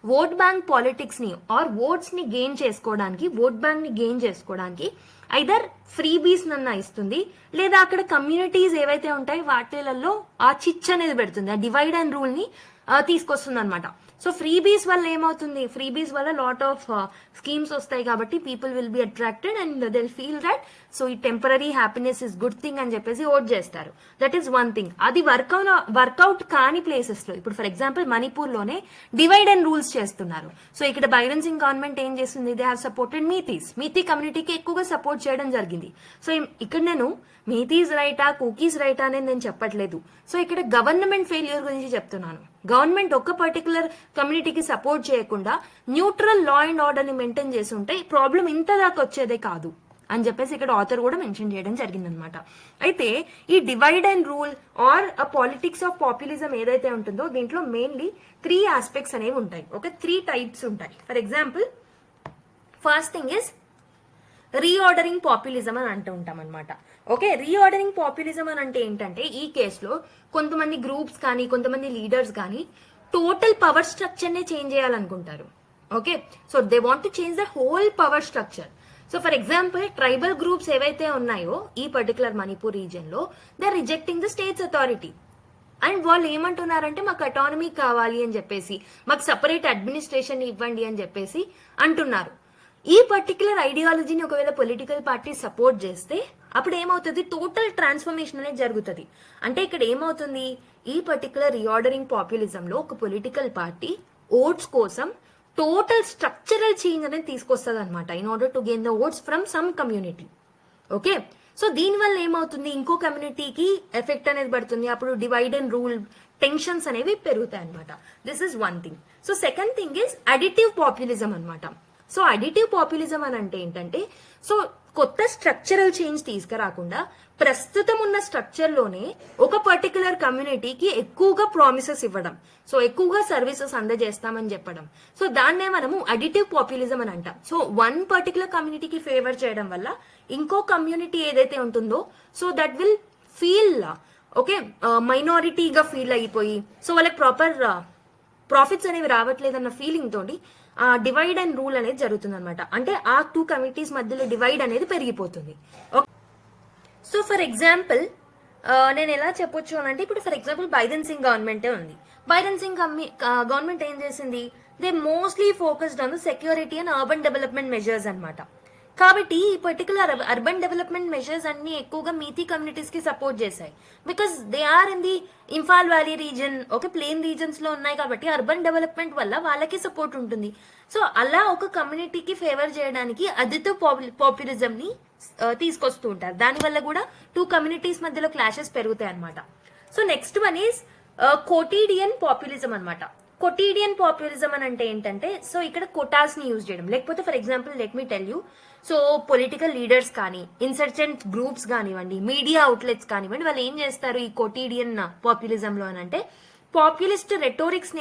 vote bank politics ని ఆర్ ఓట్స్ ని గెయిన్ చేసుకోవడానికి, ఓట్ బ్యాంక్ ని గెయిన్ చేసుకోవడానికి ఐదర్ ఫ్రీబీస్ నన్న ఇస్తుంది, లేదా అక్కడ కమ్యూనిటీస్ ఏవైతే ఉంటాయి వాటిలలో ఆ చిచ్ అనేది పెడుతుంది, ఆ డివైడ్ అండ్ రూల్ ని తీసుకొస్తుంది అనమాట. సో ఫ్రీబీస్ వల్ల ఏమవుతుంది, ఫ్రీబీస్ వల్ల లాట్ ఆఫ్ స్కీమ్స్ వస్తాయి కాబట్టి people will be attracted and they'll feel that so ఈ temporary happiness is good thing అని చెప్పేసి ఓట్ చేస్తారు. That is one thing. అది వర్కౌట్ కాని ప్లేసెస్ లో ఇప్పుడు ఫర్ ఎగ్జాంపుల్ మణిపూర్ లోనే డివైడ్ అండ్ రూల్స్ చేస్తున్నారు. సో ఇక్కడ బైరన్ సింగ్ గవర్నమెంట్ ఏం చేస్తుంది, దే హావ్ సపోర్టెడ్ మీతీ కమ్యూనిటీకి ఎక్కువగా సపోర్ట్ చేయడం జరిగింది. సో ఇక్కడ నేను మీతీస్ రైటా కుకీస్ రైటా అనేది నేను చెప్పట్లేదు. సో ఇక్కడ గవర్నమెంట్ ఫెయిల్యూర్ గురించి చెప్తున్నాను. గవర్నమెంట్ ఒక్క పర్టికులర్ కమ్యూనిటీకి సపోర్ట్ చేయకుండా న్యూట్రల్ లా అండ్ ఆర్డర్ ని మెయింటైన్ చేసి ఉంటే ప్రాబ్లం ఇంత దాకా వచ్చేదే కాదు అని చెప్పేసి ఇక్కడ ఆథర్ కూడా మెన్షన్ చేయడం జరిగిందనమాట. అయితే ఈ divide and rule or a politics of populism ఏదైతే ఉంటుందో దీంట్లో మెయిన్లీ 3 ఆస్పెక్ట్స్ అనేవి ఉంటాయి. ఓకే, 3 టైప్స్ ఉంటాయి. For example first thing is reordering populism అని అంటూ ఉంటాం అనమాట. ఓకే, రీఆర్డరింగ్ పాపులిజం అని అంటే ఏంటంటే ఈ కేసులో కొంతమంది గ్రూప్స్ కానీ కొంతమంది లీడర్స్ కానీ టోటల్ పవర్ స్ట్రక్చర్ నే చేంజ్ చేయాలనుకుంటారు. Okay, so they want to change the whole power structure. So for example tribal groups ఏవైతే ఉన్నాయో ఈ పర్టికులర్ మణిపూర్ రీజియన్ లో they are rejecting the states authority అండ్ వాళ్ళు ఏమంటున్నారంటే మాకు అటానమీ కావాలి అని చెప్పేసి, మాకు సపరేట్ అడ్మినిస్ట్రేషన్ ఇవ్వండి అని చెప్పేసి అంటున్నారు. ఈ పర్టికులర్ ఐడియాలజీని ఒకవేళ పొలిటికల్ పార్టీ సపోర్ట్ చేస్తే అప్పుడు ఏమవుతుంది, టోటల్ ట్రాన్స్ఫర్మేషన్ అనేది జరుగుతుంది. అంటే ఇక్కడ ఏమవుతుంది, ఈ పర్టికులర్ రీఆర్డరింగ్ పాపులిజం లో ఒక పొలిటికల్ పార్టీ ఓట్స్ కోసం టోటల్ స్ట్రక్చరల్ చేంజ్ అనేది తీసుకొస్తుంది అనమాట in order to gain the votes from some community. Okay, so దీనివల్ల ఏమవుతుంది, ఇంకో కమ్యూనిటీకి ఎఫెక్ట్ అనేది పడుతుంది. అప్పుడు డివైడ్ అండ్ రూల్ టెన్షన్స్ అనేవి పెరుగుతాయి అనమాట. This is one thing. So second thing is additive populism అనమాట. సో అడిటివ్ పాపులిజం అని అంటే ఏంటంటే సో కొత్త స్ట్రక్చరల్ చేంజ్ తీసుకురాకుండా ప్రస్తుతం ఉన్న స్ట్రక్చర్ లోనే ఒక పర్టికులర్ కమ్యూనిటీకి ఎక్కువగా ప్రామిసెస్ ఇవ్వడం, సో ఎక్కువగా సర్వీసెస్ అందజేస్తామని చెప్పడం. సో దాన్నే మనము అడిటివ్ పాపులిజం అని అంటాం. సో వన్ పర్టికులర్ కమ్యూనిటీకి ఫేవర్ చేయడం వల్ల ఇంకో కమ్యూనిటీ ఏదైతే ఉంటుందో so that will feel okay మైనారిటీగా ఫీల్ అయిపోయి సో వాళ్ళకి ప్రాఫిట్స్ అనేవి రావట్లేదన్న ఫీలింగ్ తోటి డివైడ్ అండ్ రూల్ అనేది జరుగుతుంది అనమాట. అంటే ఆ 2 కమిటీస్ మధ్యలో డివైడ్ అనేది పెరిగిపోతుంది. సో ఫర్ ఎగ్జాంపుల్ నేను ఎలా చెప్పొచ్చు అని అంటే ఇప్పుడు ఫర్ ఎగ్జాంపుల్ బైరన్ సింగ్ గవర్నమెంటే ఉంది. బైరన్ సింగ్ గవర్నమెంట్ ఏం చేసింది, they mostly focused on the security and urban development measures అనమాట. కాబట్టి ఈ పర్టికులర్ అర్బన్ డెవలప్మెంట్ మెజర్స్ అన్ని ఎక్కువగా మీతీ కమ్యూనిటీస్ కి సపోర్ట్ చేశాయి. Because they are in the Imphal valley region, ఒక ప్లేన్ రీజన్స్ లో ఉన్నాయి కాబట్టి అర్బన్ డెవలప్మెంట్ వల్ల వాళ్ళకి సపోర్ట్ ఉంటుంది. సో అలా ఒక కమ్యూనిటీకి ఫేవర్ చేయడానికి అడిటివ్ పాపులిజం ని తీసుకొస్తూ ఉంటారు. దానివల్ల కూడా 2 కమ్యూనిటీస్ మధ్యలో క్లాషెస్ పెరుగుతాయి అనమాట. So next one is quotidian populism అనమాట. కొటీడియన్ పాపులిజం అని అంటే ఏంటంటే సో ఇక్కడ కోటాస్ ని యూజ్ చేయడం, లేకపోతే for example let me tell you, so political leaders కానీ ఇన్సర్జెంట్ గ్రూప్స్ కానివ్వండి మీడియా అవుట్లెట్స్ కానివ్వండి వాళ్ళు ఏం చేస్తారు ఈ కొటీడియన్ పాపులిజం లో అని అంటే పాపులిస్ట్ రెటోరిక్స్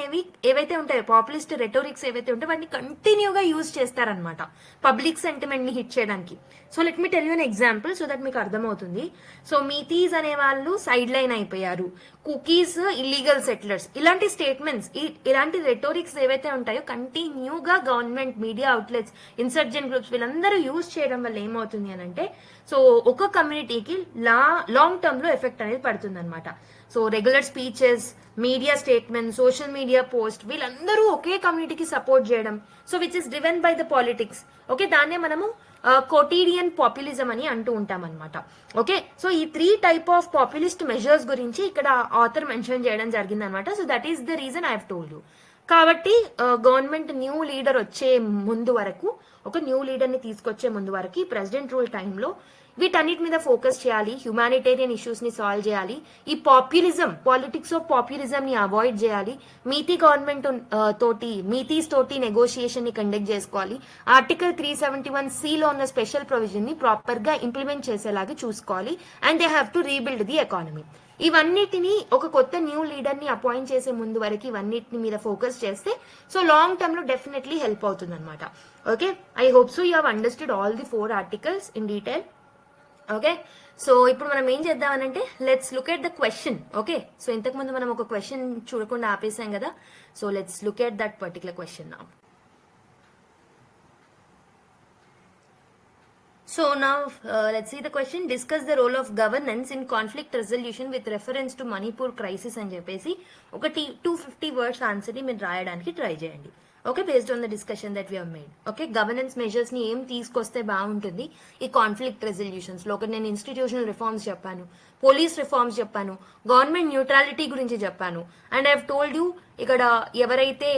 ఏవైతే ఉంటాయో పాపులిస్ట్ రెటోరిక్స్ ఏవైతే ఉంటాయో వాటిని కంటిన్యూగా యూజ్ చేస్తారనమాట పబ్లిక్ సెంటిమెంట్ ని హిట్ చేయడానికి. So let me tell you an example so that మీకు అర్థమవుతుంది. సో మీతీస్ అనే వాళ్ళు సైడ్ లైన్ అయిపోయారు, కుకీస్ ఇల్లీగల్ సెటిలర్స్, ఇలాంటి స్టేట్మెంట్స్ ఇలాంటి రెటోరిక్స్ ఏవైతే ఉంటాయో కంటిన్యూగా government media outlets insurgent groups వీళ్ళందరూ యూజ్ చేయడం వల్ల ఏమవుతుంది అని అంటే సో ఒక కమ్యూనిటీకి లాంగ్ టర్మ్ లో ఎఫెక్ట్ అనేది పడుతుంది అనమాట. So regular speeches, media statement, social media post వీళ్ళందరూ ఒకే కమ్యూనిటీకి సపోర్ట్ చేయడం, so which is driven by the politics. Okay, దాన్నే మనము కోటీడియన్ పాపులిజం అని అంటూ ఉంటాం అనమాట. ఓకే, సో ఈ 3 టైప్ ఆఫ్ పాపులిస్ట్ మెజర్స్ గురించి ఇక్కడ ఆథర్ మెన్షన్ చేయడం జరిగింది అనమాట. So that is the reason I have told you. కాబట్టి గవర్నమెంట్ న్యూ లీడర్ వచ్చే ముందు వరకు, ఒక న్యూ లీడర్ ని తీసుకొచ్చే ముందు వరకు ఈ ప్రెసిడెంట్ రూల్ టైంలో వీటన్నిటి మీద ఫోకస్ చేయాలి, హ్యుమానిటేరియన్ ఇష్యూస్ ని సాల్వ్ చేయాలి, ఈ పాపులిజం పాలిటిక్స్ ఆఫ్ పాపులిజం ని అవాయిడ్ చేయాలి, మీతీ గవర్నమెంట్ మీతీస్ తోటి నెగోషియేషన్ ని కండక్ట్ చేసుకోవాలి, ఆర్టికల్ 371C లో ఉన్న స్పెషల్ ప్రొవిజన్ ని ప్రాపర్ గా ఇంప్లిమెంట్ చేసేలాగా చూసుకోవాలి, and they have to rebuild the economy. ఇవన్నిటిని ఒక కొత్త న్యూ లీడర్ ని అపాయింట్ చేసే ముందు వరకు ఇవన్నిటిని మీద ఫోకస్ చేస్తే సో లాంగ్ టర్మ్ లో డెఫినెట్లీ హెల్ప్ అవుతుంది అనమాట. Okay, I hope so you have understood all the 4 articles in detail. Okay, so ఇప్పుడు మనం ఏం చేద్దామనంటే let's look at the question. Okay, so ఇంతకు ముందు మనం ఒక క్వశ్చన్ చూడకుండా ఆపేసాం కదా, so let's look at that particular question now. So now let's see the question. Discuss the role of governance in conflict resolution with reference to Manipur crisis అని చెప్పేసి ఒక 250 వర్డ్స్ ఆన్సర్ ని మీరు రాయడానికి ట్రై చేయండి. Okay, based on the discussion that we have made. Okay, governance measures ని ఏం తీసుకొస్తే బాగుంటుంది ఈ కాన్ఫ్లిక్ట్ రెజల్యూషన్స్ లో? ఒకటి నేను ఇన్స్టిట్యూషనల్ రిఫార్మ్స్ చెప్పాను, పోలీస్ రిఫార్మ్స్ చెప్పాను, గవర్నమెంట్ న్యూట్రాలిటీ గురించి చెప్పాను, and I have told you ఇక్కడ ఎవరైతే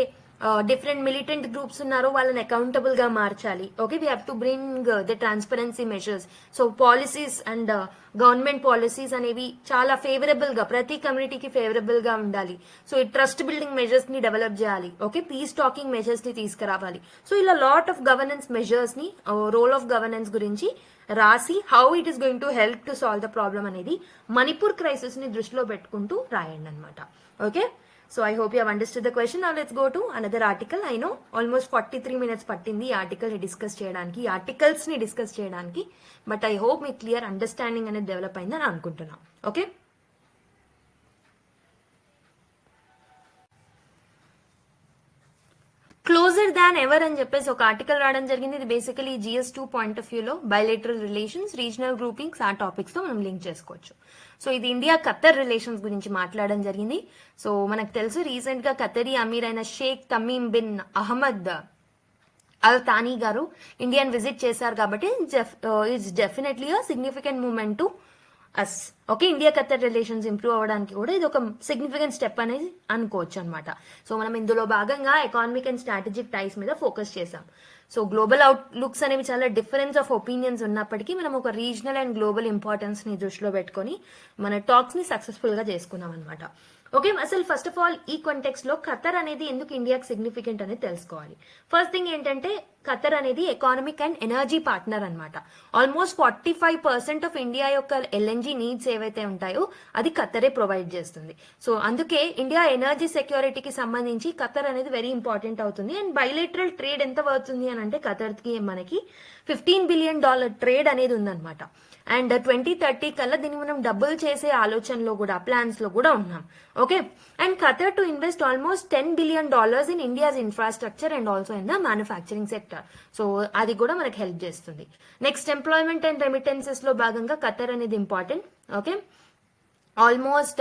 డిఫరెంట్ మిలిటెంట్ గ్రూప్స్ ఉన్నారో వాళ్ళని అకౌంటబుల్ గా మార్చాలి. Okay, we have to bring the transparency measures. So policies and government policies అనేవి చాలా ఫేవరబుల్ గా ప్రతి కమ్యూనిటీకి ఫేవరబుల్ గా ఉండాలి. సో ఈ ట్రస్ట్ బిల్డింగ్ మెజర్స్ ని డెవలప్ చేయాలి. ఓకే, పీస్ టాకింగ్ మెజర్స్ ని తీసుకురావాలి. సో ఇలా లాట్ ఆఫ్ గవర్నెన్స్ మెజర్స్ ని, రోల్ ఆఫ్ గవర్నెన్స్ గురించి రాసి how it is going to help to solve the problem అనేది మణిపూర్ క్రైసిస్ ని దృష్టిలో పెట్టుకుంటూ రాయండి అనమాట. Okay, so I hope you have understood the question. Now let's go to another article. I know almost 43 minutes పట్టింది ఈ ఆర్టికల్ ని డిస్కస్ చేయడానికి, ఈ ఆర్టికల్స్ ని డిస్కస్ చేయడానికి, but I hope me clear understanding అనేది డెవలప్ అయిందని అనుకుంటున్నాను. ఓకే, క్లోజర్ దాన్ ఎవర్ అని చెప్పేసి ఒక ఆర్టికల్ రావడం జరిగింది. ఇది బేసికలీ GS2 పాయింట్ ఆఫ్ వ్యూలో బయలేటరల్ రిలేషన్స్, రీజనల్ గ్రూపింగ్స్ ఆ టాపిక్స్ తో మనం లింక్ చేసుకోవచ్చు. సో ఇది ఇండియా ఖత్తర్ రిలేషన్స్ గురించి మాట్లాడడం జరిగింది. సో మనకు తెలుసు రీసెంట్ గా ఖత్తరీ అమీర్ అయిన Sheikh Tamim bin Ahmad Al Thani గారు ఇండియాని విజిట్ చేశారు కాబట్టి it's definitely a significant moment to us. Okay, India Qatar relations improve అవ్వడానికి కూడా ఇది ఒక సిగ్నిఫికెంట్ స్టెప్ అనేది అనుకోవచ్చు అనమాట. సో మనం ఇందులో భాగంగా ఎకానమిక్ అండ్ స్ట్రాటజిక్ టైస్ మీద ఫోకస్ చేసాం. సో గ్లోబల్ అవుట్లుక్స్ అనేవి చాలా డిఫరెన్స్ ఆఫ్ ఒపీనియన్స్ ఉన్నప్పటికీ మనం ఒక రీజనల్ అండ్ గ్లోబల్ ఇంపార్టెన్స్ ని దృష్టిలో పెట్టుకొని మన టాక్స్ ని సక్సెస్ఫుల్ గా చేసుకున్నాం అనమాట. ఓకే, అసలు ఫస్ట్ ఆఫ్ ఆల్ ఈ కాంటెక్స్ట్ లో ఖత్తర్ అనేది ఎందుకు ఇండియాకి సిగ్నిఫికెంట్ అనేది తెలుసుకోవాలి. ఫస్ట్ థింగ్ ఏంటంటే ఖత్తర్ అనేది ఎకానమిక్ అండ్ ఎనర్జీ పార్ట్నర్ అనమాట. ఆల్మోస్ట్ 45% ఆఫ్ ఇండియా యొక్క LNG నీడ్స్ ఏవైతే ఉంటాయో అది ఖత్తరే ప్రొవైడ్ చేస్తుంది. సో అందుకే ఇండియా ఎనర్జీ సెక్యూరిటీకి సంబంధించి ఖత్తర్ అనేది వెరీ ఇంపార్టెంట్ అవుతుంది. అండ్ బైలేటరల్ ట్రేడ్ ఎంత అవుతుంది అని అంటే ఖత్తర్కి మనకి $15 బిలియన్ ట్రేడ్ అనేది ఉందన్నమాట. అండ్ 2030 కల్లా దీన్ని మనం డబుల్ చేసే ఆలోచనలో కూడా, ప్లాన్స్ లో కూడా ఉన్నాం. Okay, and Khattar to invest almost $10 billion in India's infrastructure and also in the manufacturing sector. So అది కూడా మనకి హెల్ప్ చేస్తుంది. నెక్స్ట్, ఎంప్లాయ్మెంట్ అండ్ రెమిటెన్సెస్ లో భాగంగా ఖత్తర్ అనేది important. Okay, almost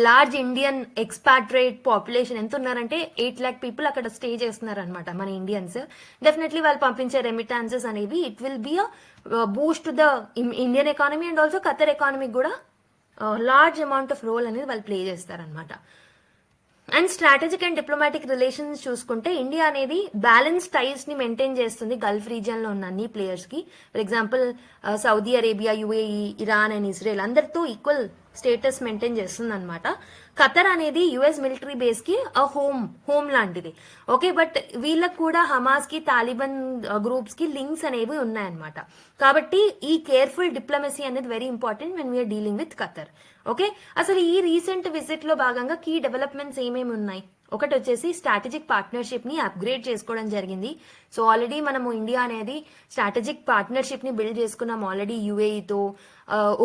large Indian expatriate population ఎంత ఉన్నారంటే 8 lakh పీపుల్ అక్కడ స్టే చేస్తున్నారు అనమాట మన ఇండియన్స్. డెఫినెట్లీ వాళ్ళు పంపించే రెమిటాన్సెస్ అనేవి it will be Boost to the Indian economy and also Khattar economy కూడా లార్జ్ అమౌంట్ ఆఫ్ రోల్ అనేది వాళ్ళు ప్లే చేస్తారనమాట. And strategic and diplomatic relations చూసుకుంటే ఇండియా అనేది బ్యాలెన్స్ టైస్ ని మెయింటైన్ చేస్తుంది గల్ఫ్ రీజియన్ లో ఉన్న అన్ని ప్లేయర్స్ కి. For example Saudi Arabia, UAE, Iran and Israel అందరితో ఈక్వల్ స్టేటస్ మెయింటైన్ చేస్తుంది అనమాట. ఖతర్ అనేది US మిలిటరీ బేస్ కి హోమ్ లాంటిది. ఓకే, బట్ వీళ్ళకి కూడా హమాస్ కి, తాలిబాన్ గ్రూప్స్ కి లింక్స్ అనేవి ఉన్నాయన్నమాట. కాబట్టి ఈ కేర్ఫుల్ డిప్లొమసీ అనేది very important when we are dealing with Qatar. Okay, అసలు ఈ రీసెంట్ విజిట్ లో భాగంగా కీ డెవలప్మెంట్స్ ఏమేమి ఉన్నాయి? ఒకటి వచ్చేసి స్ట్రాటజిక్ పార్ట్నర్షిప్ ని అప్గ్రేడ్ చేసుకోవడం జరిగింది. సో ఆల్రెడీ మనము ఇండియా అనేది స్ట్రాటజిక్ పార్ట్నర్షిప్ ని బిల్డ్ చేసుకున్నాం ఆల్రెడీ UAEతో,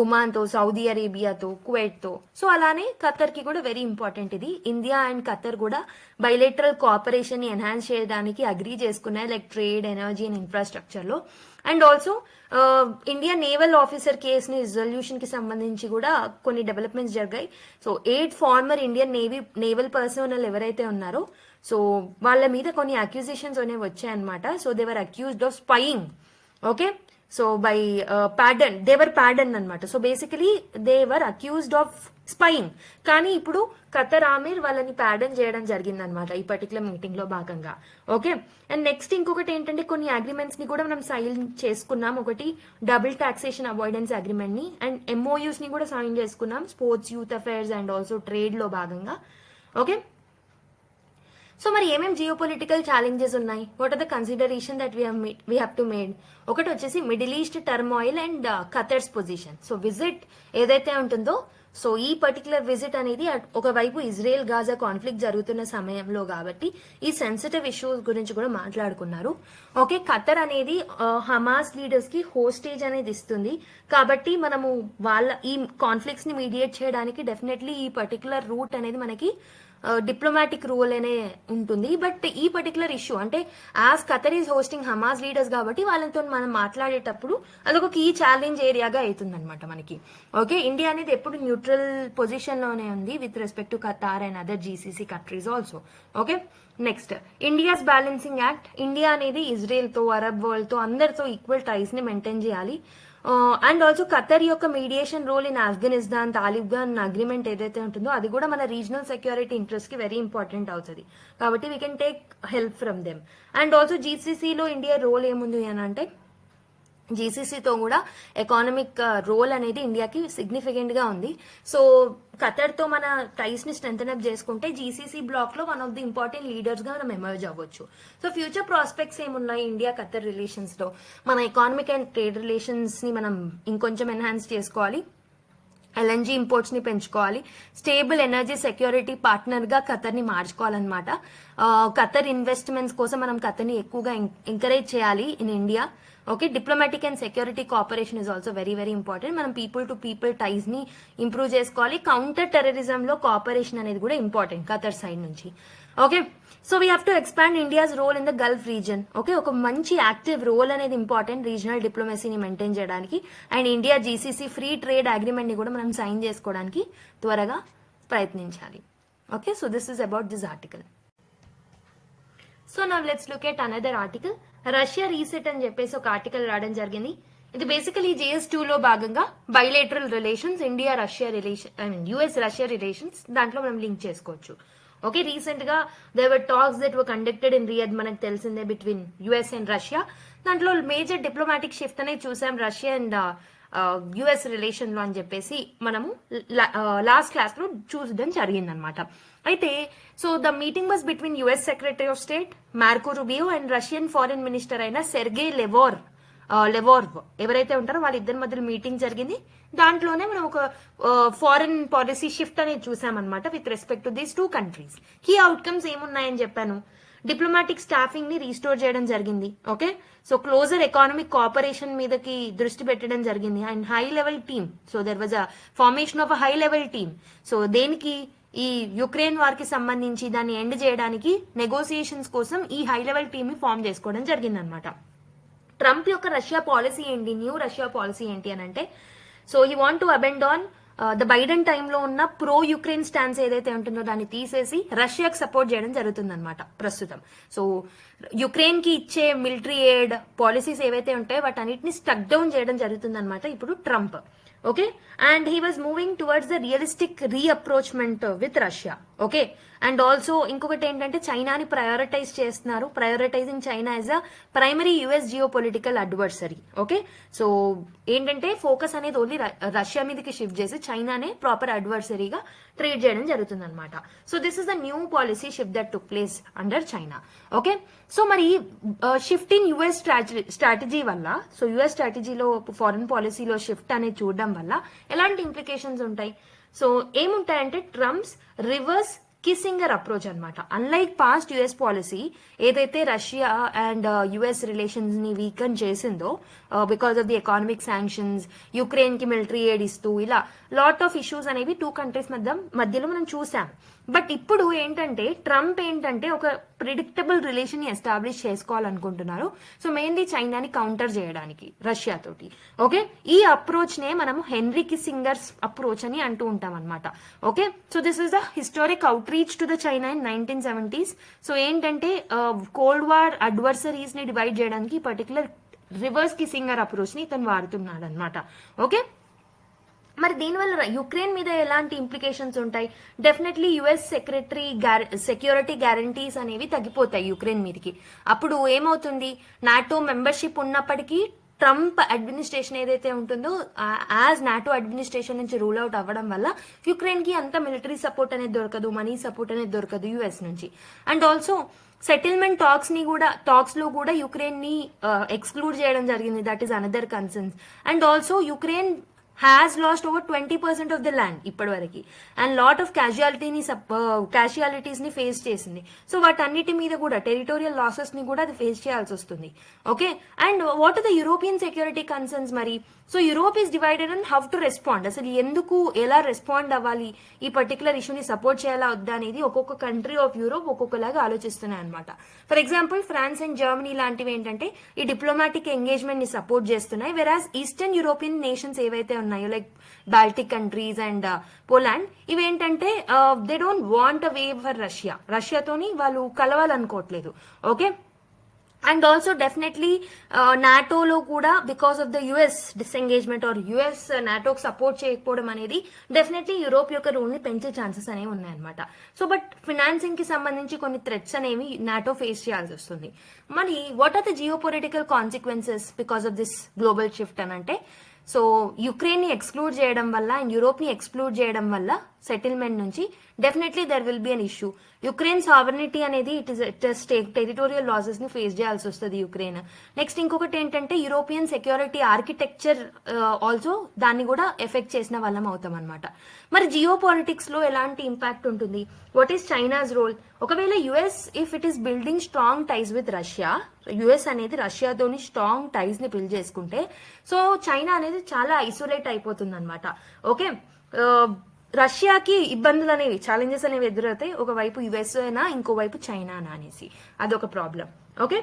ఒమాన్తో, సౌదీ అరేబియాతో, కువైట్తో. సో అలానే ఖతర్ కి కూడా వెరీ ఇంపార్టెంట్ ఇది. ఇండియా అండ్ ఖతర్ కూడా బైలేటరల్ కోఆపరేషన్ ని ఎన్హాన్స్ చేయడానికి అగ్రీ చేసుకున్నాయి, like trade, energy and infrastructure లో. And also Indian naval officer case ని రిజల్యూషన్ కి సంబంధించి కూడా కొన్ని డెవలప్మెంట్స్ జరిగాయి. So 8 former Indian naval personnel ఎవరైతే ఉన్నారో సో వాళ్ళ మీద కొన్ని అక్యూజేషన్స్ అనేవి వచ్చాయన్నమాట. So they were accused of spying. Okay, so by they were pardoned అనమాట. So basically they were accused of spying. కానీ ఇప్పుడు ఖతర్ ఆమీర్ వాళ్ళని ప్యాడన్ చేయడం జరిగిందనమాట ఈ పర్టికులర్ మీటింగ్ లో భాగంగా. ఓకే, అండ్ నెక్స్ట్ ఇంకొకటి ఏంటంటే కొన్ని అగ్రిమెంట్స్ ని కూడా మనం సైన్ చేసుకున్నాం. ఒకటి డబుల్ టాక్సేషన్ అవాయిడెన్స్ అగ్రిమెంట్ ని, అండ్ MOUs ని కూడా సైన్ చేసుకున్నాం sports, youth affairs and also trade లో భాగంగా. ఓకే, సో మరి ఏమేమి జియో పొలిటికల్ ఛాలెంజెస్ ఉన్నాయి? What are the consideration that we have to made? ఒకటి వచ్చేసి middle east turmoil and ఖతర్స్ position. So visit ఏదైతే ఉంటుందో, సో ఈ పర్టికులర్ విజిట్ అనేది ఒకవైపు ఇజ్రాయెల్ గాజా కాన్ఫ్లిక్ట్ జరుగుతున్న సమయంలో కాబట్టి ఈ సెన్సిటివ్ ఇష్యూస్ గురించి కూడా మాట్లాడుకున్నారు. ఓకే, ఖతర్ అనేది హమాస్ లీడర్స్ కి హోస్టేజ్ అనేది ఇస్తుంది కాబట్టి మనము వాళ్ళ ఈ కాన్ఫ్లిక్ట్స్ ని మీడియేట్ చేయడానికి డెఫినెట్లీ ఈ పర్టికులర్ రూట్ అనేది మనకి డిప్లొమాటిక్ రోల్ అనే ఉంటుంది. బట్ ఈ పర్టికులర్ ఇష్యూ అంటే as Qatar is hosting Hamas leaders కాబట్టి వాళ్ళతో మనం మాట్లాడేటప్పుడు అదొక కీ ఛాలెంజ్ ఏరియాగా అవుతుంది అనమాట మనకి. ఓకే, ఇండియా అనేది ఎప్పుడు న్యూట్రల్ పొజిషన్ లోనే ఉంది with respect to Qatar and other GCC countries also. Okay, next India's balancing act. India అనేది ఇజ్రాయెల్ తో, అరబ్ వరల్డ్ తో అందరితో ఈక్వల్ టైస్ ని మెయింటైన్ చేయాలి. అండ్ ఆల్సో ఖతర్ యొక్క mediation role in Afghanistan Taliban agreement ఏదైతే ఉంటుందో అది కూడా మన రీజనల్ సెక్యూరిటీ ఇంట్రెస్ట్ కి వెరీ ఇంపార్టెంట్ అవుతుంది. కాబట్టి we can take help from them. And also జీసీసీలో ఇండియా రోల్ ఏముంది అని అంటే జీసీసీతో కూడా ఎకానమిక్ రోల్ అనేది ఇండియాకి సిగ్నిఫికెంట్ గా ఉంది. సో ఖతర్ తో మన టైస్ ని స్ట్రెంథన్ అప్ చేసుకుంటే జీసీసీ బ్లాక్ లో one of the important leaders గా మనం ఎమర్జ్ అవ్వచ్చు. సో ఫ్యూచర్ ప్రాస్పెక్ట్స్ ఏమున్నాయి ఇండియా ఖతర్ రిలేషన్స్ లో? మన ఎకానమిక్ అండ్ ట్రేడ్ రిలేషన్స్ ని మనం ఇంకొంచెం ఎన్హాన్స్ చేసుకోవాలి. ఎల్ఎన్జీ ఇంపోర్ట్స్ ని పెంచుకోవాలి. స్టేబుల్ ఎనర్జీ సెక్యూరిటీ పార్ట్నర్ గా ఖతర్ ని మార్చుకోవాలన్నమాట. ఖతర్ ఇన్వెస్ట్మెంట్స్ కోసం మనం ఖతర్ ని ఎక్కువగా ఎంకరేజ్ చేయాలి in India. Okay, diplomatic and security cooperation is also very very important. మనం పీపుల్ టు పీపుల్ టైస్ ని ఇంప్రూవ్ చేసుకోవాలి. కౌంటర్ టెర్రరిజం లో కోఆపరేషన్ అనేది కూడా ఇంపార్టెంట్ ఖతర్ సైడ్ నుంచి. Okay, so we have to expand India's role in the Gulf region. Okay, ఒక మంచి యాక్టివ్ రోల్ అనేది ఇంపార్టెంట్ రీజనల్ డిప్లొమసీని మెయింటైన్ చేయడానికి. And India GCC free trade agreement ని కూడా మనం సైన్ చేసుకోవడానికి త్వరగా ప్రయత్నించాలి. Okay, so this is about this article. So now let's look at another article. Russia reset అని చెప్పేసి ఒక ఆర్టికల్ రావడం జరిగింది. ఇది బేసికలీ JS2 లో భాగంగా bilateral relations, India Russia relation, I mean US Russia relations, దాంట్లో మనం లింక్ చేసుకోవచ్చు. ఓకే, రీసెంట్ గా they were talks that were conducted in Riyadh, మనకు తెలిసిందే, బిట్వీన్ US అండ్ రష్యా. దాంట్లో మేజర్ డిప్లొమాటిక్ షిఫ్ట్ అనేది చూసాం రష్యా అండ్ US రిలేషన్ లో అని చెప్పేసి మనము లాస్ట్ క్లాస్ లో చూడడం జరిగిందనమాట. అయితే so the meeting was between US secretary of state Marco Rubio and Russian foreign minister అయిన సెర్గే లెవోర్వ్ ఎవరైతే ఉంటారో వాళ్ళిద్దరి మధ్యలో మీటింగ్ జరిగింది. దాంట్లోనే మనం ఒక ఫారిన్ పాలసీ షిఫ్ట్ అనేది చూసామన్నమాట with respect to these two countries. Key outcomes ఏమున్నాయని చెప్పాను. డిప్లొమాటిక్ స్టాఫింగ్ ని రీస్టోర్ చేయడం జరిగింది. Okay, so closer economic cooperation మీదకి దృష్టి పెట్టడం జరిగింది. And high level team, so there was a formation of a high level team. So దేనికి, ఈ యుక్రెయిన్ వార్ కి సంబంధించి దాన్ని ఎండ్ చేయడానికి నెగోసియేషన్స్ కోసం ఈ హై లెవెల్ టీమ్ ని ఫామ్ చేసుకోవడం జరిగింది అనమాట. ట్రంప్ యొక్క రష్యా పాలసీ ఏంటి, న్యూ రష్యా పాలసీ ఏంటి అని అంటే, so he want to abandon the Biden టైంలో ఉన్న ప్రో యుక్రెయిన్ స్టాన్స్ ఏదైతే ఉంటుందో దాన్ని తీసేసి రష్యాకి సపోర్ట్ చేయడం జరుగుతుందన్నమాట ప్రస్తుతం. సో యుక్రెయిన్ కి ఇచ్చే మిలిటరీ ఎయిడ్ పాలసీస్ ఏవైతే ఉంటాయో వాటన్నిటిని స్టక్ డౌన్ చేయడం జరుగుతుందన్నమాట ఇప్పుడు Trump. Okay, and he was moving towards the realistic rapprochement with Russia. Okay, and also ఇంకొకటి ఏంటంటే చైనాని ప్రయారిటైజ్ చేస్తున్నారు. Prioritising China as a primary US geopolitical adversary. Okay, so ఏంటంటే ఫోకస్ అనేది ఓన్లీ రష్యా మీదకి షిఫ్ట్ చేసి చైనానే ప్రాపర్ అడ్వర్సరీగా ట్రీట్ చేయడం జరుగుతుంది అనమాట. So this is the new policy shift that took place under China. Okay, so మరి షిఫ్ట్ ఇన్ US స్ట్రాటజీ వల్ల, సో US స్ట్రాటజీలో ఫారెన్ పాలసీలో షిఫ్ట్ అనేది చూడడం వల్ల ఎలాంటి ఇంప్లికేషన్స్ ఉంటాయి? సో ఏముంటాయంటే ట్రంప్స్ రివర్స్ కిస్సింగర్ అప్రోచ్ అనమాట. అన్లైక్ పాస్ట్ US పాలసీ ఏదైతే రష్యా అండ్ US రిలేషన్స్ ని వీకన్ చేసిందో because of the economic sanctions, Ukraine కి మిలిటరీ ఎయిడ్ ఇస్తూ ఇలా లాట్ ఆఫ్ ఇష్యూస్ అనేవి టూ కంట్రీస్ మధ్యలో మనం చూసాం. బట్ ఇప్పుడు ఏంటంటే ట్రంప్ ఏంటంటే ఒక ప్రిడిక్టబుల్ రిలేషన్ ని ఎస్టాబ్లిష్ చేసుకోవాలనుకుంటున్నారు. సో మెయిన్లీ చైనాని కౌంటర్ చేయడానికి రష్యా తోటి. ఓకే, ఈ అప్రోచ్ నే మనం హెన్రీ కిస్సింగర్స్ అప్రోచ్ అని అంటూ ఉంటాం అనమాట. Okay, so this is the historic out reach to the China in 1970s. So ఏంటంటే కోల్డ్ వార్ అడ్వర్సరీస్ ని డివైడ్ చేయడానికి పర్టికులర్ రివర్స్ కిస్సింగర్ అప్రోచ్ ని ఇతను వాడుతున్నాడు అనమాట. ఓకే, మరి దీనివల్ల యుక్రెయిన్ మీద ఎలాంటి ఇంప్లికేషన్స్ ఉంటాయి? డెఫినెట్లీ US సెక్యూరిటీ గ్యారంటీస్ అనేవి తగ్గిపోతాయి యుక్రెయిన్ మీదకి. అప్పుడు ఏమవుతుంది, నాటో మెంబర్షిప్ ఉన్నప్పటికీ ట్రంప్ అడ్మినిస్ట్రేషన్ ఏదైతే ఉంటుందో యాజ్ నాటో అడ్మినిస్ట్రేషన్ నుంచి రూల్ అవుట్ అవ్వడం వల్ల యుక్రెయిన్ కి అంత మిలిటరీ సపోర్ట్ అనేది దొరకదు, మనీ సపోర్ట్ అనేది దొరకదు US నుంచి. అండ్ ఆల్సో సెటిల్మెంట్ టాక్స్ లో కూడా యుక్రెయిన్ ని ఎక్స్క్లూడ్ చేయడం జరిగింది. That is another concerns. And also Ukraine has lost over 20% of the land ఇప్పటివరకు, అండ్ లాట్ ఆఫ్ క్యాజువాలిటీస్ ని ఫేస్ చేసింది. సో వాటన్నిటి మీద కూడా టెరిటోరియల్ లాసెస్ ని కూడా అది ఫేస్ చేయాల్సి వస్తుంది. Okay, and what are the European security concerns మరి? So Europe is divided and how to respond, అసలు ఎందుకు ఎలా రెస్పాండ్ అవ్వాలి, ఈ పర్టికులర్ ఇష్యూని సపోర్ట్ చేయాలా వద్దా అనేది ఒక్కొక్క కంట్రీ ఆఫ్ యూరోప్ ఒక్కొక్కలాగా ఆలోచిస్తున్నాయి అనమాట. For example France and Germany లాంటివి ఏంటంటే ఈ డిప్లొమాటిక్ ఎంగేజ్మెంట్ ని సపోర్ట్ చేస్తున్నాయి, వెరాజ్ ఈస్టర్న్ యూరోపియన్ నేషన్స్ ఏవైతే ఉన్నాయో like Baltic countries and Poland, ఇవేంటంటే they don't want a way for రష్యాతోని వాళ్ళు కలవాలనుకోవట్లేదు. ఓకే, అండ్ ఆల్సో డెఫినెట్లీ నాటోలో కూడా because of the US disengagement or US నాటోకి సపోర్ట్ చేయకపోవడం అనేది డెఫినెట్లీ యూరోప్ యొక్క రూల్ ని పెంచే ఛాన్సెస్ అనేవి ఉన్నాయన్నమాట. సో బట్ ఫినాన్సింగ్ కి సంబంధించి కొన్ని థ్రెట్స్ అనేవి నాటో ఫేస్ చేయాల్సి వస్తుంది. మరి what are the geopolitical consequences because of this global shift అని అంటే, సో యుక్రెయిన్ ని ఎక్స్క్లూడ్ చేయడం వల్ల అండ్ యూరోప్ ని ఎక్స్క్లూడ్ చేయడం వల్ల సెటిల్మెంట్ నుంచి definitely there will be an issue. Ukraine sovereignty అనేది ఇట్ ఇస్ టెరిటోరియల్ లాసెస్ ని ఫేస్ చేయాల్సి వస్తుంది యుక్రెయిన్. నెక్స్ట్ ఇంకొకటి ఏంటంటే యురోపియన్ సెక్యూరిటీ ఆర్కిటెక్చర్ ఆల్సో దాన్ని కూడా ఎఫెక్ట్ చేసిన వాళ్ళం అవుతాం అనమాట. మరి జియో పాలిటిక్స్ లో ఎలాంటి ఇంపాక్ట్ ఉంటుంది? What is China's role? ఒకవేళ US if it is building strong ties with Russia, US అనేది రష్యాతోని స్ట్రాంగ్ టైస్ ని బిల్డ్ చేసుకుంటే సో చైనా అనేది చాలా ఐసోలేట్ అయిపోతుంది అనమాట. ఓకే, రష్యాకి ఇబ్బందులు అనేవి ఛాలెంజెస్ అనేవి ఎదురవుతాయి, ఒకవైపు యుఎస్ అయినా ఇంకోవైపు చైనా అనేసి అదొక problem. Okay,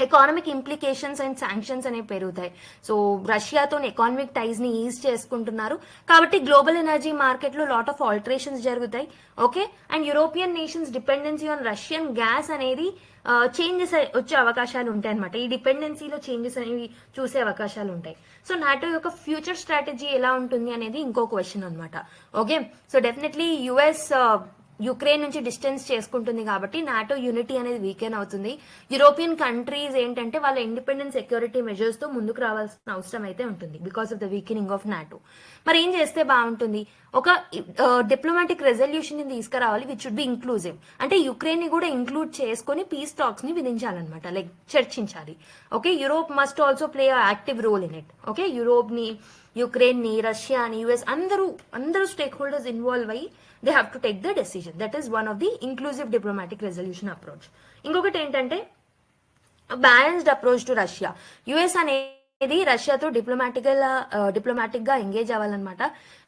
economic implications and sanctions అనేవి పెరుగుతాయి. సో రష్యాతో ఎకానమిక్ టైస్ ని ఈజ్ చేసుకుంటున్నారు కాబట్టి గ్లోబల్ ఎనర్జీ మార్కెట్ లో లాట్ ఆఫ్ ఆల్టరేషన్స్ జరుగుతాయి. Okay, and European nations dependency on Russian gas అనేది చేంజెస్ వచ్చే అవకాశాలు ఉంటాయి అనమాట. ఈ డిపెండెన్సీలో చేంజెస్ అనేవి చూసే అవకాశాలు ఉంటాయి. సో నాటో యొక్క ఫ్యూచర్ స్ట్రాటజీ ఎలా ఉంటుంది అనేది ఇంకో క్వశ్చన్ అనమాట. Okay, so definitely US Ukraine నుంచి డిస్టెన్స్ చేసుకుంటుంది కాబట్టి నాటో యూనిటీ అనేది వీకెన్ అవుతుంది. యూరోపియన్ కంట్రీస్ ఏంటంటే వాళ్ళ ఇండిపెండెంట్ సెక్యూరిటీ మెజర్స్ తో ముందుకు రావాల్సిన అవసరం అయితే ఉంటుంది because of the weakening of NATO. మరి ఏం చేస్తే బాగుంటుంది? ఒక డిప్లొమాటిక్ రెజల్యూషన్ ని తీసుకురావాలి విచ్ షుడ్ బి ఇంక్లూజివ్, అంటే యుక్రెయిన్ ని కూడా ఇంక్లూడ్ చేసుకుని పీస్ టాక్స్ ని విధించాలన్నమాట, లైక్ చర్చించాలి. Okay, Europe must also play active role in it. Okay, Europe ని, యుక్రెయిన్ ని, రష్యా ని, యుఎస్ అందరూ స్టేక్ హోల్డర్స్ ఇన్వాల్వ్ అయ్యి they have to take the decision. That is one of the inclusive diplomatic resolution approach. ఇంకొకటి ఏంటంటే balanced approach to Russia. US అనేది రష్యాతో డిప్లొమాటిక్ గా ఎంగేజ్ అవ్వాలన్నమాట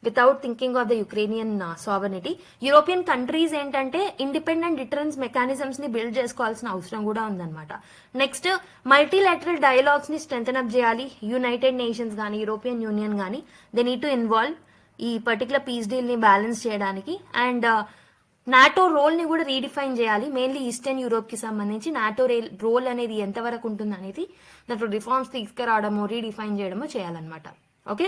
without thinking of the Ukrainian sovereignty. European countries ఏంటంటే ఇండిపెండెంట్ డిటరెన్స్ మెకానిజమ్స్ ని బిల్డ్ చేసుకోవాల్సిన అవసరం కూడా ఉందన్నమాట. నెక్స్ట్ మల్టీలాటరల్ డైలాగ్స్ ని స్ట్రెంథన్ అప్ చేయాలి. యునైటెడ్ నేషన్స్ కానీ యూరోపియన్ యూనియన్ కానీ దే నీడ్ టు ఇన్వాల్వ్ ఈ పర్టికులర్ పీస్ డీల్ ని బ్యాలెన్స్ చేయడానికి. అండ్ నాటో రోల్ ని కూడా రీడిఫైన్ చేయాలి. మెయిన్లీ ఈస్టర్న్ యూరోప్ కి సంబంధించి నాటో రోల్ అనేది ఎంతవరకు ఉంటుంది అనేది దాంట్లో రిఫార్మ్స్ తీసుకురావడమో రీడిఫైన్ చేయడమో చేయాలన్నమాట. ఓకే,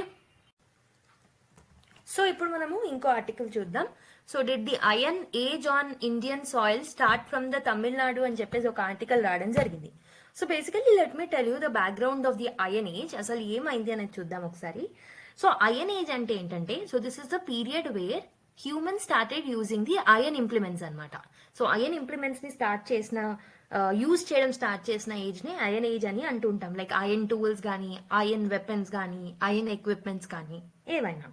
సో ఇప్పుడు మనము ఇంకో ఆర్టికల్ చూద్దాం. So did the iron age on Indian soil start from the Tamil Nadu అని చెప్పేసి ఒక ఆర్టికల్ రావడం జరిగింది. So basically let me tell you the background of the iron age. అసలు ఏమైంది అనేది చూద్దాం ఒకసారి. సో ఐరన్ ఏజ్ అంటే ఏంటంటే, so this is the period where human started using the iron implements అనమాట. సో ఐరన్ ఇంప్లిమెంట్స్ ని యూజ్ చేయడం స్టార్ట్ చేసిన ఏజ్ ని ఐరన్ ఏజ్ అని అంటూ ఉంటాం. లైక్ ఐరన్ టూల్స్ కానీ, ఐరన్ వెపన్స్ కానీ, ఐరన్ ఎక్విప్మెంట్స్ కానీ ఏవైనా.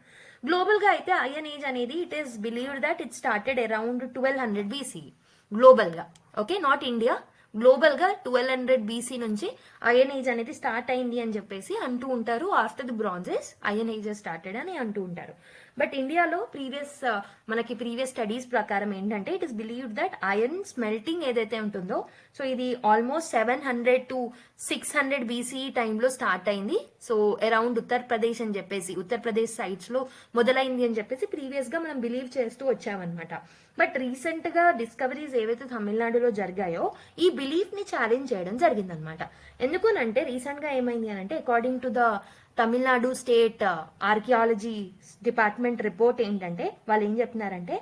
గ్లోబల్ గా అయితే ఐరన్ ఏజ్ అనేది it is believed that it started around 1200 BC global గా. ఓకే, నాట్ ఇండియా, గ్లోబల్ గా 1200 BC నుంచి ఐరన్ ఏజ్ అనేది స్టార్ట్ అయింది అని చెప్పేసి అంటూ ఉంటారు. After the bronzes iron age started అని అంటూ ఉంటారు. బట్ ఇండియాలో మనకి ప్రీవియస్ స్టడీస్ ప్రకారం ఏంటంటే it is believed that iron smelting ఏదైతే ఉంటుందో సో ఇది ఆల్మోస్ట్ 700 to 600 BC టైంలో స్టార్ట్ అయింది. సో అరౌండ్ ఉత్తరప్రదేశ్ సైట్స్ లో మొదలైంది అని చెప్పేసి ప్రీవియస్ గా మనం బిలీవ్ చేస్తూ వచ్చామన్నమాట. బట్ రీసెంట్ గా డిస్కవరీస్ ఏవైతే తమిళనాడులో జరిగాయో ఈ బిలీఫ్ ని ఛాలెంజ్ చేయడం జరిగిందనమాట. ఎందుకనంటే రీసెంట్ గా ఏమైంది అని అంటే according to the Tamil Nadu state archaeology department report ఏంటంటే వాళ్ళు ఏం చెప్తున్నారంటే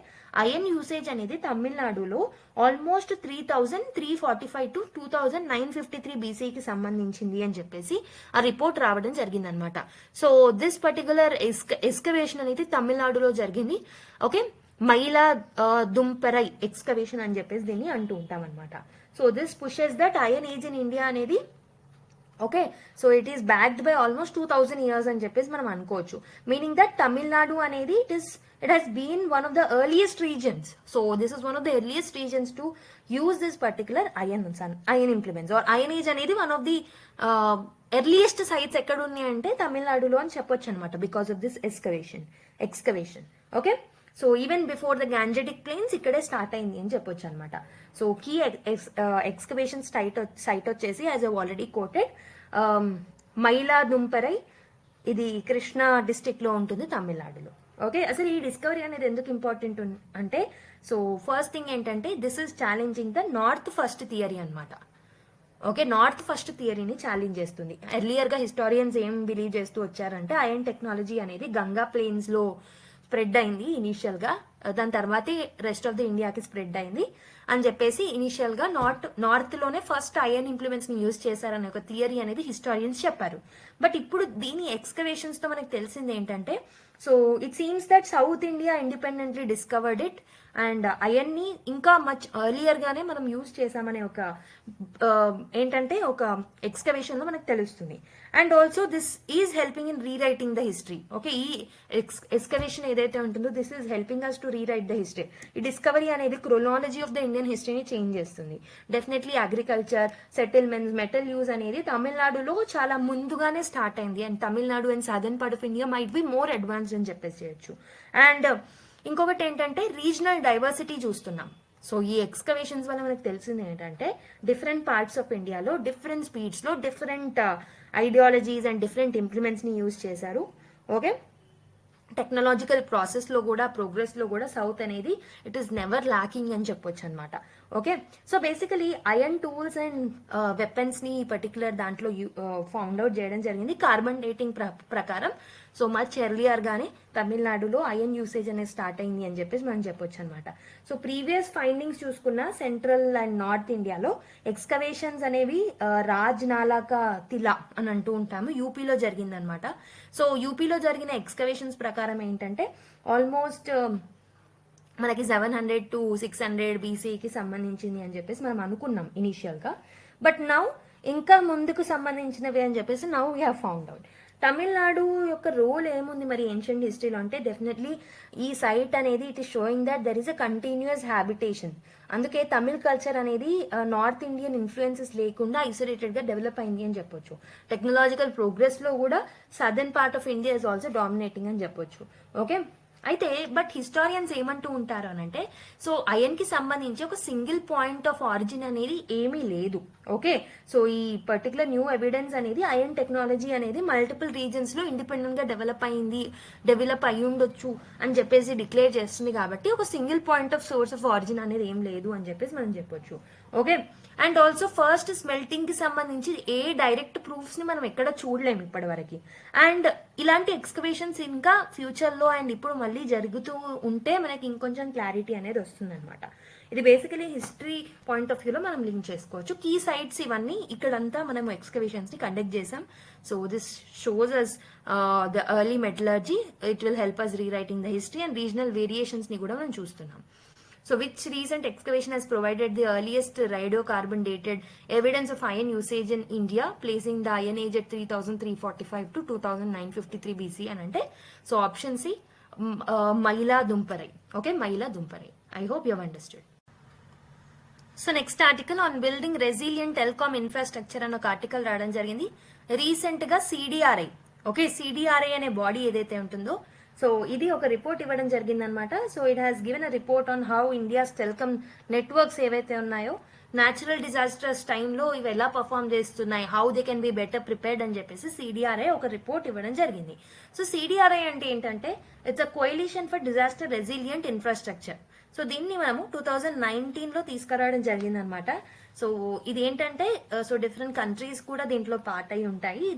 ఐరన్ యూసేజ్ అనేది తమిళనాడులో ఆల్మోస్ట్ 3345 to 2953 BC కి సంబంధించింది అని చెప్పేసి ఆ రిపోర్ట్ రావడం జరిగిందనమాట. సో దిస్ పర్టికులర్ ఎక్స్కవేషన్ అనేది తమిళనాడులో జరిగింది. ఓకే, మైలా దుంపెరై ఎక్స్కవేషన్ అని చెప్పేసి దీన్ని అంటూ ఉంటాం అనమాట. So this pushes that iron age in India అనేది okay, so it is backed by almost 2000 years అని చెప్పేసి మనం అనుకోవచ్చు. మీనింగ్ దట్ తమిళనాడు అనేది it has been one of the earliest regions. So this is one of the earliest regions to use this particular iron implements or iron age అనేది one of the earliest sites ఎక్కడ ఉన్నాయి అంటే తమిళనాడులో అని చెప్పొచ్చు అనమాట, because of this excavation. Okay, so even before the Gangetic plains ఇక్కడే స్టార్ట్ అయింది అని చెప్పొచ్చు అనమాట. సో కీ ఎక్స్కవేషన్ సైట్ వచ్చేసి as I already quoted Mayiladumparai, ఇది కృష్ణా డిస్ట్రిక్ట్ లో ఉంటుంది తమిళనాడులో. ఓకే, అసలు ఈ డిస్కవరీ అనేది ఎందుకు ఇంపార్టెంట్ అంటే, సో ఫస్ట్ థింగ్ ఏంటంటే this is challenging the north first theory అనమాట. ఓకే, నార్త్ ఫస్ట్ థియరీని ఛాలెంజ్ చేస్తుంది. ఎర్లియర్ గా హిస్టారియన్స్ ఏం బిలీవ్ చేస్తూ వచ్చారంటే ఐరన్ టెక్నాలజీ అనేది గంగా ప్లేన్స్ లో స్ప్రెడ్ అయింది ఇనీషియల్ గా, దాని తర్వాతే రెస్ట్ ఆఫ్ ద ఇండియాకి స్ప్రెడ్ అయింది అని చెప్పేసి ఇనీషియల్ గా నార్త్ లోనే ఫస్ట్ ఐరన్ ఇంప్లిమెంట్స్ ని యూజ్ చేశారనే ఒక థియరీ అనేది హిస్టారియన్స్ చెప్పారు. బట్ ఇప్పుడు దీని ఎక్స్కవేషన్స్ తో మనకు తెలిసింది ఏంటంటే, so it seems that south India independently discovered it and iron ని ఇంకా మచ్ ఎర్లియర్ గానే మనం యూజ్ చేసామనే ఒక ఏంటంటే ఒక ఎక్స్కవేషన్ లో మనకు తెలుస్తుంది. And also this is helping in rewriting the history. Okay, ఈ ఎక్స్కవేషన్ ఏదైతే ఉంటుందో this is helping us to rewrite the history. ఈ డిస్కవరీ అనేది chronology of the Indian హిస్టరీని change చేస్తుంది. Definitely agriculture, settlements, metal use అనేది తమిళనాడులో చాలా ముందుగానే స్టార్ట్ అయింది and Tamil Nadu and southern part of India might be more advanced అని చెప్పేసి చేయొచ్చు. అండ్ ఇంకొకటి ఏంటంటే రీజనల్ డైవర్సిటీ చూస్తున్నాం. సో ఈ ఎక్స్కవేషన్స్ వల్ల మనకు తెలిసింది ఏంటంటే డిఫరెంట్ పార్ట్స్ ఆఫ్ ఇండియాలో డిఫరెంట్ స్పీడ్స్ లో different ideologies and different implements ని యూజ్ చేశారు. ఓకే, టెక్నాలజికల్ ప్రాసెస్ లో కూడా ప్రోగ్రెస్ లో కూడా సౌత్ అనేది ఇట్ ఈస్ నెవర్ ల్యాకింగ్ అని చెప్పొచ్చు అనమాట. Okay, so basically iron tools and weapons ని పర్టికులర్ దాంట్లో ఫౌండ్ అవుట్ చేయడం జరిగింది కార్బన్ డేటింగ్ ప్రకారం. సో మచ్ ఎర్లియర్ గానే తమిళనాడులో ఐరన్ యూసేజ్ అనేది స్టార్ట్ అయింది అని చెప్పేసి మనం చెప్పొచ్చు అనమాట. సో ప్రీవియస్ ఫైండింగ్స్ చూసుకున్న సెంట్రల్ అండ్ నార్త్ ఇండియాలో ఎక్స్కవేషన్స్ అనేవి రాజ్నాలాకా తిలా అని అంటూ ఉంటాము, యూపీలో జరిగిందనమాట. సో యూపీలో జరిగిన ఎక్స్కవేషన్స్ ప్రకారం ఏంటంటే ఆల్మోస్ట్ మనకి 700 to 600 బీసీకి సంబంధించింది అని చెప్పేసి మనం అనుకున్నాం ఇనీషియల్ గా. బట్ నౌ ఇంకా ముందుకు సంబంధించినవి అని చెప్పేసి now we have found out. Tamil Nadu యొక్క రోల్ ఏముంది మరి ఏన్షియంట్ హిస్టరీలో అంటే డెఫినెట్లీ ఈ సైట్ అనేది it is showing that there is a continuous habitation. అందుకే తమిళ్ కల్చర్ అనేది నార్త్ ఇండియన్ ఇన్ఫ్లుయెన్సెస్ లేకుండా ఐసోలేటెడ్ గా డెవలప్ అయింది అని చెప్పొచ్చు. టెక్నాలజికల్ ప్రోగ్రెస్ లో కూడా southern part of India is also dominating అని చెప్పొచ్చు. ఓకే, అయితే బట్ హిస్టారియన్స్ ఏమంటూ ఉంటారు అని అంటే, సో ఐరన్ కి సంబంధించి ఒక సింగిల్ పాయింట్ ఆఫ్ ఆరిజిన్ అనేది ఏమీ లేదు. ఓకే, సో ఈ పర్టికులర్ న్యూ ఎవిడెన్స్ అనేది ఐరన్ టెక్నాలజీ అనేది మల్టిపుల్ రీజన్స్ లో ఇండిపెండెంట్ గా డెవలప్ అయి ఉండొచ్చు అని చెప్పేసి డిక్లేర్ చేస్తుంది. కాబట్టి ఒక single point of swords of origin అనేది ఏం లేదు అని చెప్పేసి మనం చెప్పొచ్చు. Okay, and also first smelting కి సంబంధించి ఏ డైరెక్ట్ ప్రూఫ్స్ ని మనం ఎక్కడ చూడలేము ఇప్పటి వరకు. అండ్ ఇలాంటి ఎక్స్కవేషన్స్ ఇంకా ఫ్యూచర్ లో అండ్ ఇప్పుడు మళ్ళీ జరుగుతూ ఉంటే మనకి ఇంకొంచెం క్లారిటీ అనేది వస్తుంది అనమాట. ఇది బేసికలీ హిస్టరీ పాయింట్ ఆఫ్ వ్యూలో మనం లింక్ చేసుకోవచ్చు. కీ సైట్స్ ఇవన్నీ ఇక్కడంతా మనం ఎక్స్కవేషన్స్ ని కండక్ట్ చేసాం. So this shows us the early metallurgy, it will help us rewriting the history and regional variations ని కూడా మనం చూస్తున్నాం. So which recent excavation has provided the earliest radiocarbon dated evidence of iron usage in India, placing the iron age at 3345 to 2953 BC అని అంటే, so option C Mayiladumparai. Okay, Mayiladumparai. I hope you have understood. So next article on building resilient telecom infrastructure అని ఒక ఆర్టికల్ రావడం జరిగింది. రీసెంట్ గా సిడిఆర్ఐ, ఓకే, సిడిఆర్ఐ అనే బాడీ ఏదైతే ఉంటుందో సో ఇది ఒక రిపోర్ట్ ఇవ్వడం జరిగిందనమాట. So it has given a report on how India's telecom networks ఏవైతే ఉన్నాయో న్యాచురల్ డిజాస్టర్స్ టైంలో ఇవి ఎలా పర్ఫామ్ చేస్తున్నాయి, how they can be better prepared అని చెప్పేసి సిడిఆర్ఐ ఒక రిపోర్ట్ ఇవ్వడం జరిగింది. సో సిడిఆర్ఐ అంటే ఏంటంటే it's a coalition for disaster resilient infrastructure. So దీన్ని మనము 2019 లో తీసుకురావడం జరిగింది అనమాట. సో ఇది ఏంటంటే సో డిఫరెంట్ కంట్రీస్ కూడా దీంట్లో పార్ట్ అయి ఉంటాయి.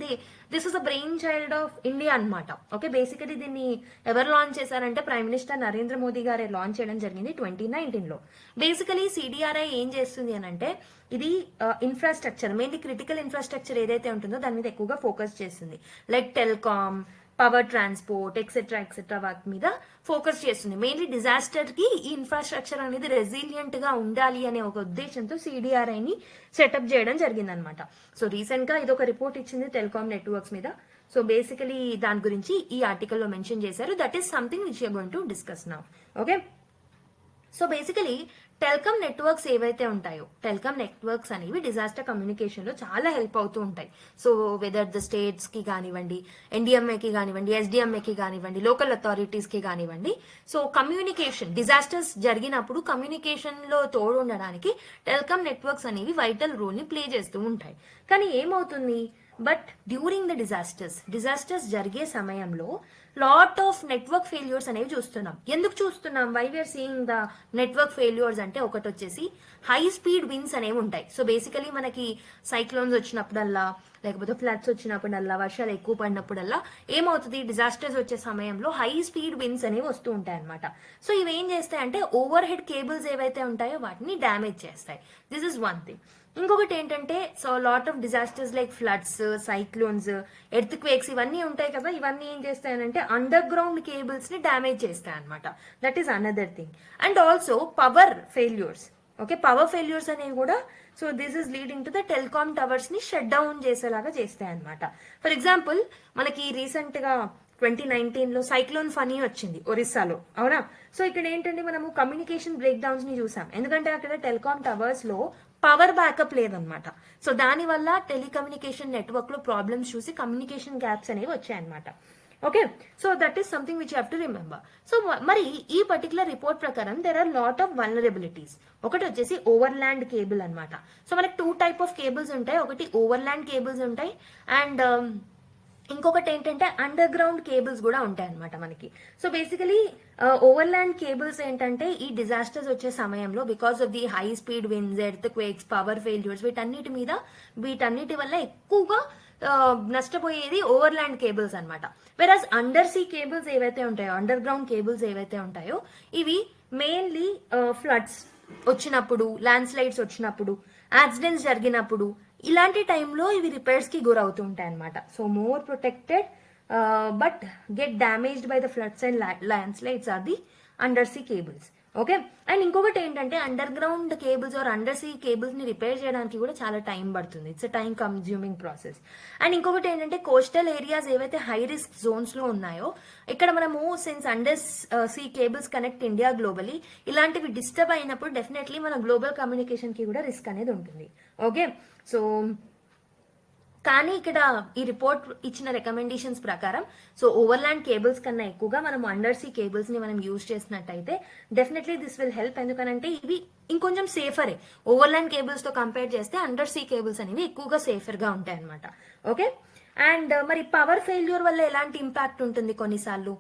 This is a brain child of India అనమాట. ఓకే, బేసికలీ దీన్ని ఎవరు లాంచ్ చేశారంటే ప్రైమ్ మినిస్టర్ నరేంద్ర మోదీ గారే లాంచ్ చేయడం జరిగింది 2019 లో. బేసికలీ సిడిఆర్ఐ ఏం చేస్తుంది అని అంటే ఇది ఇన్ఫ్రాస్ట్రక్చర్, మెయిన్లీ క్రిటికల్ ఇన్ఫ్రాస్ట్రక్చర్ ఏదైతే ఉంటుందో దాని మీద ఎక్కువగా ఫోకస్ చేస్తుంది. Like telecom, power transport etcetera వాటి మీద ఫోకస్ చేస్తుంది. మెయిన్లీ డిజాస్టర్ కి ఈ ఇన్ఫ్రాస్ట్రక్చర్ అనేది రెసిలియంట్ గా ఉండాలి అనే ఒక ఉద్దేశంతో CDRI ని సెటప్ చేయడం జరిగిందనమాట. సో రీసెంట్ గా ఇది ఒక రిపోర్ట్ ఇచ్చింది టెలికాం నెట్వర్క్స్ మీద. సో బేసికలీ దాని గురించి ఈ ఆర్టికల్లో మెన్షన్ చేశారు. That is something which you're going to discuss now. Okay, so basically telecom networks ఏవైతే ఉంటాయో, టెలికాం నెట్వర్క్స్ అనేవి డిజాస్టర్ కమ్యూనికేషన్ లో చాలా హెల్ప్ అవుతూ ఉంటాయి. సో వెదర్ ద స్టేట్స్ కి కానివ్వండి, NDMA కి కానివ్వండి, SDMA కి కానివ్వండి, లోకల్ అథారిటీస్ కి కానివ్వండి. సో కమ్యూనికేషన్ డిజాస్టర్స్ జరిగినప్పుడు కమ్యూనికేషన్ లో తోడు ఉండడానికి టెలికాం నెట్వర్క్స్ అనేవి వైటల్ రోల్ ని ప్లే చేస్తూ ఉంటాయి. కానీ ఏమవుతుంది, బట్ డ్యూరింగ్ ద డిజాస్టర్స్ జరిగే సమయంలో లాట్ ఆఫ్ నెట్వర్క్ ఫెయిల్యూర్స్ అనేవి చూస్తున్నాం. ఎందుకు చూస్తున్నాం, why we are seeing the network failures అంటే ఒకటి వచ్చేసి హై స్పీడ్ విన్స్ అనేవి ఉంటాయి. సో బేసికలీ మనకి సైక్లోన్స్ వచ్చినప్పుడల్లా, లేకపోతే ఫ్లడ్స్ వచ్చినప్పుడల్లా, వర్షాలు ఎక్కువ పడినప్పుడల్లా ఏమవుతుంది, డిజాస్టర్స్ వచ్చే సమయంలో హై స్పీడ్ విన్స్ అనేవి వస్తూ ఉంటాయి అనమాట. సో ఇవి ఏం చేస్తాయంటే ఓవర్ హెడ్ కేబుల్స్ ఏవైతే ఉంటాయో వాటిని డ్యామేజ్ చేస్తాయి. This is one thing. ఇంకొకటి ఏంటంటే, so lot of disasters like floods, cyclones, earth quakes ఇవన్నీ ఉంటాయి కదా, ఇవన్నీ ఏం చేస్తాయనంటే అండర్ గ్రౌండ్ కేబుల్స్ ని డ్యామేజ్ చేస్తాయి అనమాట. That is another thing. And also power failures. Okay, power failures అనేవి కూడా, so this is leading to the telecom towers ని షట్ డౌన్ చేసేలాగా చేస్తాయి అనమాట. ఫర్ ఎగ్జాంపుల్ మనకి రీసెంట్ గా 2019 లో సైక్లోన్ ఫనీ వచ్చింది ఒరిస్సాలో, అవునా? సో ఇక్కడ ఏంటంటే మనము కమ్యూనికేషన్ బ్రేక్ డౌన్స్ ని చూసాం. ఎందుకంటే అక్కడ టెలికాం టవర్స్ లో పవర్ బ్యాకప్ లేదనమాట. సో దానివల్ల టెలికమ్యూనికేషన్ నెట్వర్క్ లో ప్రాబ్లమ్స్ చూసి కమ్యూనికేషన్ గ్యాప్స్ అనేవి వచ్చాయన్నమాట. Okay, so that is something which have to remember. So మరి ఈ పర్టికులర్ రిపోర్ట్ ప్రకారం there are lot of vulnerabilities. ఒకటి వచ్చేసి ఓవర్లాండ్ కేబుల్ అనమాట. సో మనకి 2 టైప్ ఆఫ్ కేబుల్స్ ఉంటాయి. ఒకటి ఓవర్లాండ్ కేబుల్స్ ఉంటాయి, అండ్ ఇంకొకటి ఏంటంటే అండర్ గ్రౌండ్ కేబుల్స్ కూడా ఉంటాయి అనమాట మనకి. సో బేసికలీ ఓవర్లాండ్ కేబుల్స్ ఏంటంటే ఈ డిజాస్టర్స్ వచ్చే సమయంలో because of the high speed winds, earth quakes, power failures, వీటన్నిటి వల్ల ఎక్కువగా నష్టపోయేది ఓవర్లాండ్ కేబుల్స్ అనమాట. వెరాజ్ అండర్ సీ కేబుల్స్ ఏవైతే ఉంటాయో, అండర్ గ్రౌండ్ కేబుల్స్ ఏవైతే ఉంటాయో, ఇవి మెయిన్లీ ఫ్లడ్స్ వచ్చినప్పుడు, ల్యాండ్ స్లైడ్స్ వచ్చినప్పుడు, యాక్సిడెంట్స్ జరిగినప్పుడు, ఇలాంటి టైంలో ఇవి రిపేర్స్ కి గురవుతూ ఉంటాయి అనమాట. So more protected but get damaged by the floods and landslides are the undersea cables. Okay, and ఇంకొకటి ఏంటంటే underground cables or undersea cables ని రిపేర్ చేయడానికి కూడా చాలా టైం పడుతుంది. It's a time consuming process. And ఇంకొకటి ఏంటంటే కోస్టల్ ఏరియాస్ ఏవైతే హై రిస్క్ జోన్స్ లో ఉన్నాయో, ఇక్కడ మనము since under see cables connect India globally, ఇలాంటివి డిస్టర్బ్ అయినప్పుడు డెఫినెట్లీ మన గ్లోబల్ కమ్యూనికేషన్ కి కూడా రిస్క్ అనేది ఉంటుంది. ఓకే, సో కానీ ఇక్కడ ఈ రిపోర్ట్ ఇచ్చిన రికమెండేషన్స్ ప్రకారం సో ఓవర్లాండ్ కేబుల్స్ కన్నా ఎక్కువగా మనం అండర్ సీ కేబుల్స్ ని మనం యూజ్ చేసినట్టయితే డెఫినెట్లీ దిస్ విల్ హెల్ప్. ఎందుకనంటే ఇవి ఇంకొంచెం సేఫరే. ఓవర్లాండ్ కేబుల్స్ తో కంపేర్ చేస్తే అండర్ సీ కేబుల్స్ అనేవి ఎక్కువగా సేఫర్ గా ఉంటాయి అనమాట. ఓకే, అండ్ మరి పవర్ ఫెయిల్యూర్ వల్ల ఎలాంటి ఇంపాక్ట్ ఉంటుంది కొన్నిసార్లు.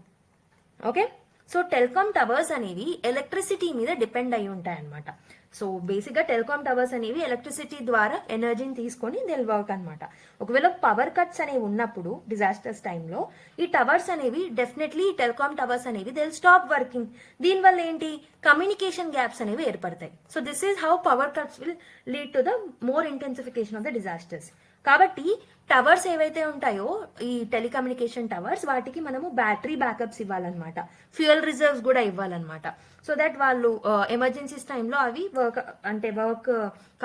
ఓకే, సో టెలికాం టవర్స్ అనేవి ఎలక్ట్రిసిటీ మీద డిపెండ్ అయి ఉంటాయి అనమాట. సో బేసిక్ గా టెలికాం టవర్స్ అనేవి ఎలక్ట్రిసిటీ ద్వారా ఎనర్జీని తీసుకొని దిల్ వర్క్ అనమాట. ఒకవేళ పవర్ కట్స్ అనేవి ఉన్నప్పుడు డిజాస్టర్స్ టైంలో ఈ టవర్స్ అనేవి డెఫినెట్లీ టెలికాం టవర్స్ అనేవి దిల్ స్టాప్ వర్కింగ్. దీనివల్ల ఏంటి, కమ్యూనికేషన్ గ్యాప్స్ అనేవి ఏర్పడతాయి. So this is how power cuts will lead to the more intensification of the disasters. కాబట్టి టవర్స్ ఏవైతే ఉంటాయో ఈ టెలికమ్యూనికేషన్ టవర్స్, వాటికి మనము బ్యాటరీ బ్యాకప్స్ ఇవ్వాలన్నమాట, ఫ్యూయల్ రిజర్వ్స్ కూడా ఇవ్వాలన్నమాట. సో దట్ వాళ్ళు ఎమర్జెన్సీస్ టైంలో అవి వర్క్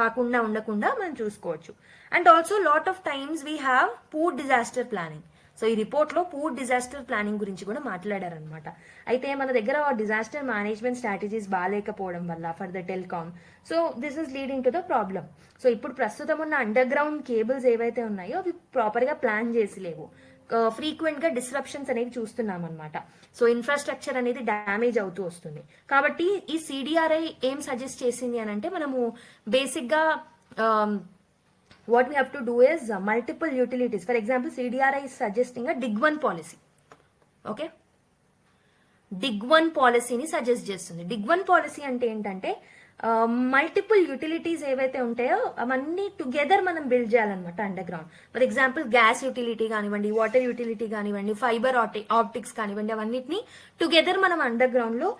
కాకుండా ఉండకుండా మనం చూసుకోవచ్చు. And also lot of times we have poor disaster planning. So ఈ రిపోర్ట్ లో పూర్ డిజాస్టర్ ప్లానింగ్ గురించి కూడా మాట్లాడారనమాట. అయితే మన దగ్గర డిజాస్టర్ మేనేజ్మెంట్ స్ట్రాటజీస్ బాగాలేకపోవడం వల్ల for the telecom, so this is leading to the problem. So ఇప్పుడు ప్రస్తుతం ఉన్న అండర్ గ్రౌండ్ కేబుల్స్ ఏవైతే ఉన్నాయో అవి ప్రాపర్ గా ప్లాన్ చేసి లేవు. ఫ్రీక్వెంట్ గా డిస్రప్షన్స్ అనేవి చూస్తున్నాం అనమాట. సో ఇన్ఫ్రాస్ట్రక్చర్ అనేది డ్యామేజ్ అవుతూ వస్తుంది. కాబట్టి ఈ CDRI ఏం సజెస్ట్ చేసింది అని అంటే, మనము బేసిక్ గా what we have to do is multiple utilities. For example, CDRI is suggesting a dig one policy. Okay, dig one policy ni suggest చేస్తుంది. dig one policy అంటే ఏంటంటే మల్టిపుల్ యూటిలిటీస్ ఏవైతే ఉంటాయో అవన్నీ టుగెదర్ మనం బిల్డ్ చేయాలన్నమాట under ground. For example gas utility కానివ్వండి, వాటర్ యూటిలిటీ కానివ్వండి, ఫైబర్ ఆప్టిక్స్ కానివ్వండి, అవన్నిటిని టుగెదర్ మనం అండర్ గ్రౌండ్ లో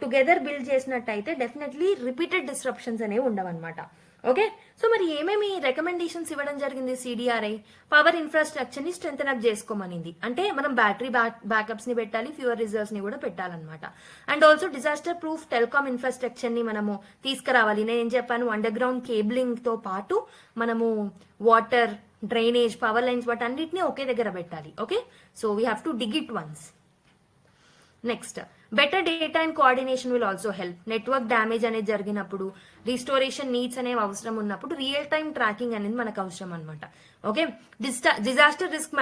టుగెదర్ బిల్డ్ చేసినట్టయితే డెఫినెట్లీ రిపీటెడ్ డిస్రప్షన్స్ అనేవి ఉండవన్నమాట. ఓకే, సో మరి ఏమేమి రికమెండేషన్స్ ఇవ్వడం జరిగింది సిడిఆర్ఐ? పవర్ ఇన్ఫ్రాస్ట్రక్చర్ ని స్ట్రెంగ్ అప్ చేసుకోమనింది. అంటే మనం బ్యాటరీ బ్యాకప్స్ ని పెట్టాలి, ఫ్యూయర్ రిజర్వ్స్ ని కూడా పెట్టాలన్నమాట. And also disaster proof telecom infrastructure ని మనము తీసుకురావాలి. నేను ఏం చెప్పాను, అండర్ గ్రౌండ్ కేబులింగ్ తో పాటు మనము వాటర్, డ్రైనేజ్, పవర్ లైన్స్ వాటన్నిటిని ఒకే దగ్గర పెట్టాలి. Okay, so we have to dig it once. Next, better data and coordination will also help. Network damage అనేది జరిగినప్పుడు, రీస్టోరేషన్ నీడ్స్ అనేవి అవసరం ఉన్నప్పుడు రియల్ టైమ్ ట్రాకింగ్ అనేది మనకు అవసరం అనమాట. ఓకే, డిజాస్టర్ రిస్క్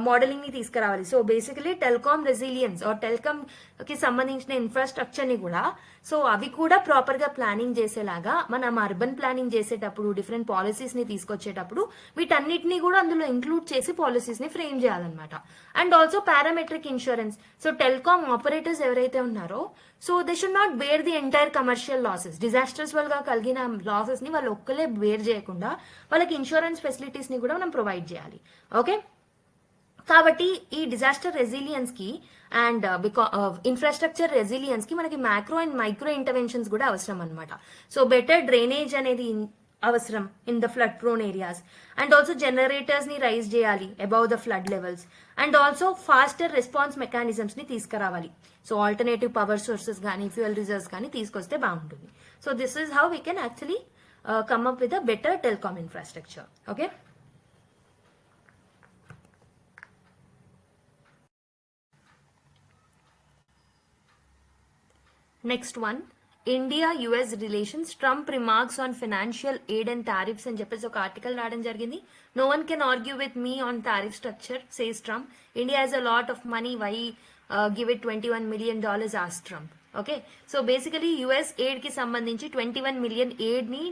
మోడలింగ్ ని తీసుకురావాలి. So basically telecom resilience or telecom కి సంబంధించిన ఇన్ఫ్రాస్ట్రక్చర్ ని కూడా, సో అవి కూడా ప్రాపర్ గా ప్లానింగ్ చేసేలాగా మనం అర్బన్ ప్లానింగ్ చేసేటప్పుడు, డిఫరెంట్ పాలసీస్ ని తీసుకొచ్చేటప్పుడు వీటన్నిటిని కూడా అందులో ఇంక్లూడ్ చేసి పాలసీస్ ని ఫ్రేమ్ చేయాలన్నమాట. And also parametric insurance. So telecom operators ఎవరైతే ఉన్నారో, so they should not bear the entire commercial losses. Disasters వల్ల కలిగిన లాసెస్ ని వాళ్ళు ఒక్కలే బేర్ చేయకుండా వాళ్ళకి ఇన్సూరెన్స్ ఫెసిలిటీస్ ని కూడా మనం ప్రొవైడ్ చేయాలి. ఓకే, కాబట్టి ఈ డిజాస్టర్ రెసిలియన్స్ కి అండ్ ఇన్ఫ్రాస్ట్రక్చర్ రెసిలియన్స్ కి మనకి మ్యాక్రో అండ్ మైక్రో ఇంటర్వెన్షన్స్ కూడా అవసరం అనమాట. సో బెటర్ డ్రైనేజ్ అనేది అవసరం in the flood prone areas. And also generators ని రైజ్ చేయాలి above the flood levels. And also faster response mechanisms ని తీసుకురావాలి. సో ఆల్టర్నేటివ్ పవర్ సోర్సెస్ కానీ, ఫ్యూయల్ రిజర్వ్స్ కానీ తీసుకొస్తే బాగుంటుంది. So this is how we can actually come up with a better telecom infrastructure. Okay, next one, India US relations, Trump remarks on financial aid and tariffs అని చెప్పేసి ఒక ఆర్టికల్ రావడం జరిగింది. No one can argue with me on tariff structure, says Trump. India has a lot of money, why give it $21 million ఆస్ Trump. Okay, so basically US aid కి సంబంధించి 21 million ఎయిడ్ ని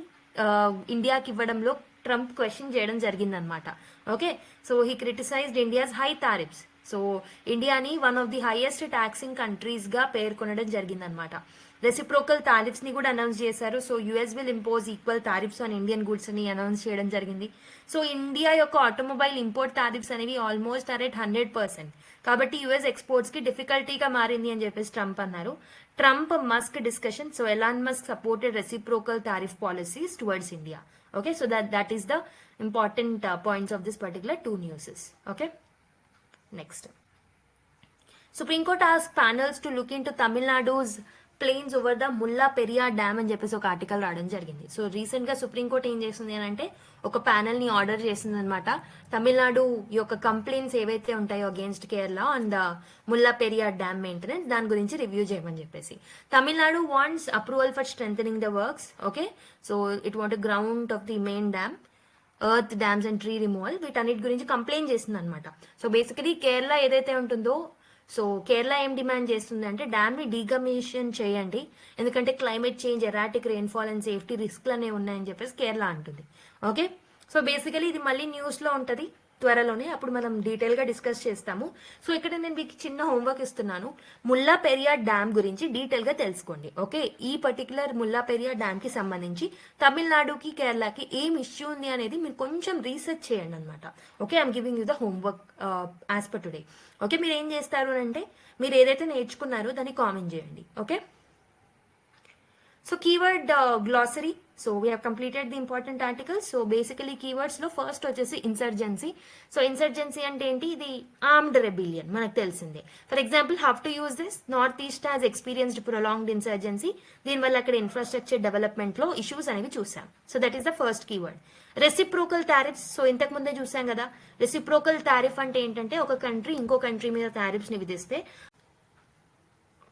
ఇండియాకి ఇవ్వడంలో ట్రంప్ క్వశ్చన్ చేయడం జరిగిందనమాట. Okay, so he criticised India's high tariffs. So ఇండియాని one of the highest taxing countries గా పేర్కొనడం జరిగిందనమాట. రెసిప్రోకల్ టారిఫ్స్ ని కూడా అనౌన్స్ చేశారు. So US will impose equal tariffs on Indian goods అని అనౌన్స్ చేయడం జరిగింది. సో ఇండియా యొక్క ఆటోమొబైల్ ఇంపోర్ట్ టారిఫ్స్ అనేవి ఆల్మోస్ట్ ఆర్ ఎట్ 100%. కాబట్టి యుఎస్ ఎక్స్పోర్ట్స్ కి డిఫికల్టీగా మారింది అని చెప్పేసి ట్రంప్ అన్నారు. Trump Musk discussion. So Elon Musk supported reciprocal tariff policies towards India. Okay, so that is the important points of this particular two newses. Okay, next, Supreme Court asked panels to look into Tamil Nadu's plans over the Mullah Periyar dam అని చెప్పేసి ఒక ఆర్టికల్ రావడం జరిగింది. సో రీసెంట్ గా సుప్రీంకోర్టు ఏం చేస్తుంది అని అంటే ఒక ప్యానల్ ని ఆర్డర్ చేసింది అనమాట. తమిళనాడు యొక్క కంప్లైంట్స్ ఏవైతే ఉంటాయో against Kerala and Mulla Periyar dam maintenance, దాని గురించి రివ్యూ చేయమని చెప్పేసి. Tamil Nadu wants approval for strengthening the works. Okay, so it want ground of the main dam, earth dams and tree removal, వీటన్నిటి గురించి కంప్లైంట్ చేస్తుంది అనమాట. సో బేసికలీ కేరళ ఏదైతే ఉంటుందో, సో కేరళ ఏం డిమాండ్ చేస్తుంది అంటే డ్యామ్ ని డీకమిషన్ చేయండి, ఎందుకంటే climate change, erratic rainfall and safety రిస్క్లు అనేవి ఉన్నాయని చెప్పేసి కేరళ అంటుంది. ఓకే, సో బేసికలీ ఇది మళ్ళీ న్యూస్ లో ఉంటది త్వరలోనే, అప్పుడు మనం డీటెయిల్ గా డిస్కస్ చేస్తాము. సో ఇక్కడ నేను మీకు చిన్న హోంవర్క్ ఇస్తున్నాను. ముల్లా పెరియార్ డ్యామ్ గురించి డీటెయిల్ గా తెలుసుకోండి. ఓకే, ఈ పర్టికులర్ ముల్లా పెరియార్ డ్యామ్ కి సంబంధించి తమిళనాడుకి కేరళకి ఏం ఇష్యూ ఉంది అనేది మీరు కొంచెం రీసెర్చ్ చేయండి అనమాట. Okay, I'm giving you the homework as per today. Okay, మీరు ఏం చేస్తారు అంటే మీరు ఏదైతే నేర్చుకున్నారో దాన్ని కామెంట్ చేయండి. Okay, so keyword glossary. So we have completed the important articles. So basically keywords లో ఫస్ట్ వచ్చేసి ఇన్సర్జెన్సీ. సో ఇన్సర్జెన్సీ అంటే ఏంటి? ఇది ఆర్మ్డ్ రెబిలియన్, మనకు తెలిసిందే. For example, how to use this? North east has experienced prolonged insurgency. దీనివల్ల అక్కడ ఇన్ఫ్రాస్ట్రక్చర్ డెవలప్మెంట్ లో ఇష్యూస్ అనేవి చూసాం. So that is the first keyword. Reciprocal tariffs. So ఇంతకు ముందే చూసాం కదా. రెసిప్రోకల్ టారిఫ్ అంటే ఏంటంటే ఒక కంట్రీ ఇంకో కంట్రీ మీద టారిఫ్స్ ని విధిస్తే,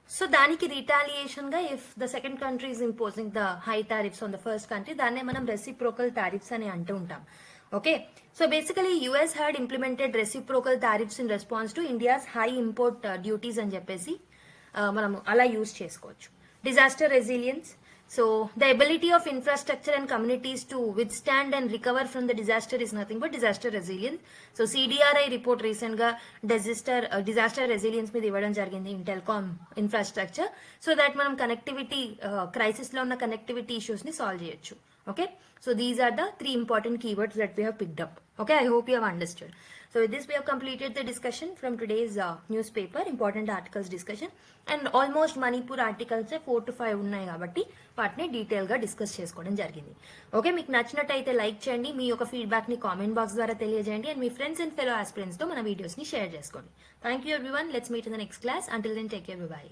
సో దానికి రిటాలియేషన్ గా if the second country is imposing the high tariffs on the first country, దాన్నే మనం రెసిప్రోకల్ టారిఫ్స్ అని అంటూ ఉంటాం. Okay, so basically US had implemented reciprocal tariffs in response to India's high import duties అని చెప్పేసి మనం అలా యూజ్ చేసుకోవచ్చు. Disaster resilience. So the ability of infrastructure and communities to withstand and recover from the disaster is nothing but disaster resilience. So CDRI report recent ga disaster resilience మీద ఇవ్వడం జరిగింది in telecom infrastructure, so that మనం connectivity crisis లో ఉన్న connectivity issues ని solve చేయొచ్చు. Okay, so these are the 3 important keywords that we have picked up. Okay, I hope you have understood. So with this we have completed the discussion from today's newspaper, important articles discussion, and almost Manipur articles 4 to 5 ఉన్నాయి కాబట్టి వాటిని డీటెయిల్గా డిస్కస్ చేసుకోవడం జరిగింది. ఓకే, మీకు నచ్చినట్టయితే లైక్ చేయండి, మీ యొక్క ఫీడ్బ్యాక్ని కామెంట్ బాక్స్ ద్వారా తెలియజేయండి, అండ్ మీ ఫ్రెండ్స్ అండ్ ఫెలో ఆస్పిరెంట్స్తో మన వీడియోస్ని షేర్ చేసుకోండి. Thank you everyone, let's meet in the next class. Until then take care, by.